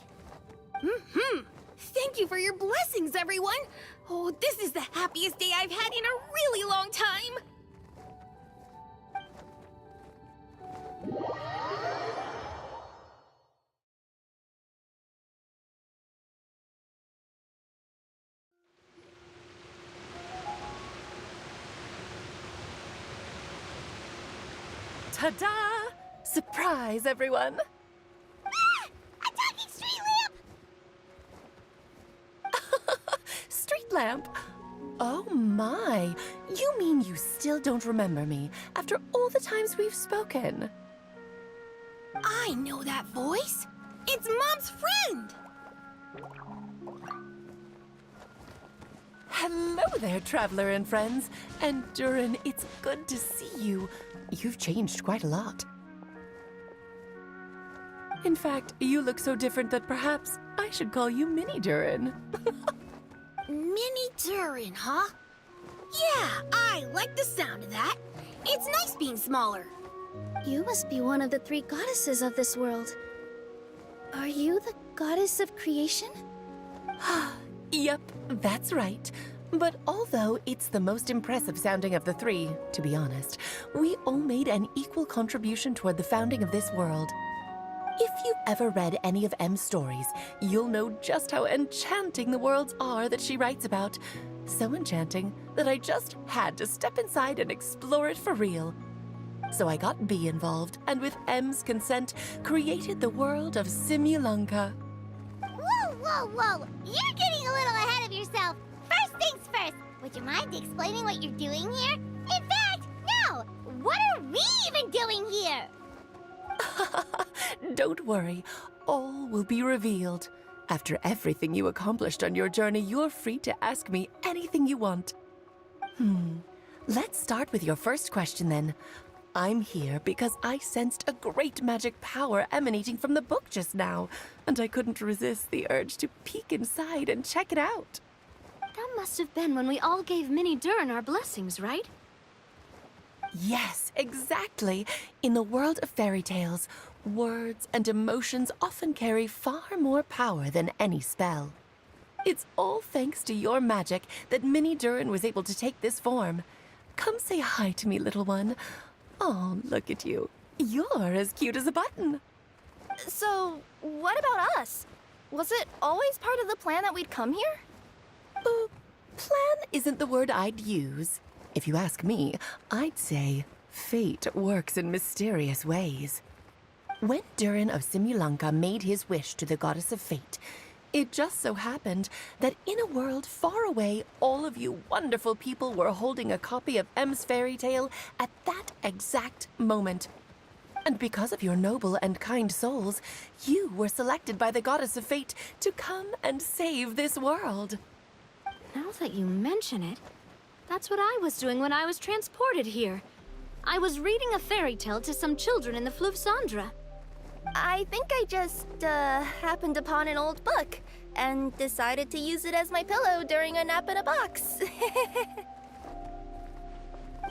Thank you for your blessings, everyone! Oh, this is the happiest day I've had in a really long time! Ta-da! Surprise, everyone! Ah! A talking street lamp! Street lamp? Oh my! You mean you still don't remember me after all the times we've spoken? I know that voice! It's Mom's friend! Hello there, traveler and friends. And Durin, it's good to see you. You've changed quite a lot. In fact, you look so different that perhaps I should call you Mini Durin. Mini Durin, huh? Yeah, I like the sound of that. It's nice being smaller. You must be one of the 3 goddesses of this world. Are you the goddess of creation? Yep, that's right. But although it's the most impressive sounding of the 3, to be honest, we all made an equal contribution toward the founding of this world. If you've ever read any of M's stories, you'll know just how enchanting the worlds are that she writes about. So enchanting that I just had to step inside and explore it for real. So I got B involved, and with M's consent, created the world of Simulunka. Whoa, whoa, whoa! You're getting a little ahead of yourself. First things first, would you mind explaining what you're doing here? In fact, no! What are we even doing here? Don't worry, all will be revealed. After everything you accomplished on your journey, you're free to ask me anything you want. Let's start with your first question then. I'm here because I sensed a great magic power emanating from the book just now, and I couldn't resist the urge to peek inside and check it out. That must have been when we all gave Mini Durin our blessings, right? Yes, exactly. In the world of fairy tales, words and emotions often carry far more power than any spell. It's all thanks to your magic that Mini Durin was able to take this form. Come say hi to me, little one. Oh, look at you. You're as cute as a button. So, what about us? Was it always part of the plan that we'd come here? Plan isn't the word I'd use. If you ask me, I'd say fate works in mysterious ways. When Durin of Simulunka made his wish to the goddess of fate, it just so happened that in a world far away, all of you wonderful people were holding a copy of M's fairy tale at that exact moment. And because of your noble and kind souls, you were selected by the goddess of fate to come and save this world. Now that you mention it, that's what I was doing when I was transported here. I was reading a fairy tale to some children in the Fleuve Cendre. I think I just, happened upon an old book and decided to use it as my pillow during a nap in a box.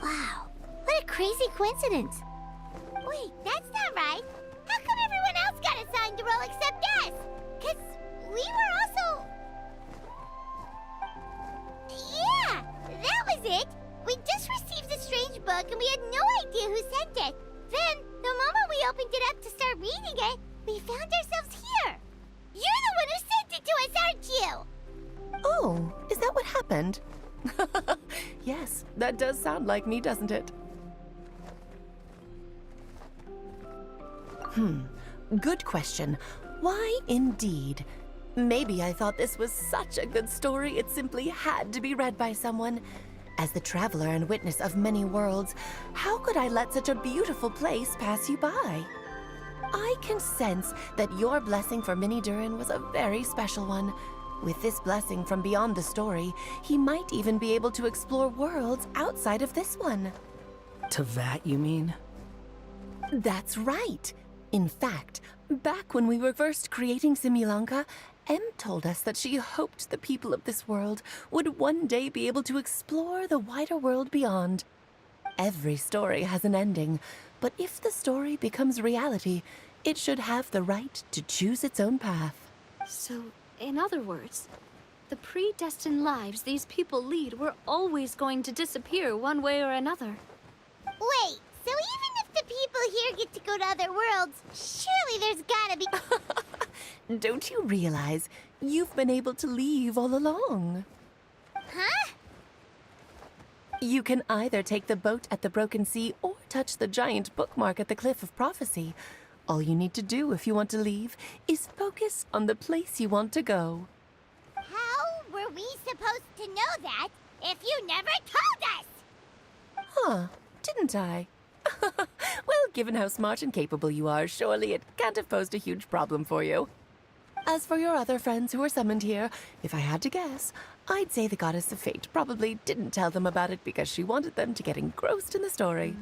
Wow, what a crazy coincidence. Wait, that's not right. How come everyone else got assigned the role except us? 'Cause we were also... Yeah, that was it. We just received book and we had no idea who sent it. Then, the moment we opened it up to start reading it, we found ourselves here. You're the one who sent it to us, aren't you? Oh, is that what happened? Yes, that does sound like me, doesn't it? Good question. Why indeed? Maybe I thought this was such a good story it simply had to be read by someone. As the traveler and witness of many worlds, how could I let such a beautiful place pass you by? I can sense that your blessing for Minnie Durin was a very special one. With this blessing from beyond the story, he might even be able to explore worlds outside of this one. Teyvat, you mean? That's right. In fact, back when we were first creating Simulanka, Em told us that she hoped the people of this world would one day be able to explore the wider world beyond. Every story has an ending, but if the story becomes reality, it should have the right to choose its own path. So, in other words, the predestined lives these people lead were always going to disappear one way or another. Wait, so even if the people here get to go to other worlds, surely there's gotta be... Don't you realize you've been able to leave all along? Huh? You can either take the boat at the Broken Sea or touch the giant bookmark at the Cliff of Prophecy. All you need to do if you want to leave is focus on the place you want to go. How were we supposed to know that if you never told us? Huh, didn't I? Well, given how smart and capable you are, surely it can't have posed a huge problem for you. As for your other friends who were summoned here, if I had to guess, I'd say the Goddess of Fate probably didn't tell them about it because she wanted them to get engrossed in the story.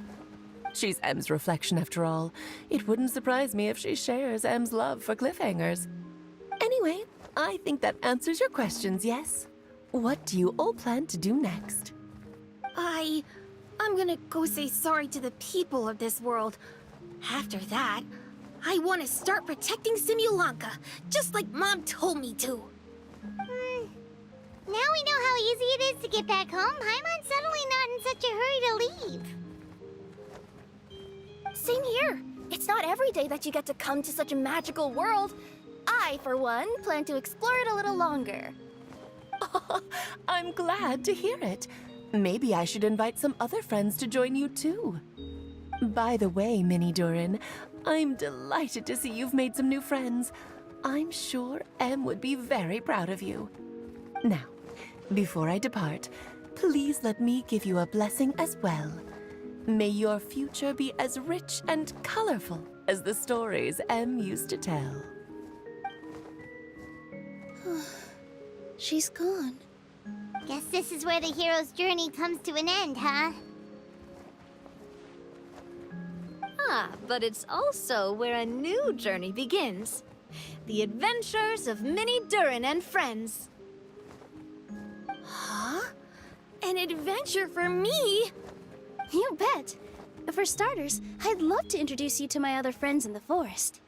She's Em's reflection, after all. It wouldn't surprise me if she shares Em's love for cliffhangers. Anyway, I think that answers your questions, yes? What do you all plan to do next? I'm gonna go say sorry to the people of this world. After that, I want to start protecting Simulanka, just like Mom told me to. Now we know how easy it is to get back home. Paimon's suddenly not in such a hurry to leave. Same here. It's not every day that you get to come to such a magical world. I, for one, plan to explore it a little longer. I'm glad to hear it. Maybe I should invite some other friends to join you too. By the way, Minnie Durin, I'm delighted to see you've made some new friends. I'm sure Em would be very proud of you. Now, before I depart, please let me give you a blessing as well. May your future be as rich and colorful as the stories Em used to tell. She's gone. Guess this is where the hero's journey comes to an end, huh? But it's also where a new journey begins. The adventures of Minnie Durin and friends. Huh? An adventure for me? You bet. For starters, I'd love to introduce you to my other friends in the forest.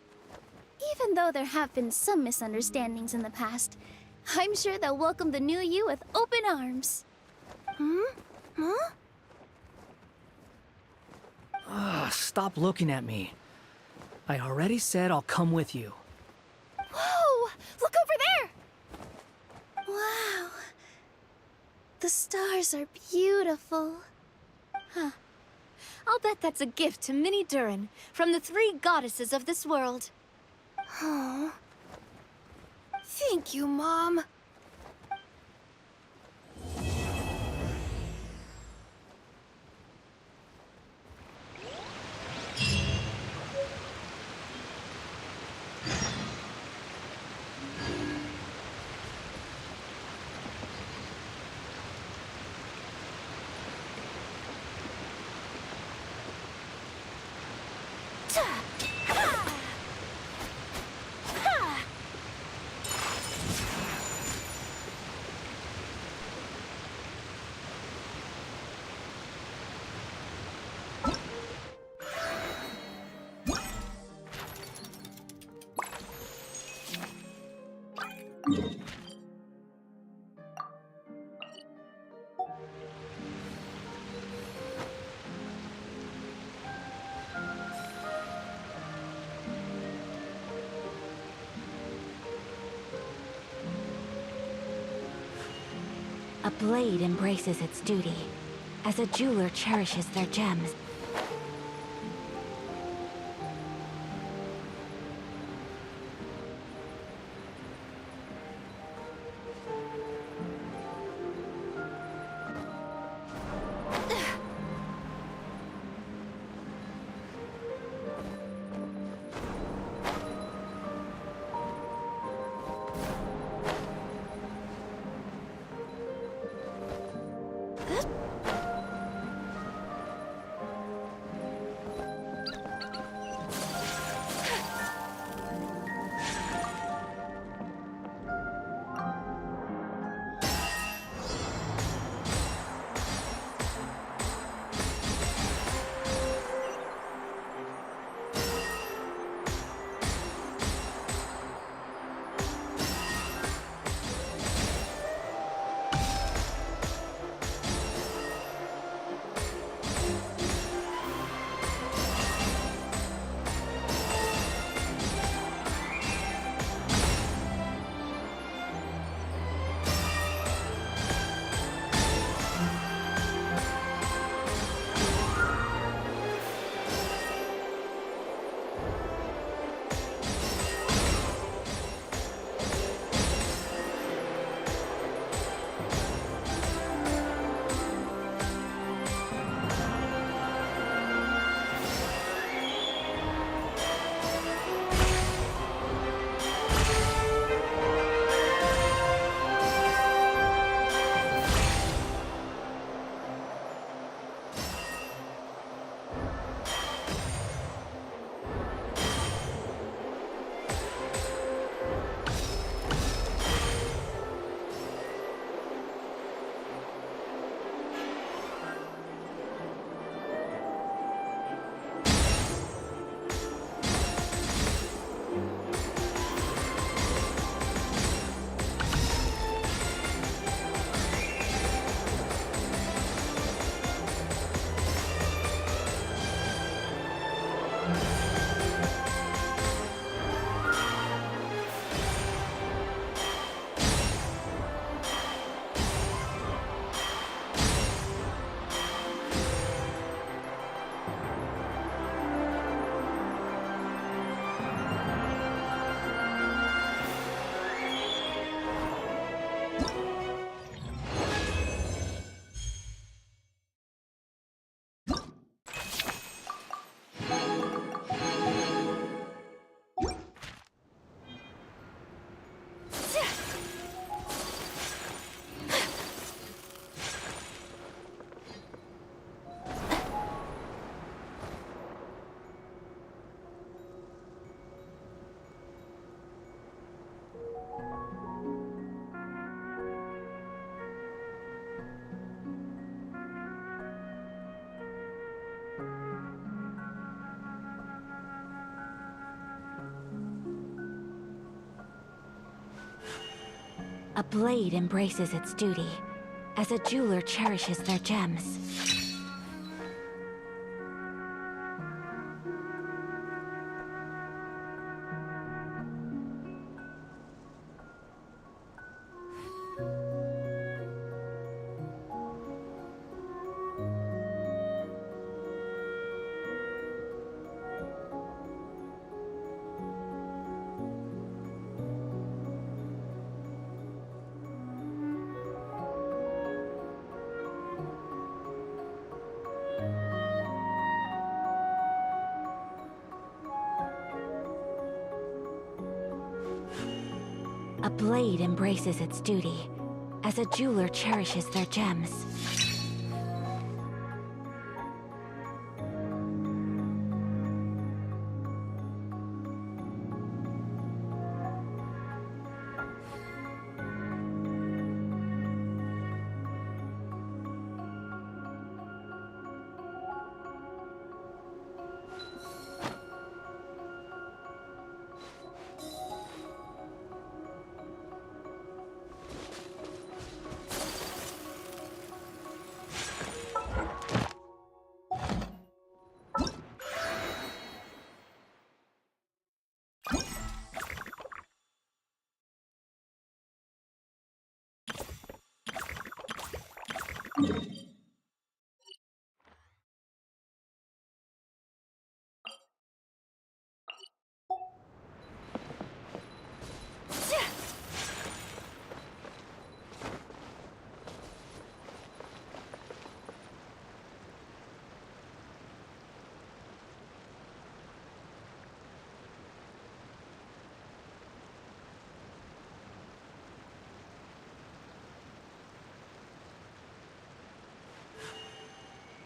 Even though there have been some misunderstandings in the past, I'm sure they'll welcome the new you with open arms. Huh? Stop looking at me. I already said I'll come with you. Whoa! Look over there! Wow. The stars are beautiful. I'll bet that's a gift to Minnie Durin from the 3 goddesses of this world. Aw. Thank you, Mom. A blade embraces its duty, as a jeweler cherishes their gems. A blade embraces its duty, as a jeweler cherishes their gems. A blade embraces its duty, as a jeweler cherishes their gems.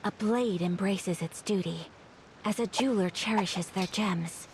A blade embraces its duty, as a jeweler cherishes their gems.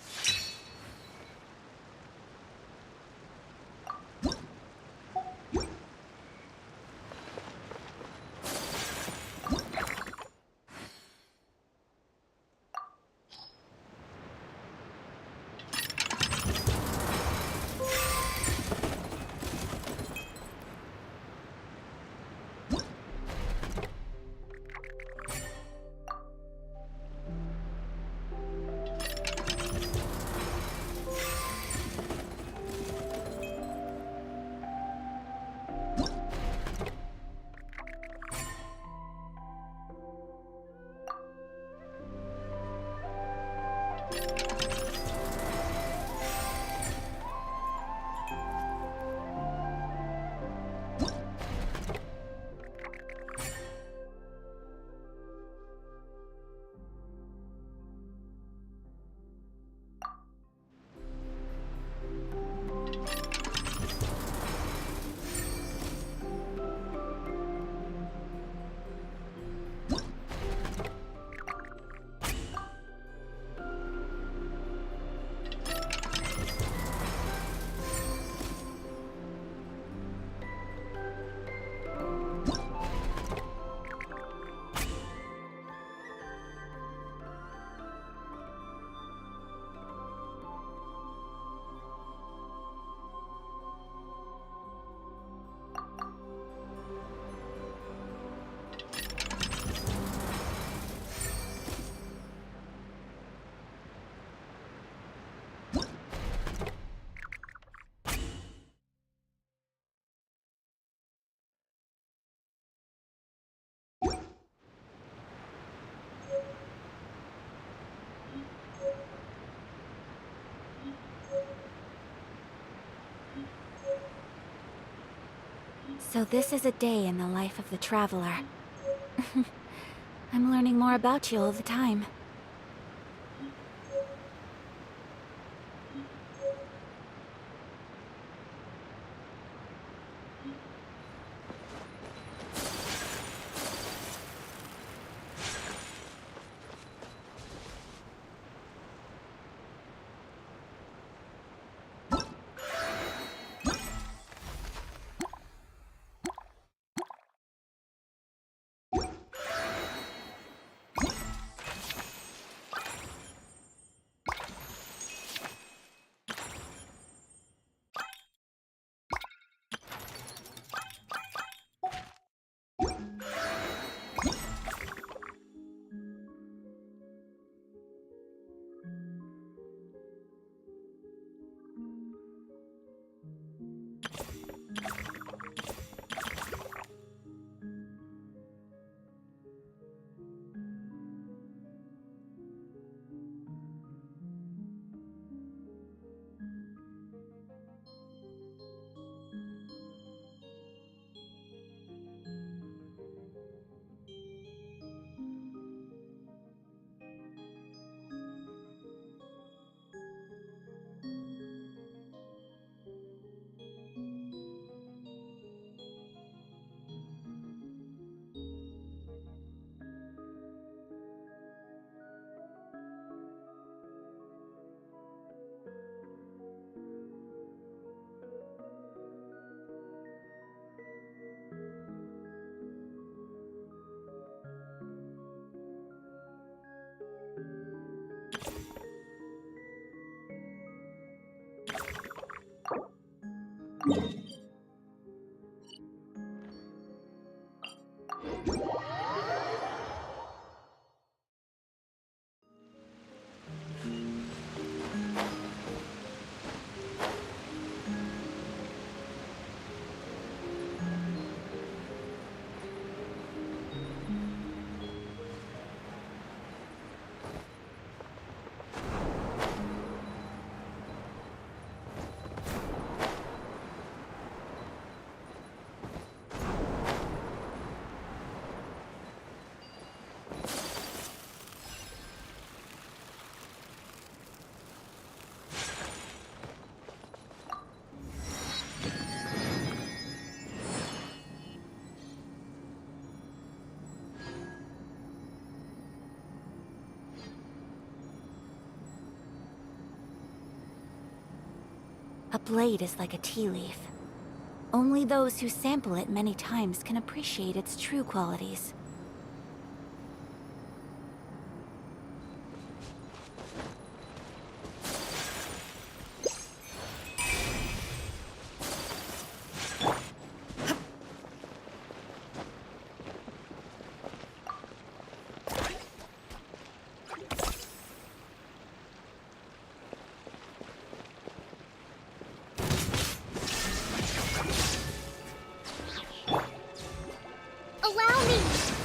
So this is a day in the life of the Traveler. I'm learning more about you all the time. A blade is like a tea leaf. Only those who sample it many times can appreciate its true qualities. Allow me!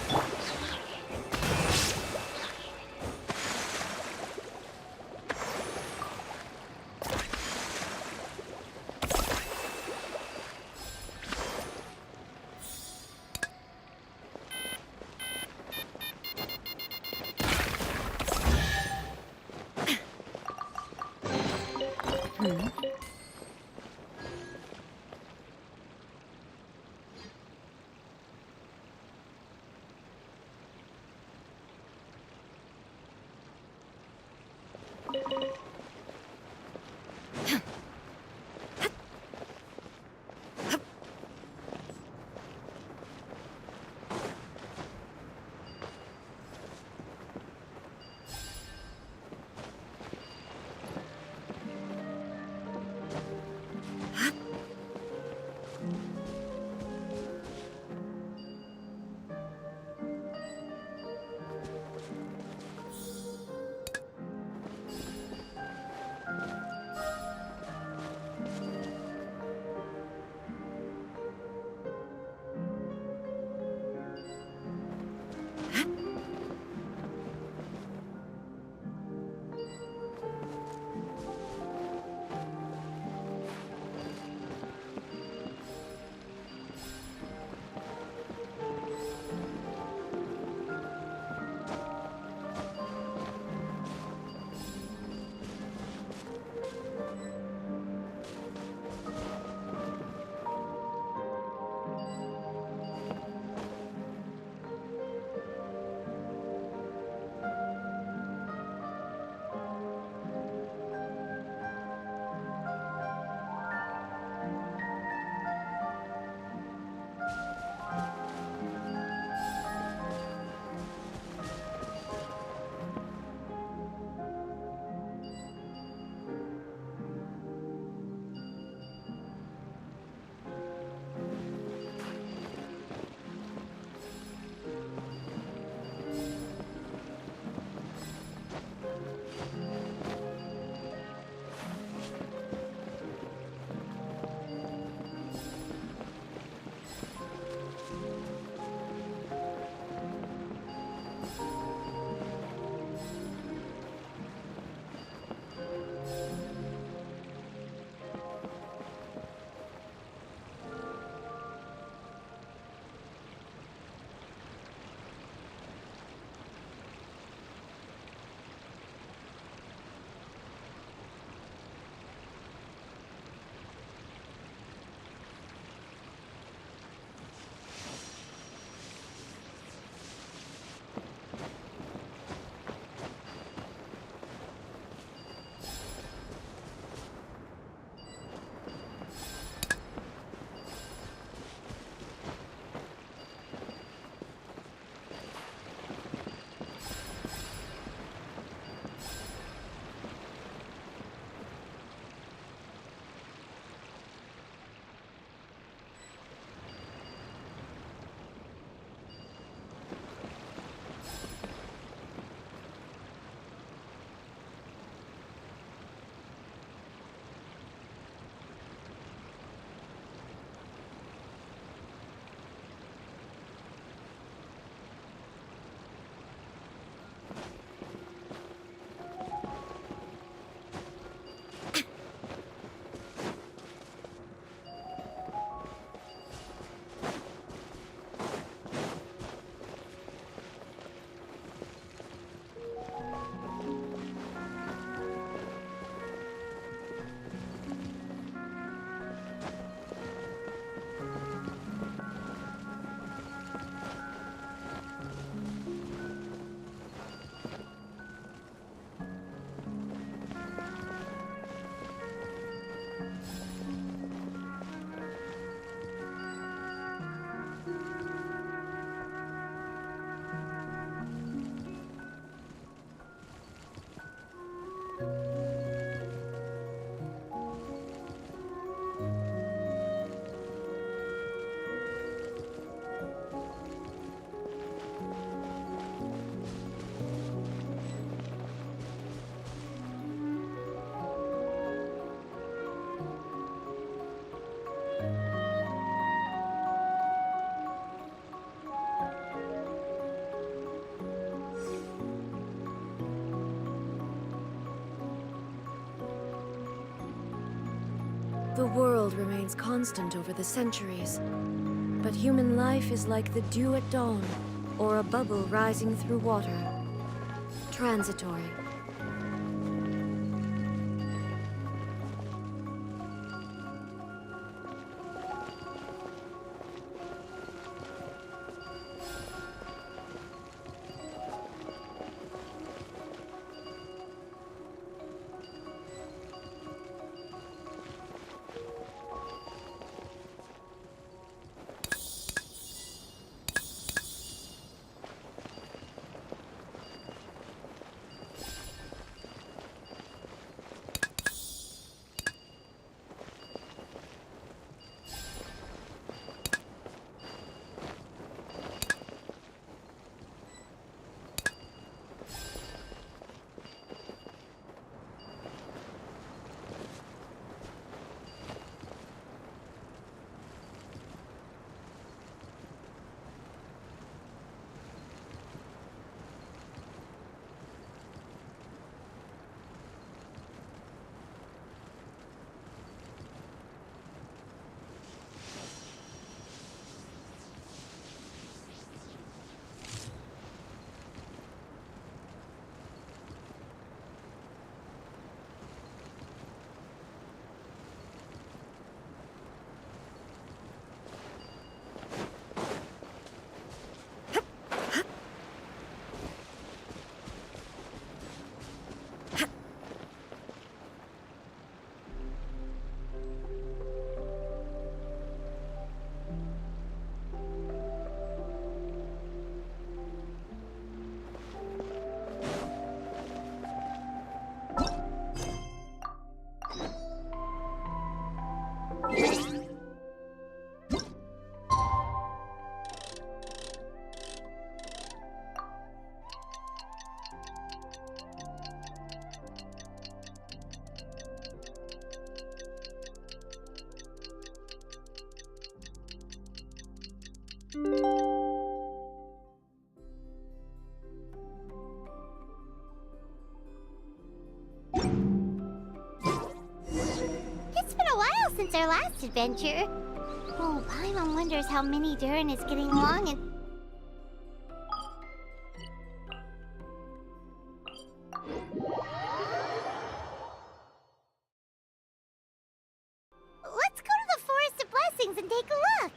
The world remains constant over the centuries, but human life is like the dew at dawn, or a bubble rising through water. Transitory. It's been a while since our last adventure. Oh, Paimon wonders how Mini Durin is getting along and... Let's go to the Forest of Blessings and take a look!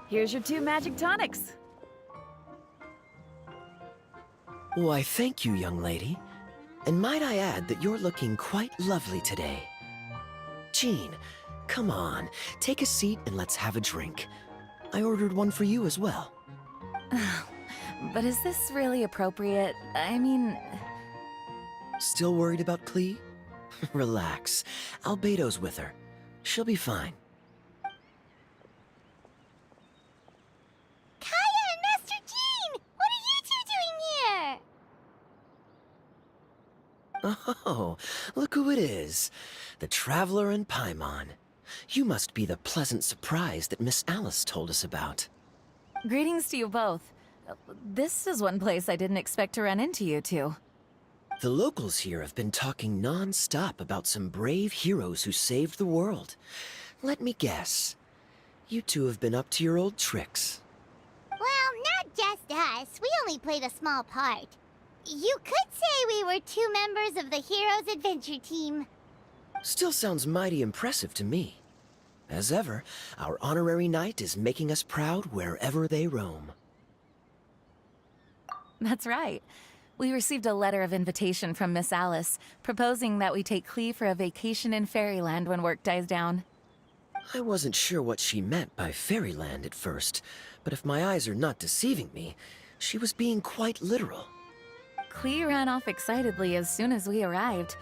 Here's your 2 magic tonics. Why, thank you, young lady. And might I add that you're looking quite lovely today. Jean, come on, take a seat and let's have a drink. I ordered one for you as well. But is this really appropriate? I mean... Still worried about Klee? Relax. Albedo's with her. She'll be fine. Kaya and Master Jean! What are you two doing here? Oh, look who it is. The Traveler and Paimon. You must be the pleasant surprise that Miss Alice told us about. Greetings to you both. This is one place I didn't expect to run into you two. The locals here have been talking non-stop about some brave heroes who saved the world. Let me guess. You two have been up to your old tricks. Well, not just us. We only played a small part. You could say we were 2 members of the Heroes Adventure Team. Still sounds mighty impressive to me. As ever, our honorary knight is making us proud wherever they roam. That's right. We received a letter of invitation from Miss Alice, proposing that we take Clee for a vacation in Fairyland when work dies down. I wasn't sure what she meant by Fairyland at first, but if my eyes are not deceiving me, she was being quite literal. Clee ran off excitedly as soon as we arrived.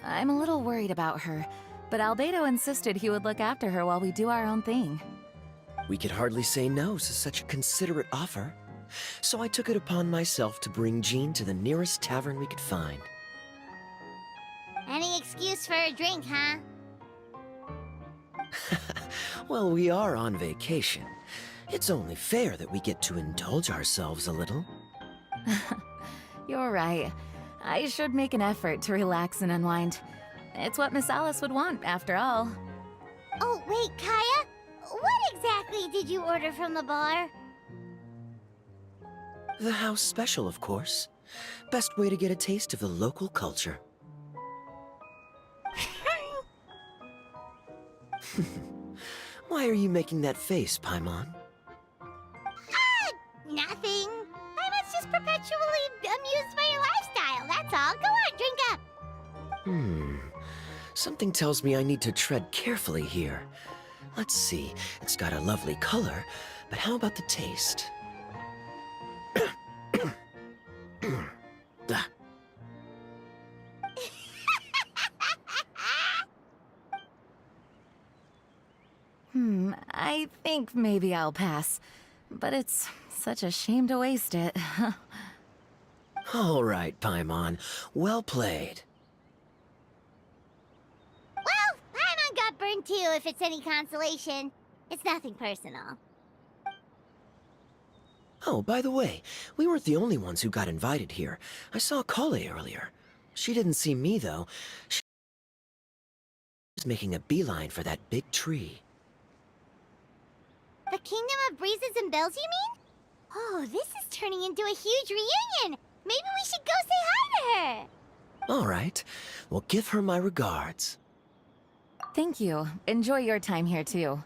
I'm a little worried about her, but Albedo insisted he would look after her while we do our own thing. We could hardly say no to such a considerate offer, so I took it upon myself to bring Jean to the nearest tavern we could find. Any excuse for a drink, huh? Well, we are on vacation. It's only fair that we get to indulge ourselves a little. You're right. I should make an effort to relax and unwind. It's what Miss Alice would want, after all. Oh, wait, Kaya? What exactly did you order from the bar? The house special, of course. Best way to get a taste of the local culture. Why are you making that face, Paimon? Nothing. Paimon's just perpetually amused by your lifestyle, that's all. Go on, drink up. Something tells me I need to tread carefully here. Let's see, it's got a lovely color, but how about the taste? Ah. I think maybe I'll pass. But it's such a shame to waste it. All right, Paimon. Well played. Well, Paimon got burned too, if it's any consolation. It's nothing personal. Oh, by the way, we weren't the only ones who got invited here. I saw Kale earlier. She didn't see me, though. She was making a beeline for that big tree. The Kingdom of Breezes and Bells, you mean? Oh, this is turning into a huge reunion! Maybe we should go say hi to her! All right. Well, give her my regards. Thank you. Enjoy your time here, too.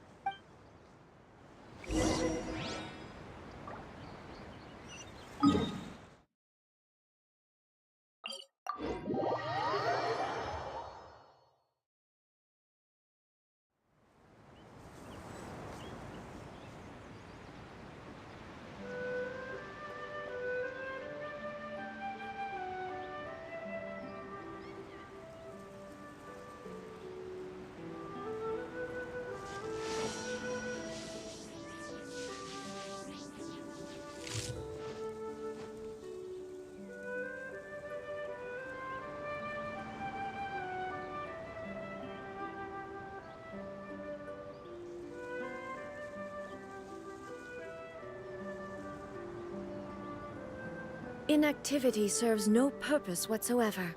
Inactivity serves no purpose whatsoever.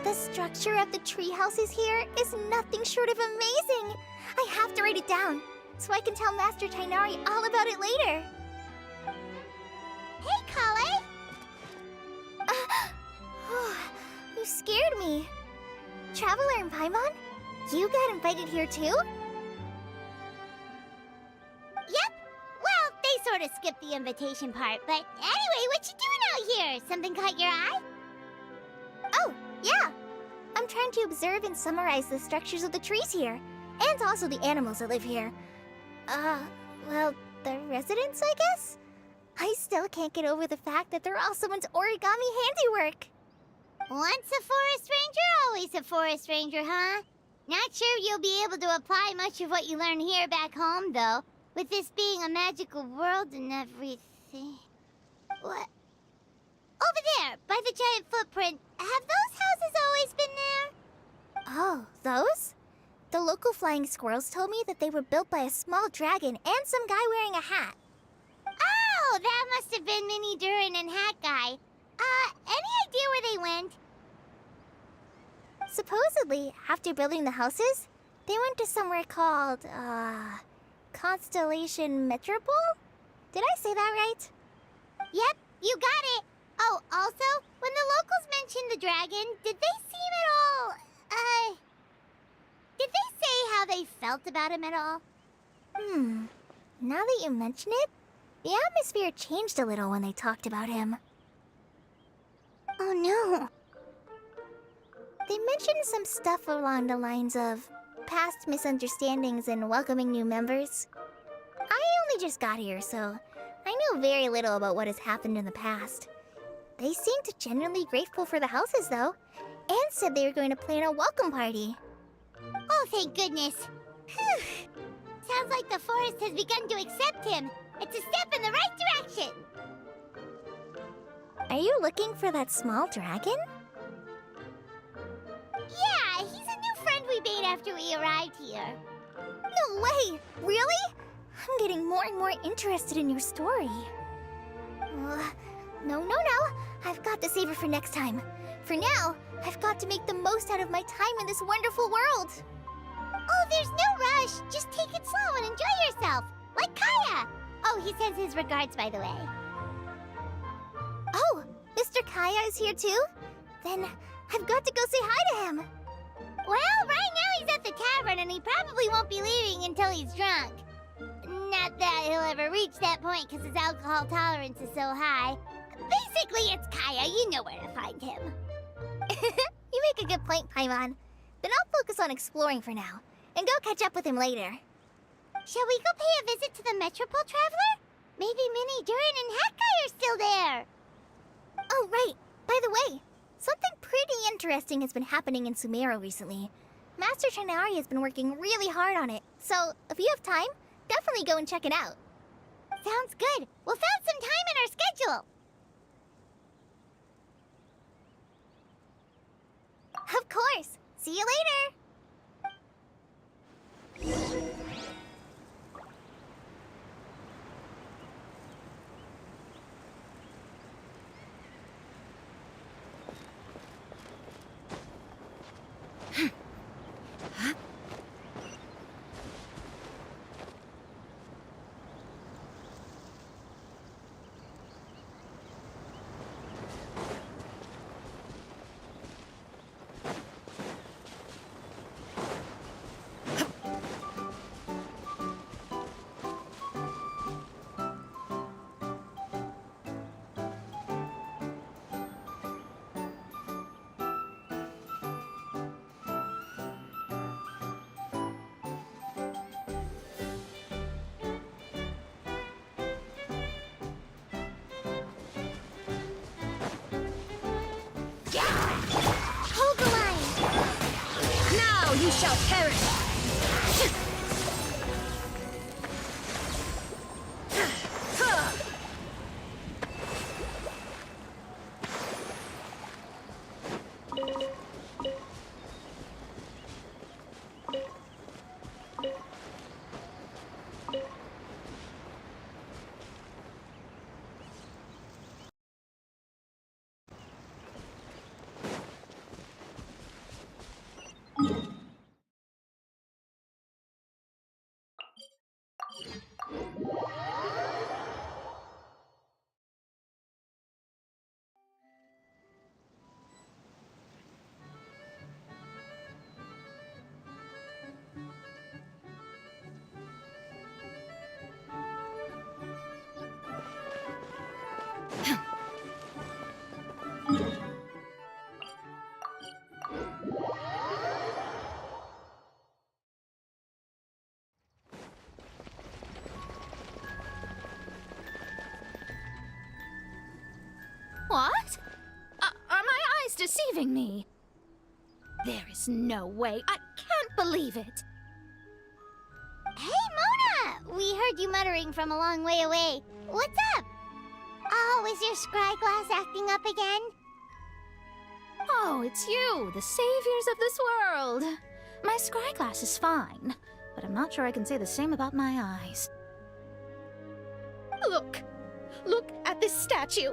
The structure of the tree houses here is nothing short of amazing! I have to write it down, so I can tell Master Tainari all about it later. Hey, Kale! You scared me. Traveler and Paimon, you got invited here too? Yep. Well, they sort of skipped the invitation part, but anyway, what you doing out here? Something caught your eye? Oh, yeah. I'm trying to observe and summarize the structures of the trees here, and also the animals that live here. Well, the residents, I guess? I still can't get over the fact that they're all someone's origami handiwork. Once a forest ranger, always a forest ranger, huh? Not sure you'll be able to apply much of what you learn here back home, though, with this being a magical world and everything. What? Over there, by the giant footprint, have those houses always been there? Oh, those? The local flying squirrels told me that they were built by a small dragon and some guy wearing a hat. Oh, that must have been Minnie Durin and Hat Guy. Any idea where they went? Supposedly, after building the houses, they went to somewhere called, Constellation Metropole? Did I say that right? Yep, you got it. Oh, also, when the locals mentioned the dragon, did they seem at all, did they say how they felt about him at all? Now that you mention it, the atmosphere changed a little when they talked about him. Oh no. They mentioned some stuff along the lines of past misunderstandings and welcoming new members. I only just got here, so I know very little about what has happened in the past. They seemed genuinely grateful for the houses, though, and said they were going to plan a welcome party. Oh, thank goodness. Phew. Sounds like the forest has begun to accept him. It's a step in the right direction. Are you looking for that small dragon? Yeah, he's a new friend we made after we arrived here. No way! Really? I'm getting more and more interested in your story. No. I've got to save it for next time. For now, I've got to make the most out of my time in this wonderful world. Oh, there's no rush. Just take it slow and enjoy yourself. Like Kaya. Oh, he sends his regards, by the way. Oh, Mr. Kaya is here too? Then I've got to go say hi to him. Well, right now he's at the tavern and he probably won't be leaving until he's drunk. Not that he'll ever reach that point because his alcohol tolerance is so high. Basically, it's Kaya. You know where to find him. You make a good point, Paimon. Then I'll focus on exploring for now, and go catch up with him later. Shall we go pay a visit to the Metropole Traveler? Maybe Minnie, Durin, and Hakai are still there. Oh, right. By the way, something pretty interesting has been happening in Sumeru recently. Master Shinari has been working really hard on it, so if you have time, definitely go and check it out. Sounds good. We'll find some time in our schedule. Of course. See you later. Hold the line! Now you shall perish! What? Are my eyes deceiving me? There is no way. I can't believe it. Hey, Mona! We heard you muttering from a long way away. What's up? Oh, is your scry glass acting up again? Oh, it's you, the saviors of this world. My scry glass is fine, but I'm not sure I can say the same about my eyes. Look! Look at this statue!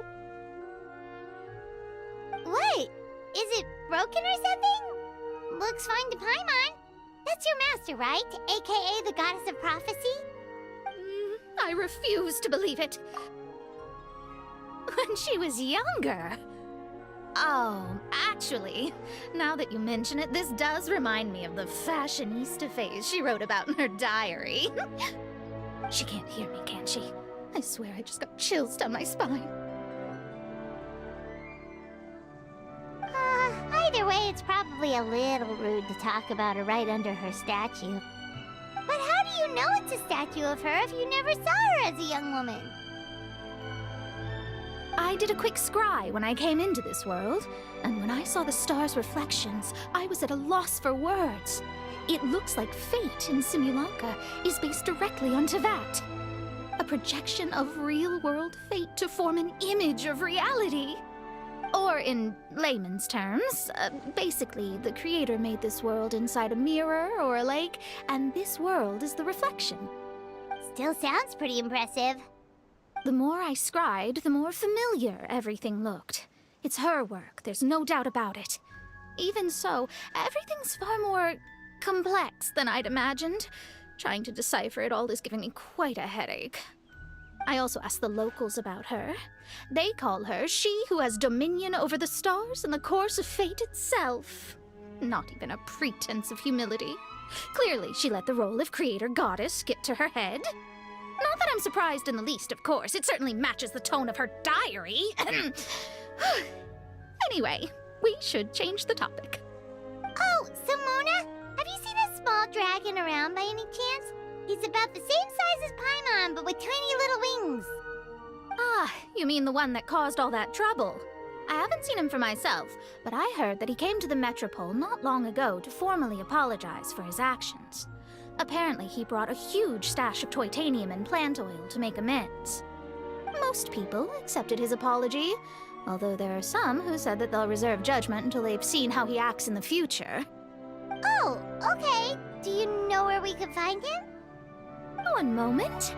What? Is it broken or something? Looks fine to Paimon. That's your master, right? AKA the goddess of prophecy? I refuse to believe it. When she was younger. Oh, actually, now that you mention it, this does remind me of the fashionista phase she wrote about in her diary. She can't hear me, can she? I swear I just got chills down my spine. Either way, it's probably a little rude to talk about her right under her statue. But how do you know it's a statue of her if you never saw her as a young woman? I did a quick scry when I came into this world, and when I saw the stars' reflections, I was at a loss for words. It looks like fate in Simulanka is based directly on Tevat. A projection of real-world fate to form an image of reality. Or in layman's terms, basically the creator made this world inside a mirror or a lake, and this world is the reflection. Still sounds pretty impressive. The more I scried, the more familiar everything looked. It's her work, there's no doubt about it. Even so, everything's far more complex than I'd imagined. Trying to decipher it all is giving me quite a headache. I also asked the locals about her. They call her she who has dominion over the stars and the course of fate itself. Not even a pretense of humility. Clearly, she let the role of creator goddess get to her head. Not that I'm surprised in the least, of course. It certainly matches the tone of her diary. Anyway, we should change the topic. Oh, Simona, have you seen a small dragon around by any chance? He's about the same size as Paimon, but with tiny little wings. Ah, you mean the one that caused all that trouble? I haven't seen him for myself, but I heard that he came to the Metropole not long ago to formally apologize for his actions. Apparently, he brought a huge stash of Toitanium and plant oil to make amends. Most people accepted his apology, although there are some who said that they'll reserve judgment until they've seen how he acts in the future. Oh, okay. Do you know where we could find him? One moment.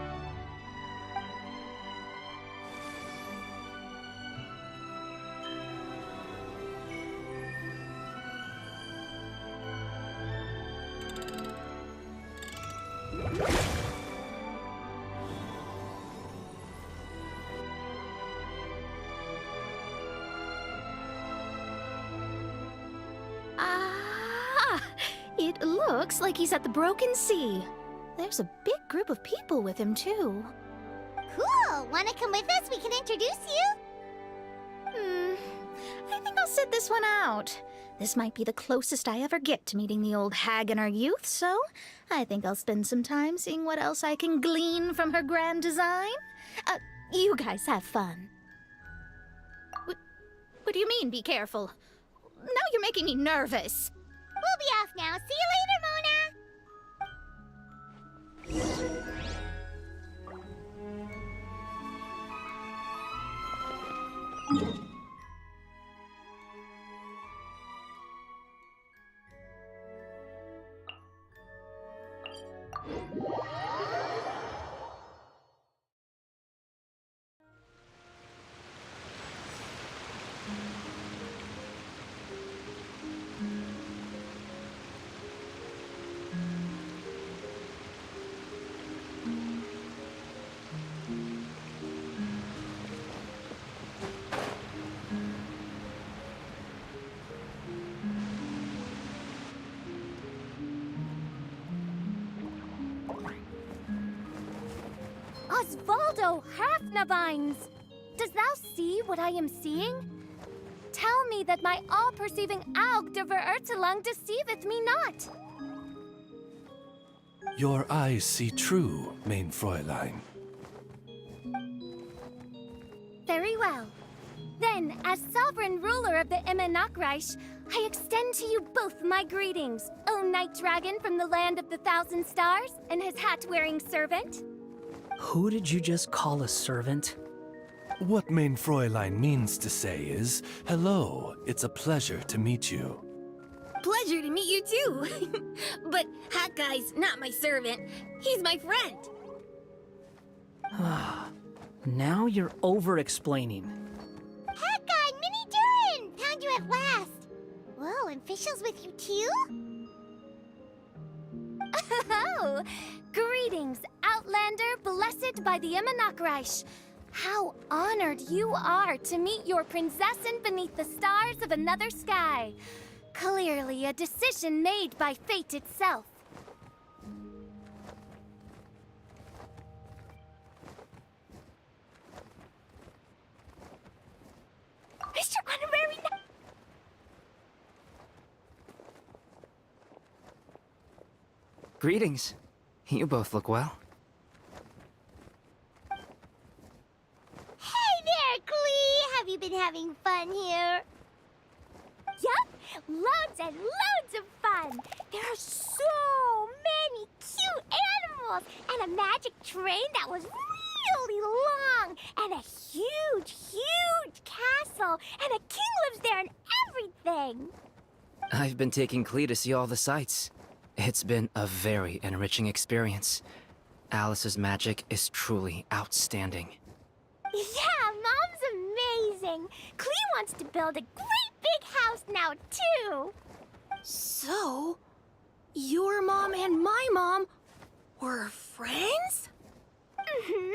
It looks like he's at the Broken Sea. There's a big group of people with him, too. Cool! Wanna come with us? We can introduce you? I think I'll sit this one out. This might be the closest I ever get to meeting the old hag in our youth, so I think I'll spend some time seeing what else I can glean from her grand design. You guys have fun. What do you mean, be careful? Now you're making me nervous. We'll be off now. See you later, Mona! Osvaldo Halfnavines! Does thou see what I am seeing? Tell me that my all-perceiving Aug de Verurtelung deceiveth me not. Your eyes see true, mein Fräulein. Very well. Then, as sovereign ruler of the Emenakreich, I extend to you both my greetings, O Night Dragon from the land of the Thousand Stars and his hat-wearing servant. Who did you just call a servant? What mein Fräulein means to say is, hello, it's a pleasure to meet you. Pleasure to meet you too. But Hat Guy's not my servant. He's my friend. Now you're over-explaining. Hat Guy, Mini Durin! Found you at last. Whoa, and Fischl's with you too? Oh, greetings, Outlander blessed by the Emenakreich. How honored you are to meet your prinzessin beneath the stars of another sky. Clearly a decision made by fate itself. Mr. Honorary... Greetings. You both look well. Hey there, Klee! Have you been having fun here? Yup! Loads and loads of fun! There are so many cute animals! And a magic train that was really long! And a huge, huge castle! And a king lives there and everything! I've been taking Klee to see all the sights. It's been a very enriching experience. Alice's magic is truly outstanding. Yeah, Mom's amazing! Klee wants to build a great big house now, too! So, your mom and my mom were friends? Mm-hmm.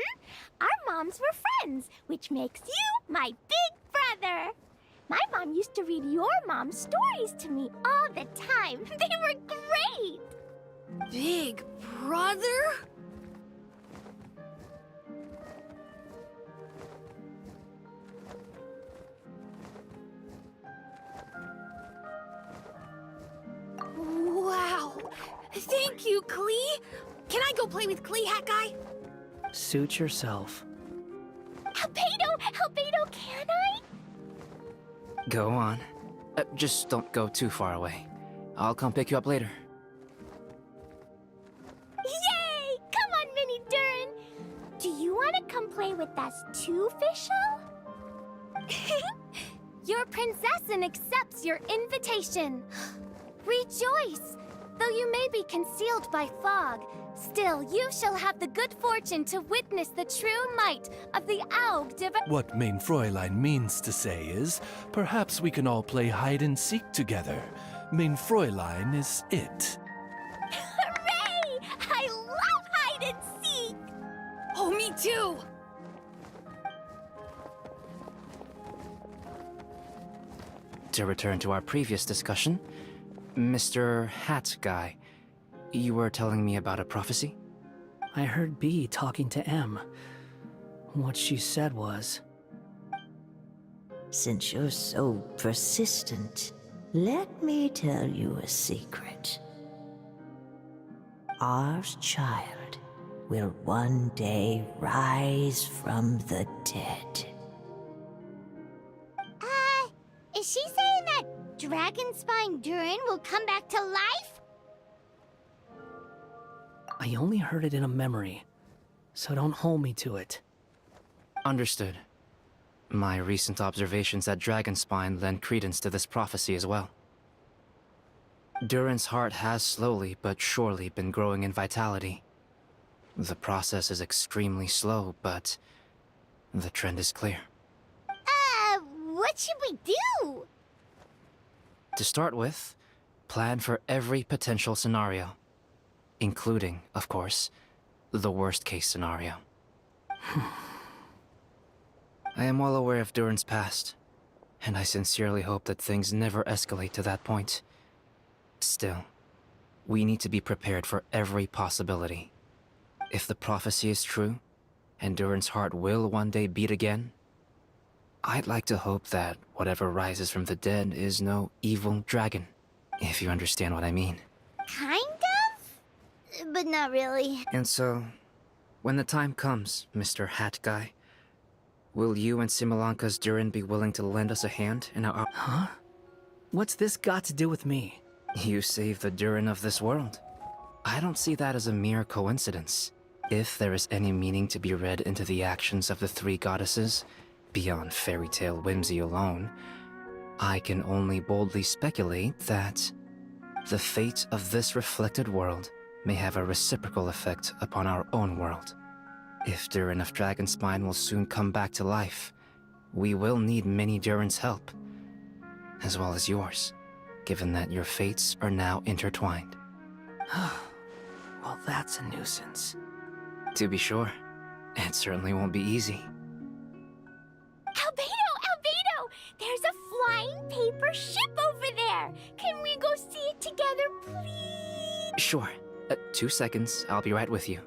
Our moms were friends, which makes you my big brother. My mom used to read your mom's stories to me all the time. They were great! Big brother? Wow! Thank you, Klee! Can I go play with Klee, Hat Guy? Suit yourself. Albedo, can I? Go on. Just don't go too far away. I'll come pick you up later. Yay! Come on, Mini Durin! Do you want to come play with us too, Fischl? Your prinzessin accepts your invitation. Rejoice! Though you may be concealed by fog, still you shall have the good fortune to witness the true might of the Aug Div... What Mein Fräulein means to say is, perhaps we can all play hide and seek together. Mein Fräulein is it. Hooray! I love hide and seek! Oh, me too! To return to our previous discussion, Mr. Hat Guy, you were telling me about a prophecy? I heard B talking to M. What she said was... Since you're so persistent, let me tell you a secret. Our child will one day rise from the dead. Is she saying that Dragonspine Durin will come back to life? I only heard it in a memory, so don't hold me to it. Understood. My recent observations at Dragonspine lend credence to this prophecy as well. Durin's heart has slowly but surely been growing in vitality. The process is extremely slow, but the trend is clear. What should we do? To start with, plan for every potential scenario, including, of course, the worst-case scenario. I am well aware of Durin's past, and I sincerely hope that things never escalate to that point. Still, we need to be prepared for every possibility. If the prophecy is true, and Durin's heart will one day beat again, I'd like to hope that whatever rises from the dead is no evil dragon, if you understand what I mean. Kind of? But not really. And so, when the time comes, Mr. Hat Guy, will you and Similanka's Durin be willing to lend us a hand in our... Huh? What's this got to do with me? You saved the Durin of this world. I don't see that as a mere coincidence. If there is any meaning to be read into the actions of the three goddesses, beyond fairy tale whimsy alone, I can only boldly speculate that the fate of this reflected world may have a reciprocal effect upon our own world. If Durin of Dragonspine will soon come back to life, we will need many Durin's help, as well as yours, given that your fates are now intertwined. Well, that's a nuisance. To be sure, it certainly won't be easy. Sure. 2 seconds, I'll be right with you.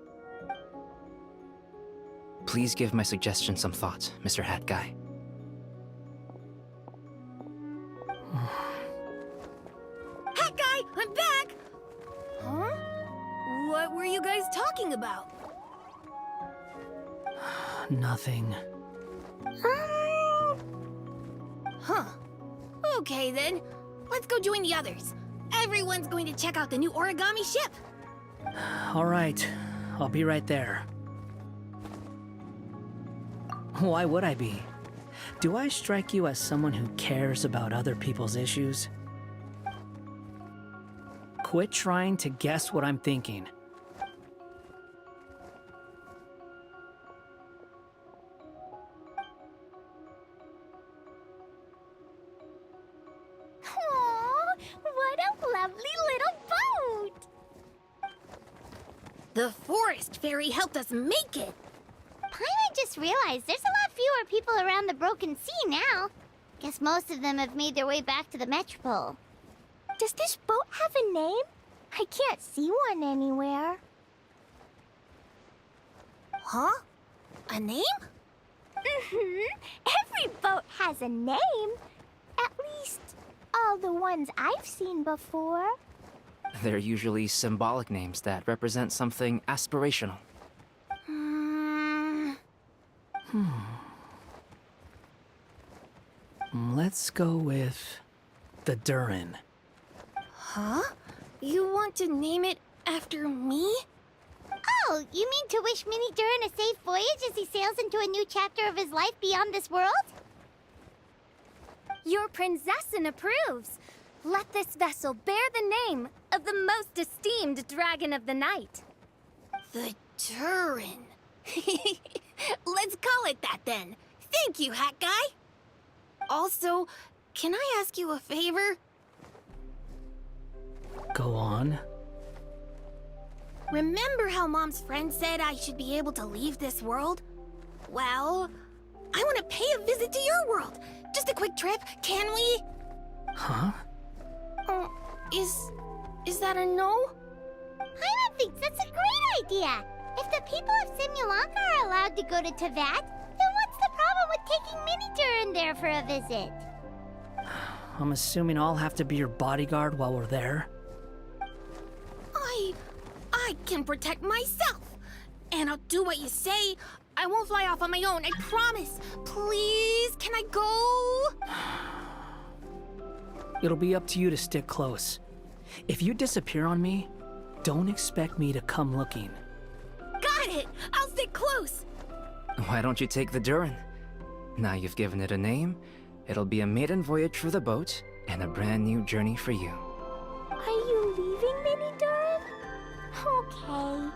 Please give my suggestion some thought, Mr. Hat Guy. Hat Guy, I'm back! Huh? What were you guys talking about? Nothing. Huh. Okay then. Let's go join the others. Everyone's going to check out the new origami ship. All right, I'll be right there. Why would I be? Do I strike you as someone who cares about other people's issues? Quit trying to guess what I'm thinking. Aww, what a lovely little boat! The forest fairy helped us make it. Paimon just realized there's a lot fewer people around the Broken Sea now. Guess most of them have made their way back to the Metropole. Does this boat have a name? I can't see one anywhere. Huh? A name? Every boat has a name. At least, all the ones I've seen before. They're usually symbolic names that represent something aspirational. Let's go with the Durin. Huh? You want to name it after me? Oh, you mean to wish Mini Durin a safe voyage as he sails into a new chapter of his life beyond this world? Your princessin approves. Let this vessel bear the name of the most esteemed dragon of the night. The Turin. Let's call it that then. Thank you, Hat Guy. Also, can I ask you a favor? Go on. Remember how Mom's friend said I should be able to leave this world? Well, I want to pay a visit to your world. Just a quick trip, can we? Huh? Is that a no? Paimon thinks that's a great idea. If the people of Simulanka are allowed to go to Teyvat, then what's the problem with taking Mini Durin there for a visit? I'm assuming I'll have to be your bodyguard while we're there. I can protect myself. And I'll do what you say. I won't fly off on my own, I promise. Please, can I go? It'll be up to you to stick close. If you disappear on me, don't expect me to come looking. Got it! I'll stick close! Why don't you take the Durin? Now you've given it a name, it'll be a maiden voyage for the boat and a brand new journey for you. Are you leaving, Mini Durin? Okay.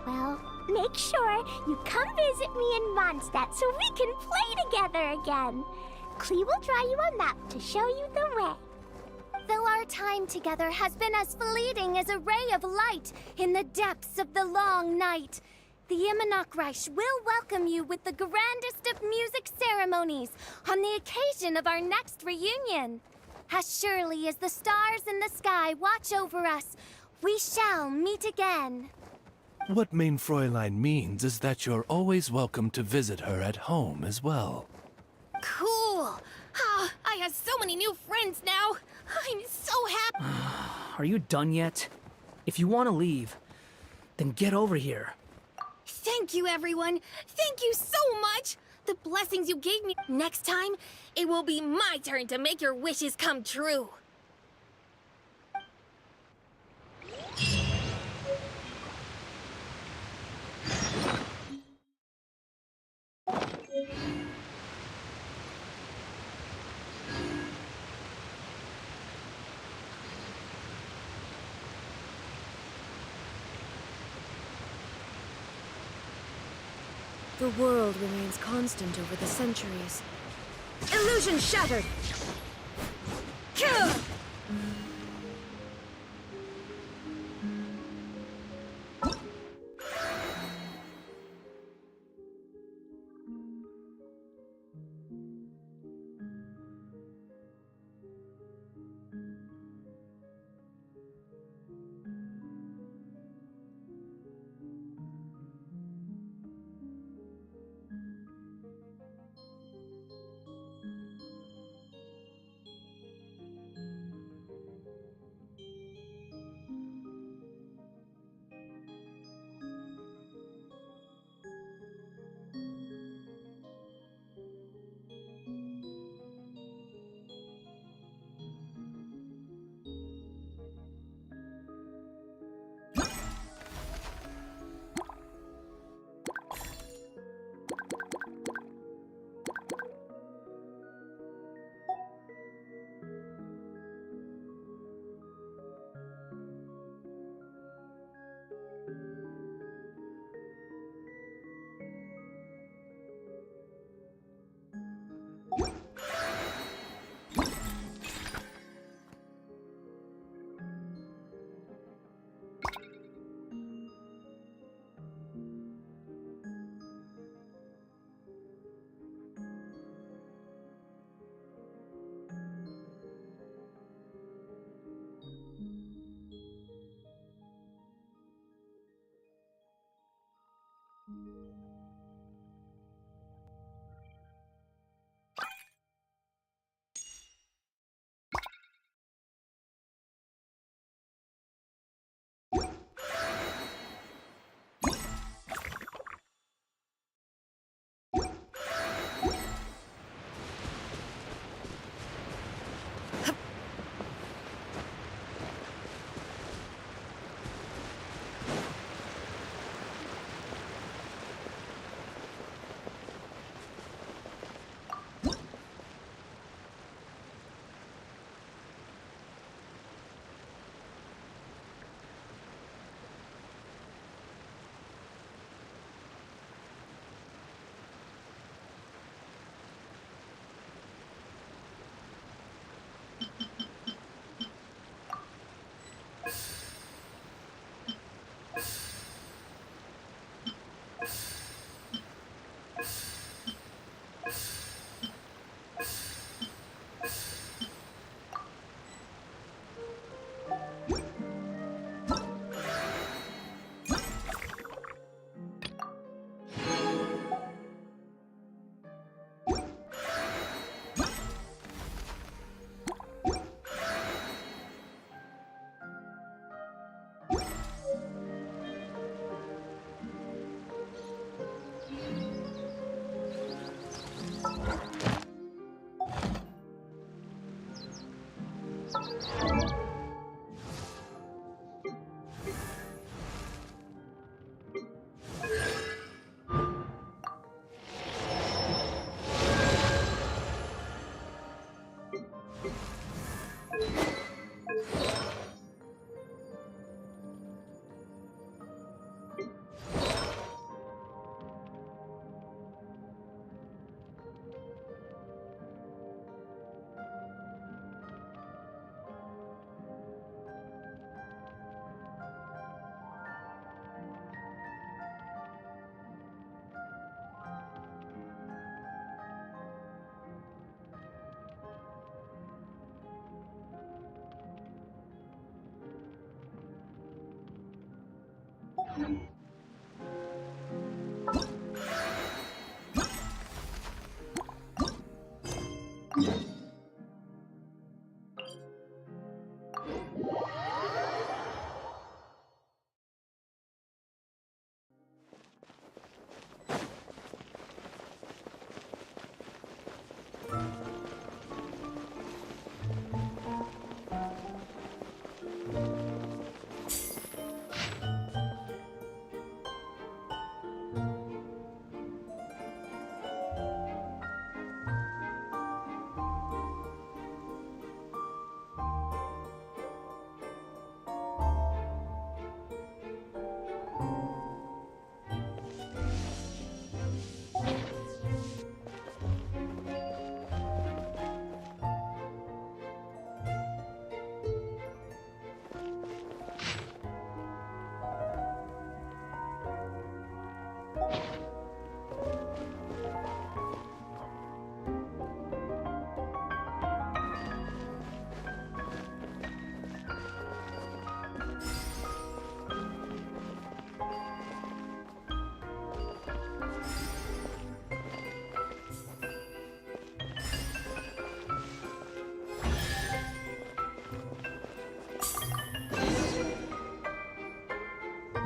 Well, make sure you come visit me in Mondstadt so we can play together again. Klee will draw you a map to show you the way. Though our time together has been as fleeting as a ray of light in the depths of the long night, the Imanakreich will welcome you with the grandest of music ceremonies on the occasion of our next reunion. As surely as the stars in the sky watch over us, we shall meet again. What Mein Fräulein means is that you're always welcome to visit her at home as well. Cool! Ah, I have so many new friends now! I'm so happy! Are you done yet? If you want to leave, then get over here. Thank you, everyone! Thank you so much! The blessings you gave me. Next time, it will be my turn to make your wishes come true. The world remains constant over the centuries. Illusion shattered! Kill!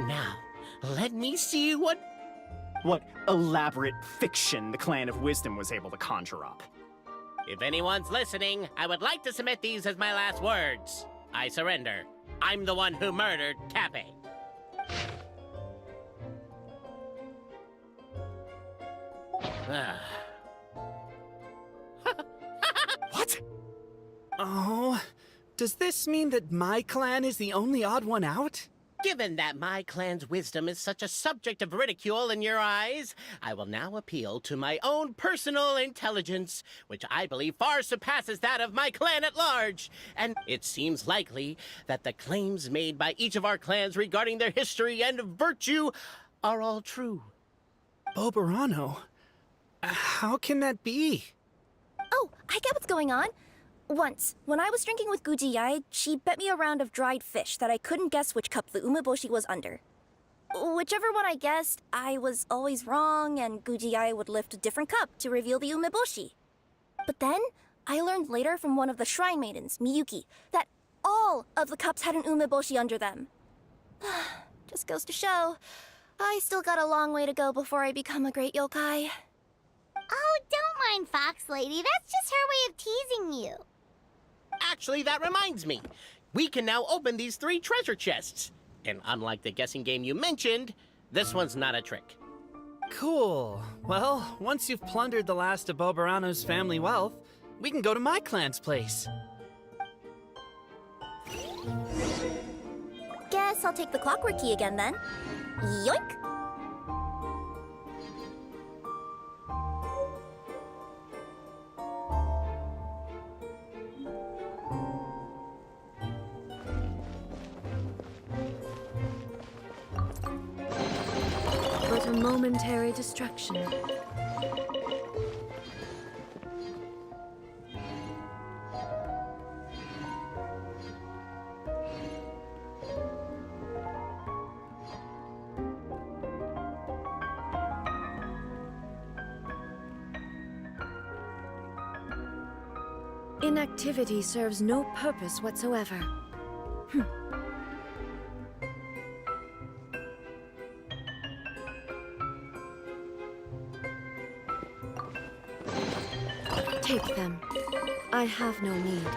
Now, let me see what elaborate fiction the Clan of Wisdom was able to conjure up. If anyone's listening, I would like to submit these as my last words. I surrender. I'm the one who murdered Cappe. What? Oh, does this mean that my clan is the only odd one out? Given that my clan's wisdom is such a subject of ridicule in your eyes, I will now appeal to my own personal intelligence, which I believe far surpasses that of my clan at large. And it seems likely that the claims made by each of our clans regarding their history and virtue are all true. Boberano? How can that be? Oh, I get what's going on. Once, when I was drinking with Gujiyai, she bet me a round of dried fish that I couldn't guess which cup the umeboshi was under. Whichever one I guessed, I was always wrong, and Gujiyai would lift a different cup to reveal the umeboshi. But then, I learned later from one of the shrine maidens, Miyuki, that all of the cups had an umeboshi under them. Just goes to show, I still got a long way to go before I become a great yokai. Oh, don't mind Fox Lady. That's just her way of teasing you. Actually, that reminds me. We can now open these 3 treasure chests. And unlike the guessing game you mentioned, this one's not a trick. Cool. Well, once you've plundered the last of Boberano's family wealth, we can go to my clan's place. Guess I'll take the clockwork key again then. Yoink! But a momentary distraction. Inactivity serves no purpose whatsoever. Take them. I have no need.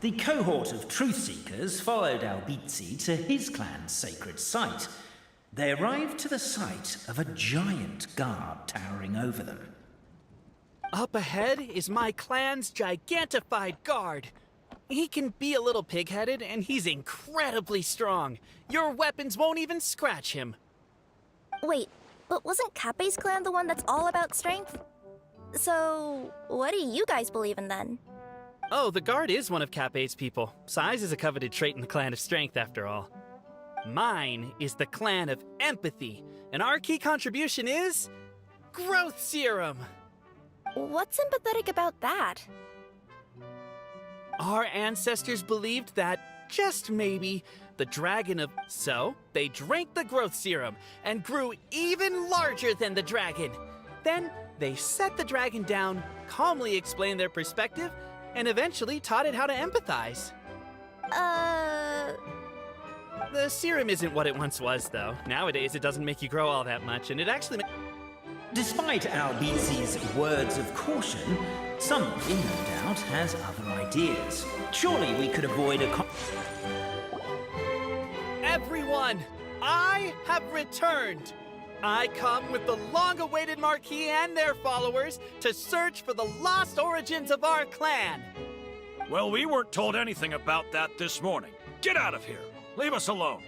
the cohort of truth seekers followed Albizzi to his clan's sacred site. They arrived to the site of a giant guard towering over them. Up ahead is my clan's gigantified guard. He can be a little pig-headed, and he's incredibly strong. Your weapons won't even scratch him. Wait, but wasn't Kappe's clan the one that's all about strength? So, what do you guys believe in then? Oh, the guard is one of Kappe's people. Size is a coveted trait in the clan of strength, after all. Mine is the clan of empathy, and our key contribution is growth serum. What's empathetic about that? Our ancestors believed that, just maybe, the dragon of... So, they drank the growth serum and grew even larger than the dragon. Then, they set the dragon down, calmly explained their perspective, and eventually taught it how to empathize. The serum isn't what it once was, though. Nowadays, it doesn't make you grow all that much, and it actually Despite Albizzi's words of caution, somebody, no doubt, has other ideas. Surely we could avoid a... Everyone, I have returned. I come with the long-awaited Marquis and their followers to search for the lost origins of our clan. Well, we weren't told anything about that this morning. Get out of here. Leave us alone.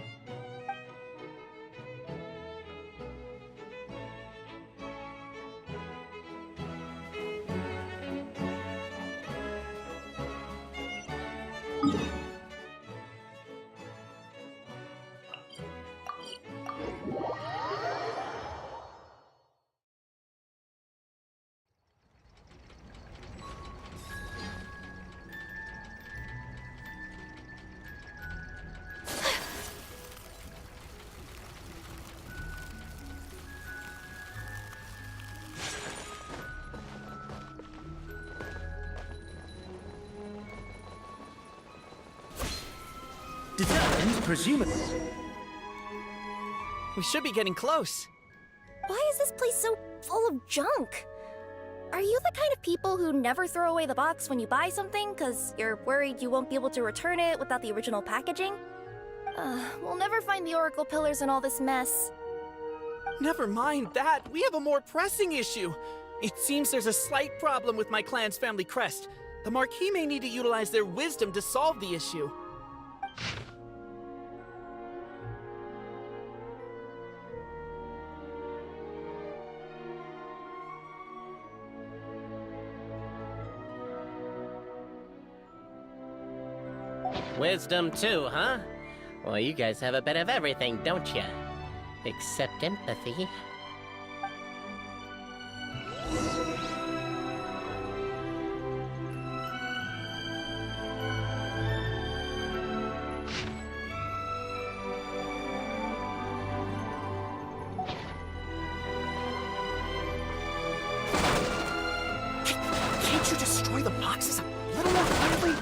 Determined, presumably. We should be getting close. Why is this place so full of junk? Are you the kind of people who never throw away the box when you buy something because you're worried you won't be able to return it without the original packaging? We'll never find the Oracle Pillars in all this mess. Never mind that. We have a more pressing issue. It seems there's a slight problem with my clan's family crest. The Marquis may need to utilize their wisdom to solve the issue. Wisdom too, huh? Well, you guys have a bit of everything, don't you? Except empathy. Can't you destroy the boxes a little more quietly?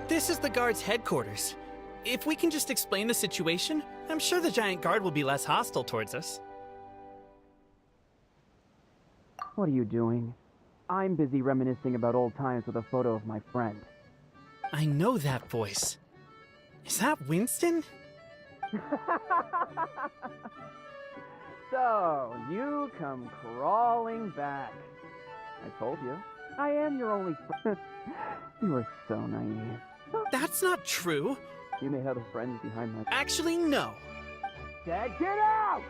This is the guard's headquarters. If we can just explain the situation, I'm sure the giant guard will be less hostile towards us. What are you doing? I'm busy reminiscing about old times with a photo of my friend. I know that voice. Is that Winston? So, you come crawling back. I told you. I am your only friend. You are so naive. That's not true. You may have a friend behind my... Actually, no. Dad, get out!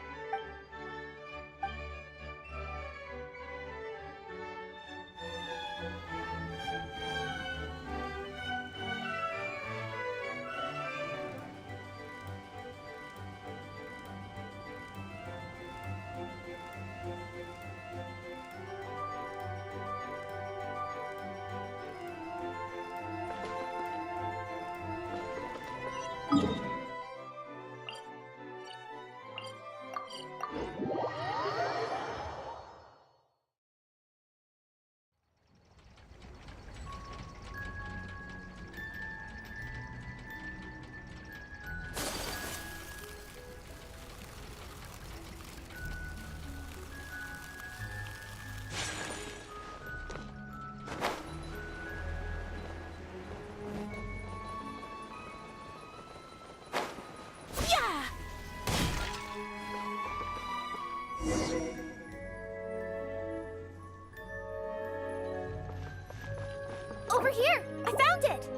Over here! I found it!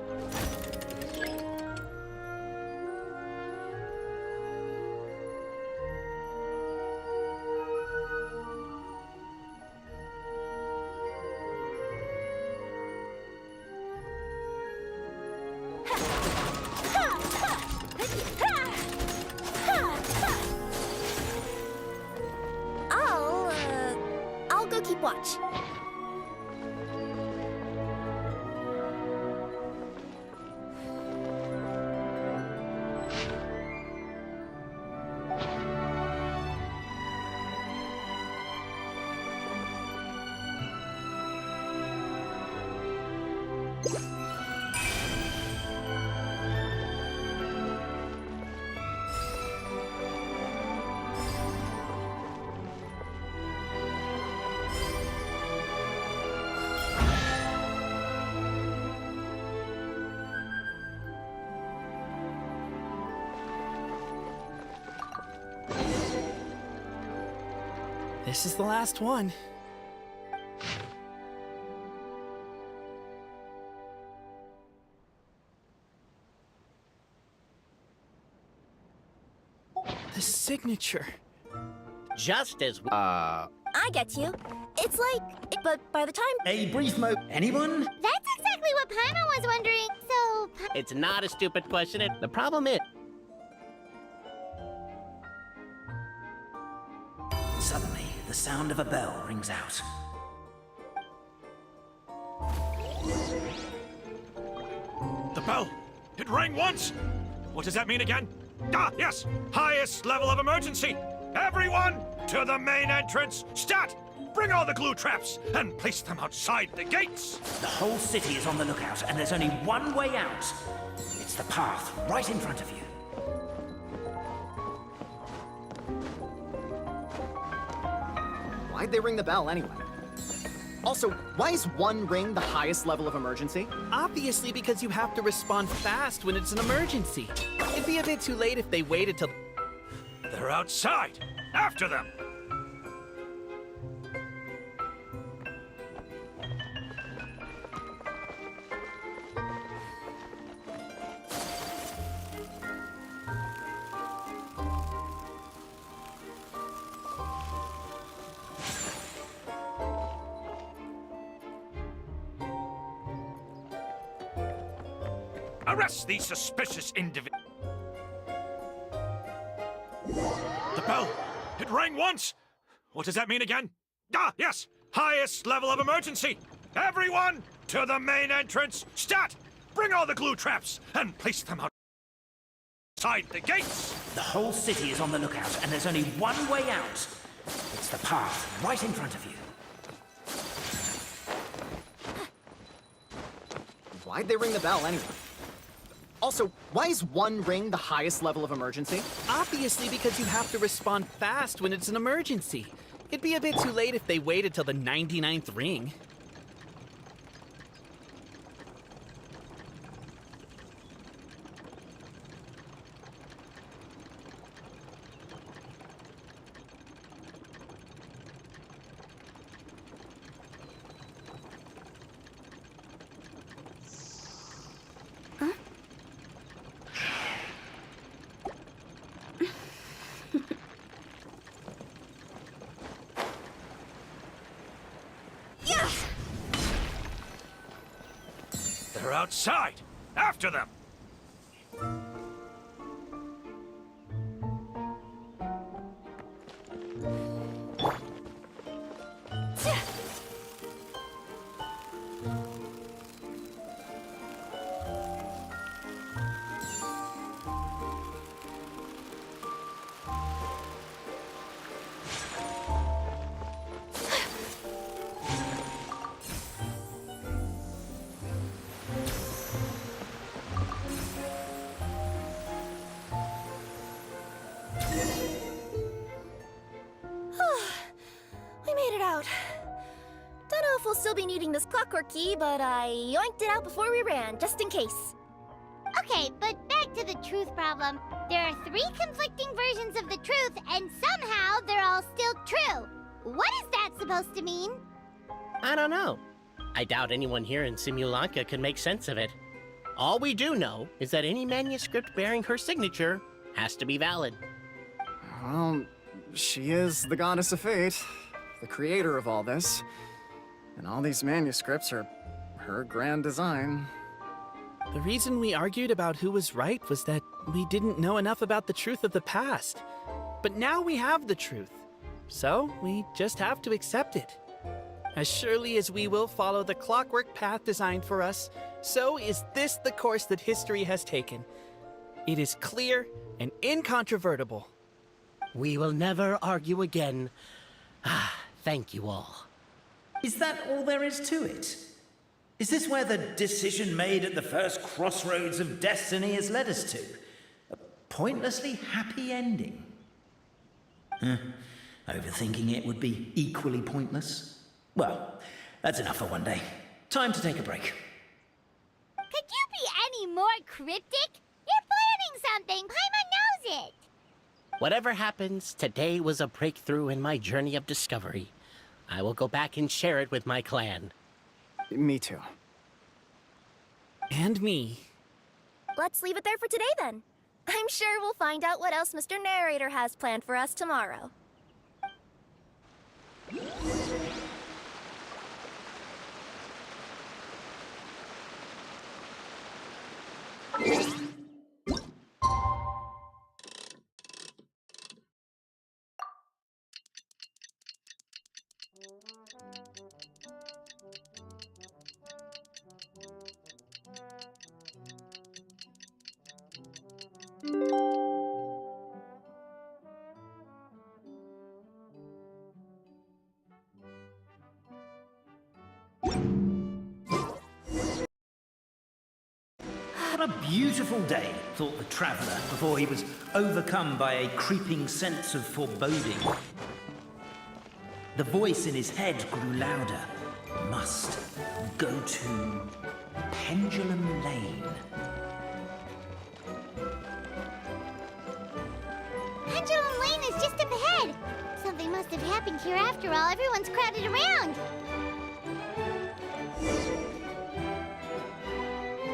I'll go keep watch. This is the last one. The signature. Just as I get you. It's like, but by the time... A brief Anyone? That's exactly what Paimon was wondering. So, It's not a stupid question. The problem is... Suddenly, the sound of a bell rings out. The bell! It rang once! What does that mean again? Ah, yes! Highest level of emergency! Everyone to the main entrance! Stat! Bring all the glue traps and place them outside the gates! The whole city is on the lookout, and there's only one way out. It's the path right in front of you. Why'd they ring the bell anyway? Also, why is one ring the highest level of emergency? Obviously because you have to respond fast when it's an emergency. It'd be a bit too late if they waited till... They're outside! After them! Arrest these suspicious individuals. The bell! It rang once! What does that mean again? Ah, yes! Highest level of emergency! Everyone to the main entrance! Stat! Bring all the glue traps and place them outside the gates! The whole city is on the lookout, and there's only one way out. It's the path right in front of you. Why'd they ring the bell anyway? Also, why is one ring the highest level of emergency? Obviously because you have to respond fast when it's an emergency. It'd be a bit too late if they waited till the 99th ring. They're outside! After them! We made it out. Don't know if we'll still be needing this clockwork key, but I yoinked it out before we ran, just in case. okay, but back to the truth problem. There are 3 conflicting versions of the truth, and somehow they're all still true. What is that supposed to mean? I don't know. I doubt anyone here in Simulanka can make sense of it. All we do know is that any manuscript bearing her signature has to be valid. Well, she is the goddess of fate, the creator of all this. And all these manuscripts are her grand design. The reason we argued about who was right was that we didn't know enough about the truth of the past. But now we have the truth. So we just have to accept it. As surely as we will follow the clockwork path designed for us, so is this the course that history has taken. It is clear and incontrovertible. We will never argue again. Thank you all. Is that all there is to it? Is this where the decision made at the first crossroads of destiny has led us to? A pointlessly happy ending? Overthinking it would be equally pointless. Well, that's enough for one day. Time to take a break. Could you be any more cryptic? You're planning something. Paimon knows it. Whatever happens, today was a breakthrough in my journey of discovery. I will go back and share it with my clan. Me too. And me. Let's leave it there for today then. I'm sure we'll find out what else Mr. Narrator has planned for us tomorrow. What a beautiful day, thought the traveller, before he was overcome by a creeping sense of foreboding. The voice in his head grew louder. Must go to Pendulum Lane. Pendulum Lane is just up ahead. Something must have happened here after all. Everyone's crowded around.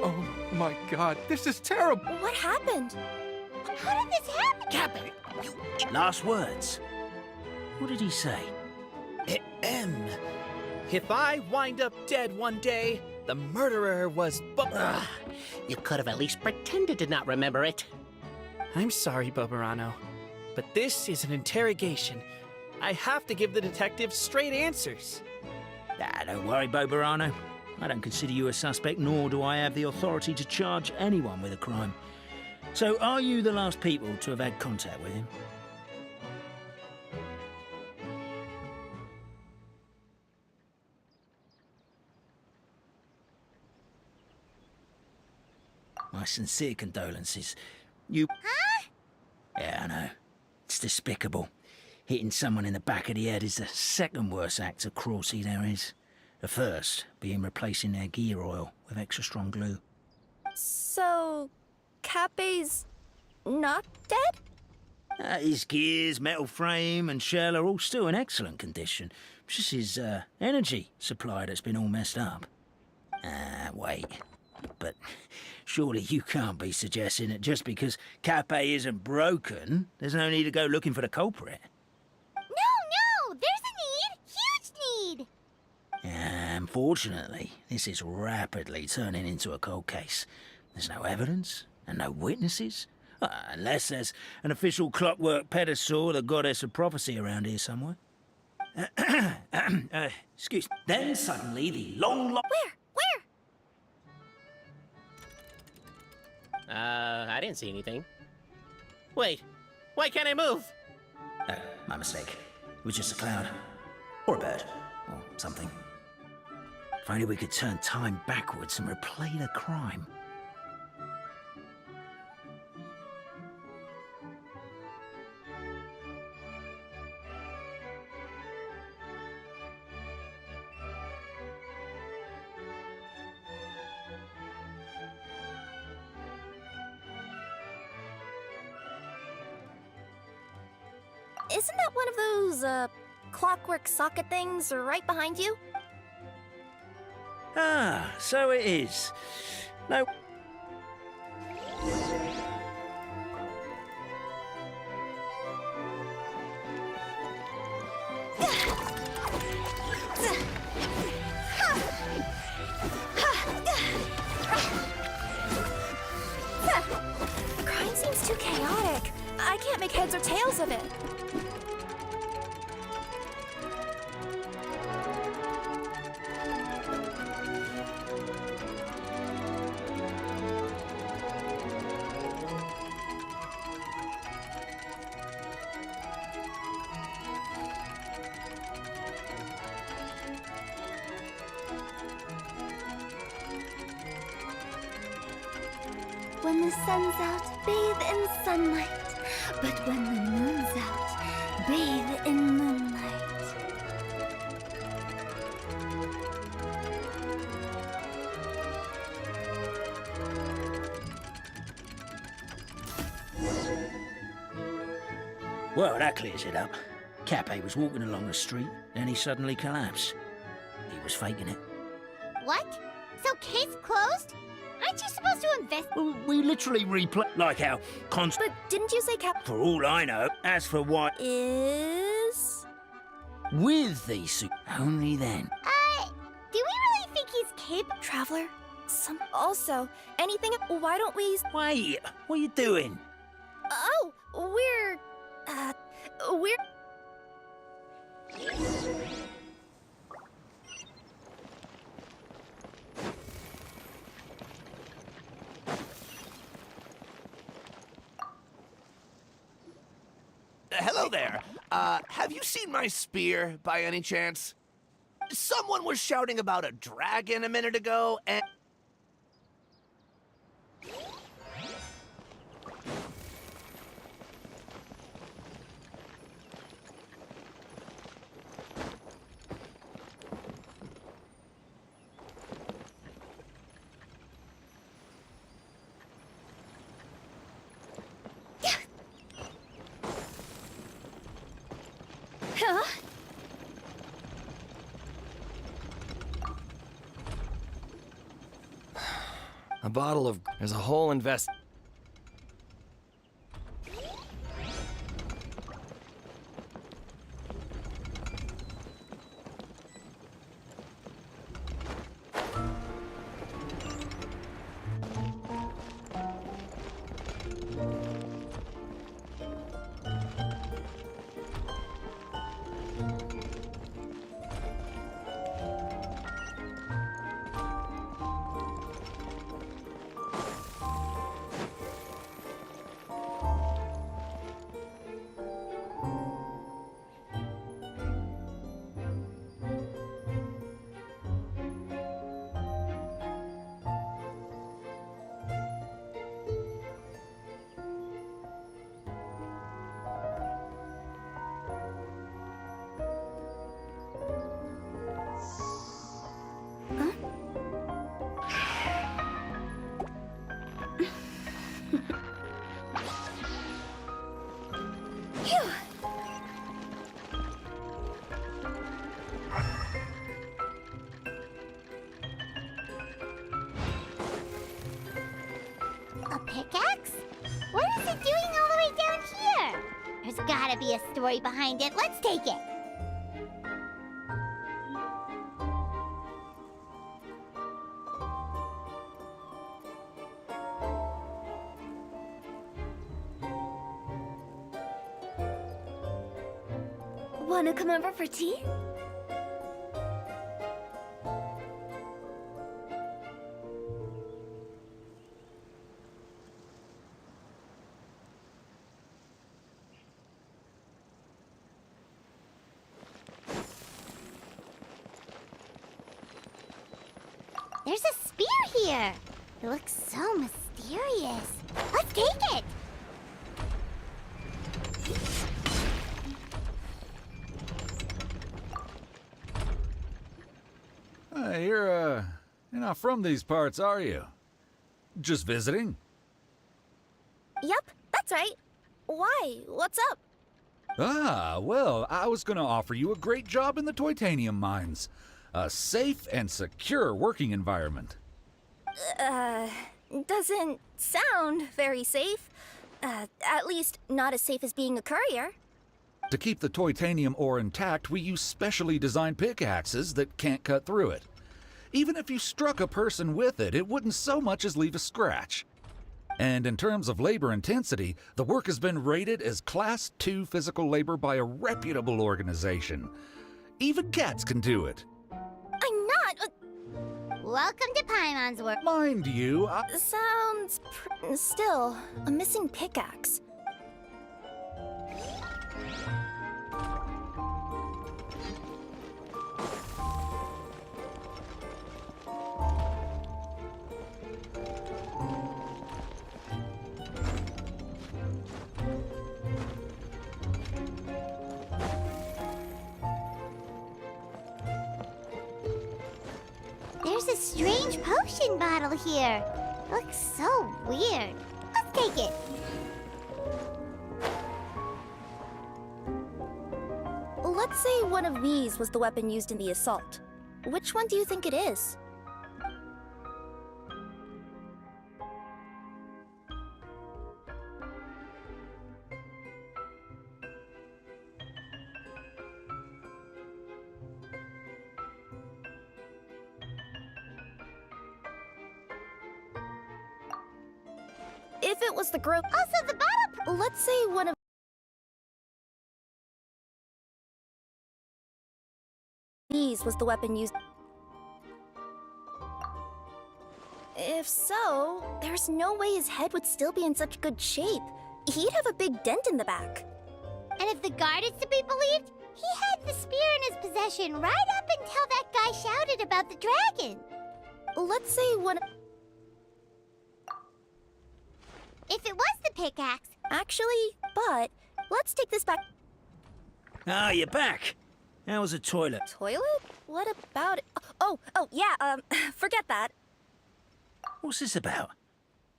Oh my god, this is terrible! What happened? How did this happen? Last words. What did he say? If I wind up dead one day, the murderer was You could have at least pretended to not remember it. I'm sorry, Bobarano, but this is an interrogation. I have to give the detective straight answers. Don't worry, Bobarano. I don't consider you a suspect, nor do I have the authority to charge anyone with a crime. So, are you the last people to have had contact with him? My sincere condolences. You... Huh? Yeah, I know. It's despicable. Hitting someone in the back of the head is the second worst act of cruelty there is. The first being replacing their gear oil with extra strong glue. So, Cape's not dead? His gears, metal frame and shell are all still in excellent condition. It's just his energy supply that's been all messed up. Wait. But surely you can't be suggesting that just because Cape isn't broken, there's no need to go looking for the culprit. No! There's a need! Huge need! Unfortunately, this is rapidly turning into a cold case. There's no evidence and no witnesses. Unless there's an official clockwork pedestal, the goddess of prophecy around here somewhere. Excuse me. Then suddenly the long Where? I didn't see anything. Wait, why can't I move? Oh, my mistake. It was just a cloud. Or a bird. Or something. If only we could turn time backwards and replay the crime. Isn't that one of those, clockwork socket things right behind you? Ah, so it is. No. The crime seems too chaotic. I can't make heads or tails of it. When the sun's out, bathe in sunlight. But when the moon's out, bathe in moonlight. Well, that clears it up. Cappe was walking along the street, then he suddenly collapsed. He was faking it. What? So case closed? Aren't you supposed to invest? Well, we literally replay like how constant. But didn't you say Cap For all I know, as for what is with these only then. Do we really think he's capable? Traveler? Also, anything. Why don't we? Wait, what are you doing? Oh, we're. Hello there. Have you seen my spear by any chance? Someone was shouting about a dragon a minute ago, and... Huh? A bottle of... There's a whole A pickaxe? What is it doing all the way down here? There's gotta be a story behind it. Let's take it. Wanna come over for tea? There's a spear here. It looks so mysterious. Let's take it. You're not from these parts, are you? Just visiting? Yep, that's right. Why? What's up? Ah, well, I was gonna offer you a great job in the Titanium mines. A safe and secure working environment. Doesn't sound very safe. At least not as safe as being a courier. To keep the titanium ore intact, we use specially designed pickaxes that can't cut through it. Even if you struck a person with it, it wouldn't so much as leave a scratch. And in terms of labor intensity, the work has been rated as Class 2 physical labor by a reputable organization. Even cats can do it. I'm not. Welcome to Paimon's work. Mind you, Sounds still a missing pickaxe. There's a strange potion bottle here. Looks so weird. Let's take it. Let's say one of these was the weapon used in the assault. Which one do you think it is? If it was the group. Also, the bottle. Let's say one of these was the weapon used. If so, there's no way his head would still be in such good shape. He'd have a big dent in the back. And if the guard is to be believed, he had the spear in his possession right up until that guy shouted about the dragon. Let's say one. If it was the pickaxe. Actually, but let's take this back. Ah, you're back. How was the toilet? Toilet? What about it? Oh, yeah, forget that. What's this about?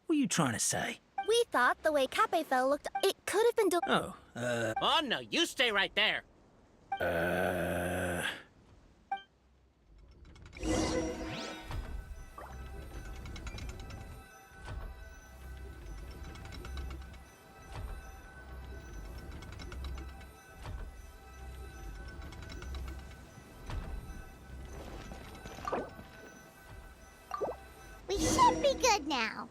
What are you trying to say? We thought the way Cape fell looked, it could have been Oh, no, you stay right there. We should be good now.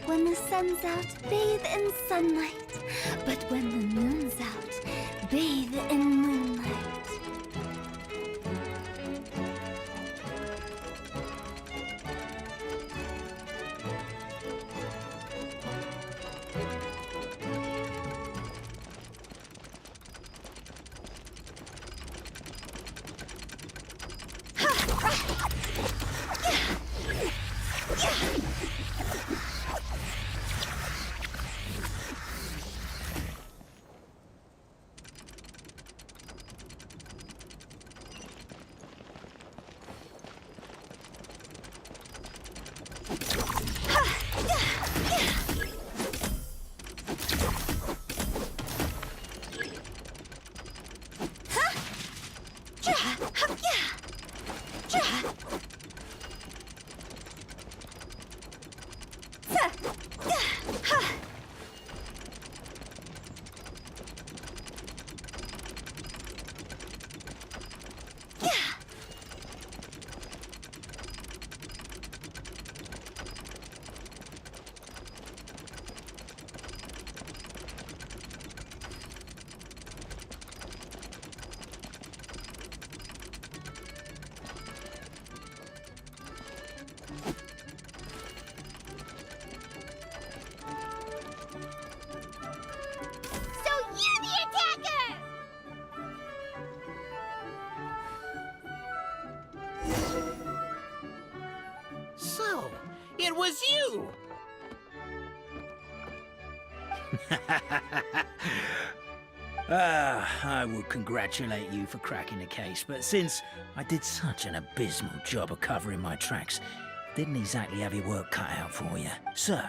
When the sun's out, bathe in sunlight. But when the moon's out, bathe in moonlight. So you're the attacker! So, it was you! I would congratulate you for cracking the case, but since I did such an abysmal job of covering my tracks, didn't exactly have your work cut out for you. So,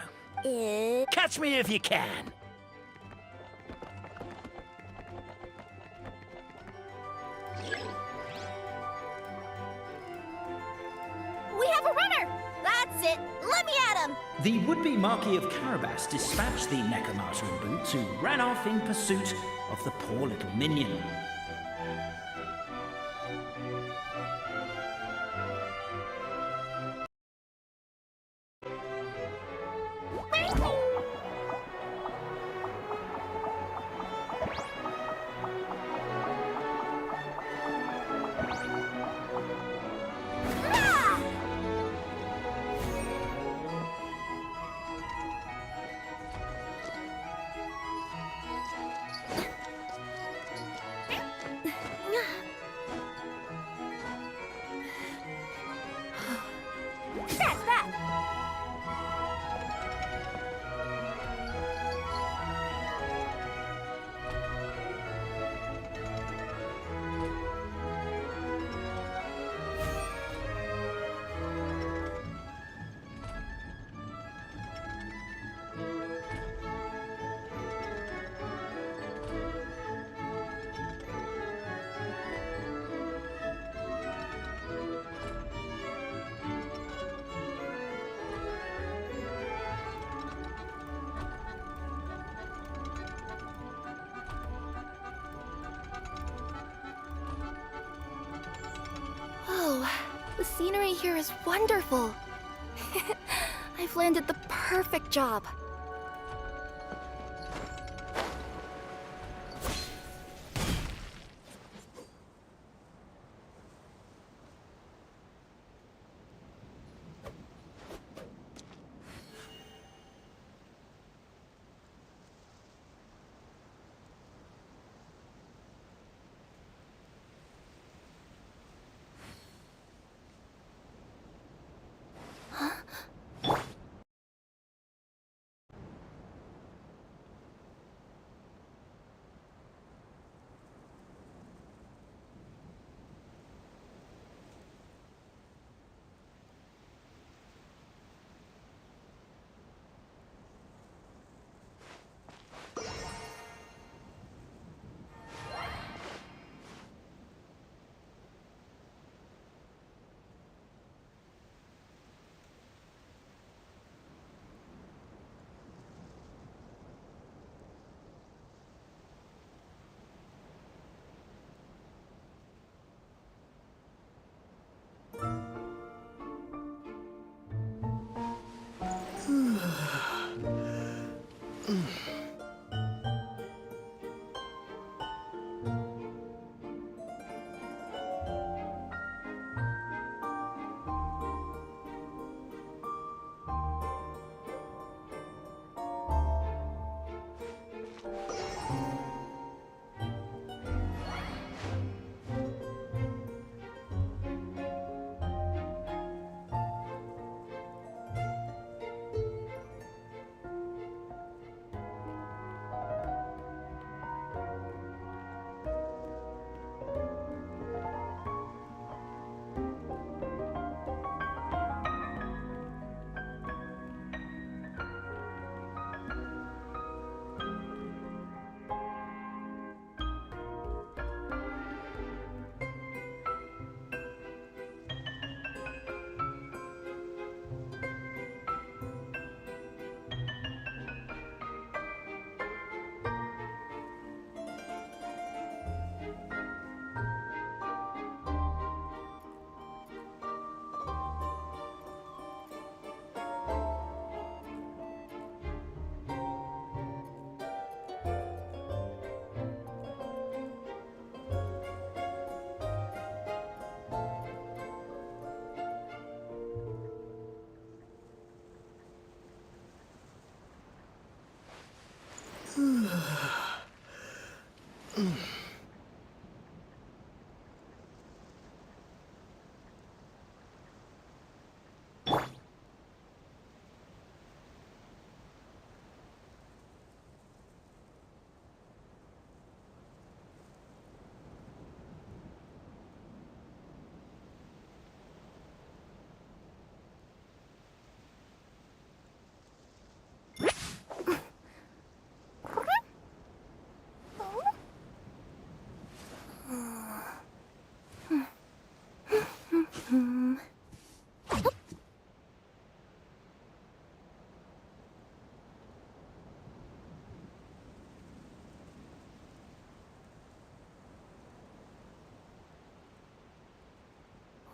catch me if you can! We have a runner! That's it! Let me at him! The would-be Marquis of Carabas dispatched the Necromancer in boots, who ran off in pursuit of the poor little minion. That's that! Oh, the scenery here is wonderful. I've landed the perfect job.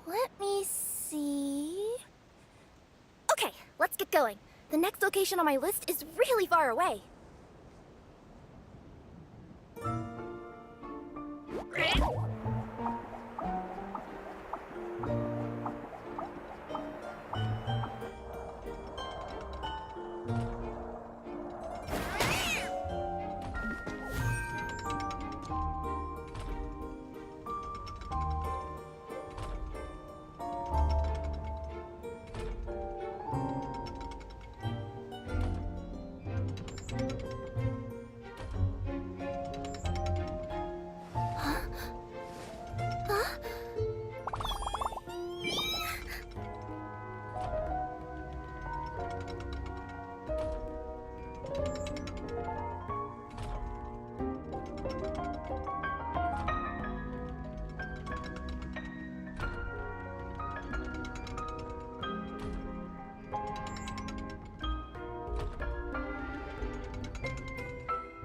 Let me see. Okay, let's get going. The next location on my list is really far away.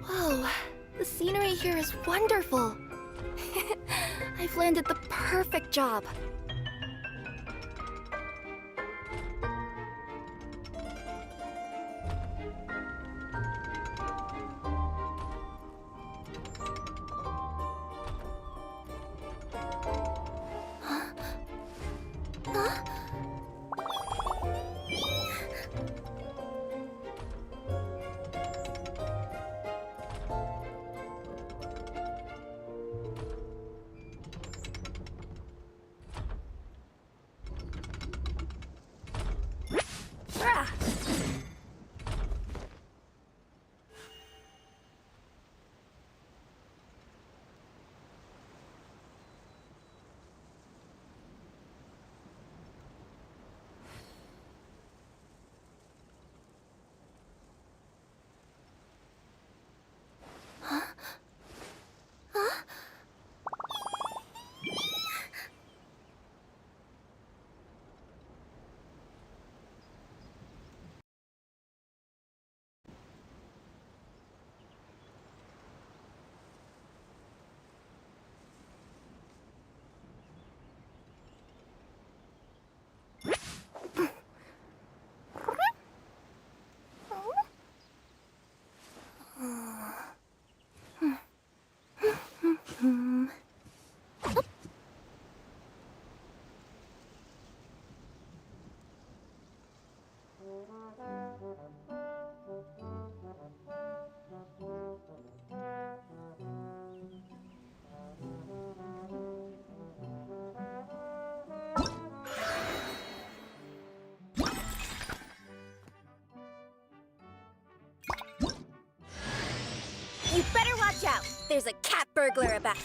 Whoa, the scenery here is wonderful. I've landed the perfect job. You better watch out! There's a cat burglar about.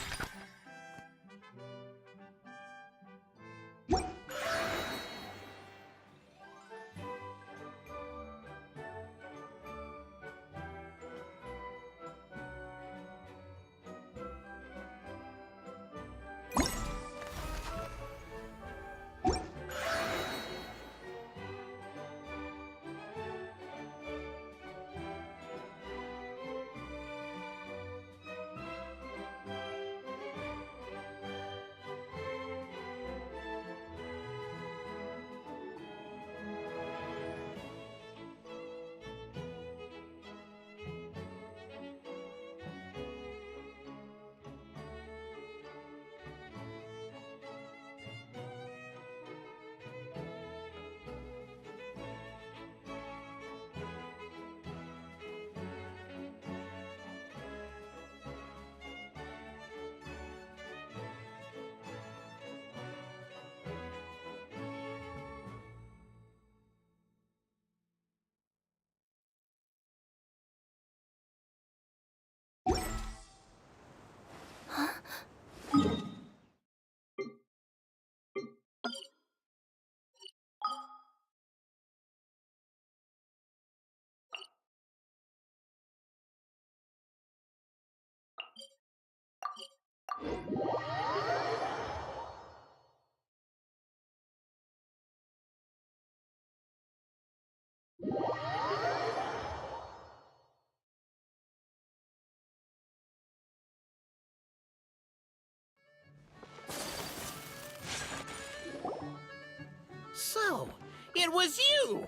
So, it was you!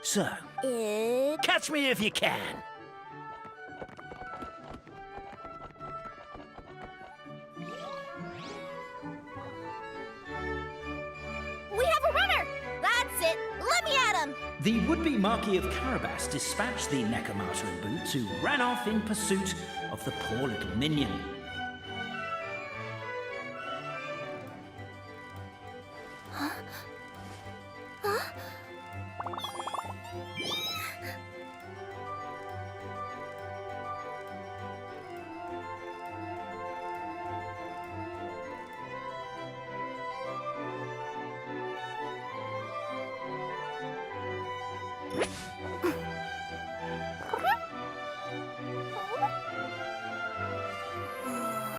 So, catch me if you can. We have a runner! That's it! Let me at him! The would-be Marquis of Carabas dispatched the Necromancer in boots who ran off in pursuit of the poor little minion.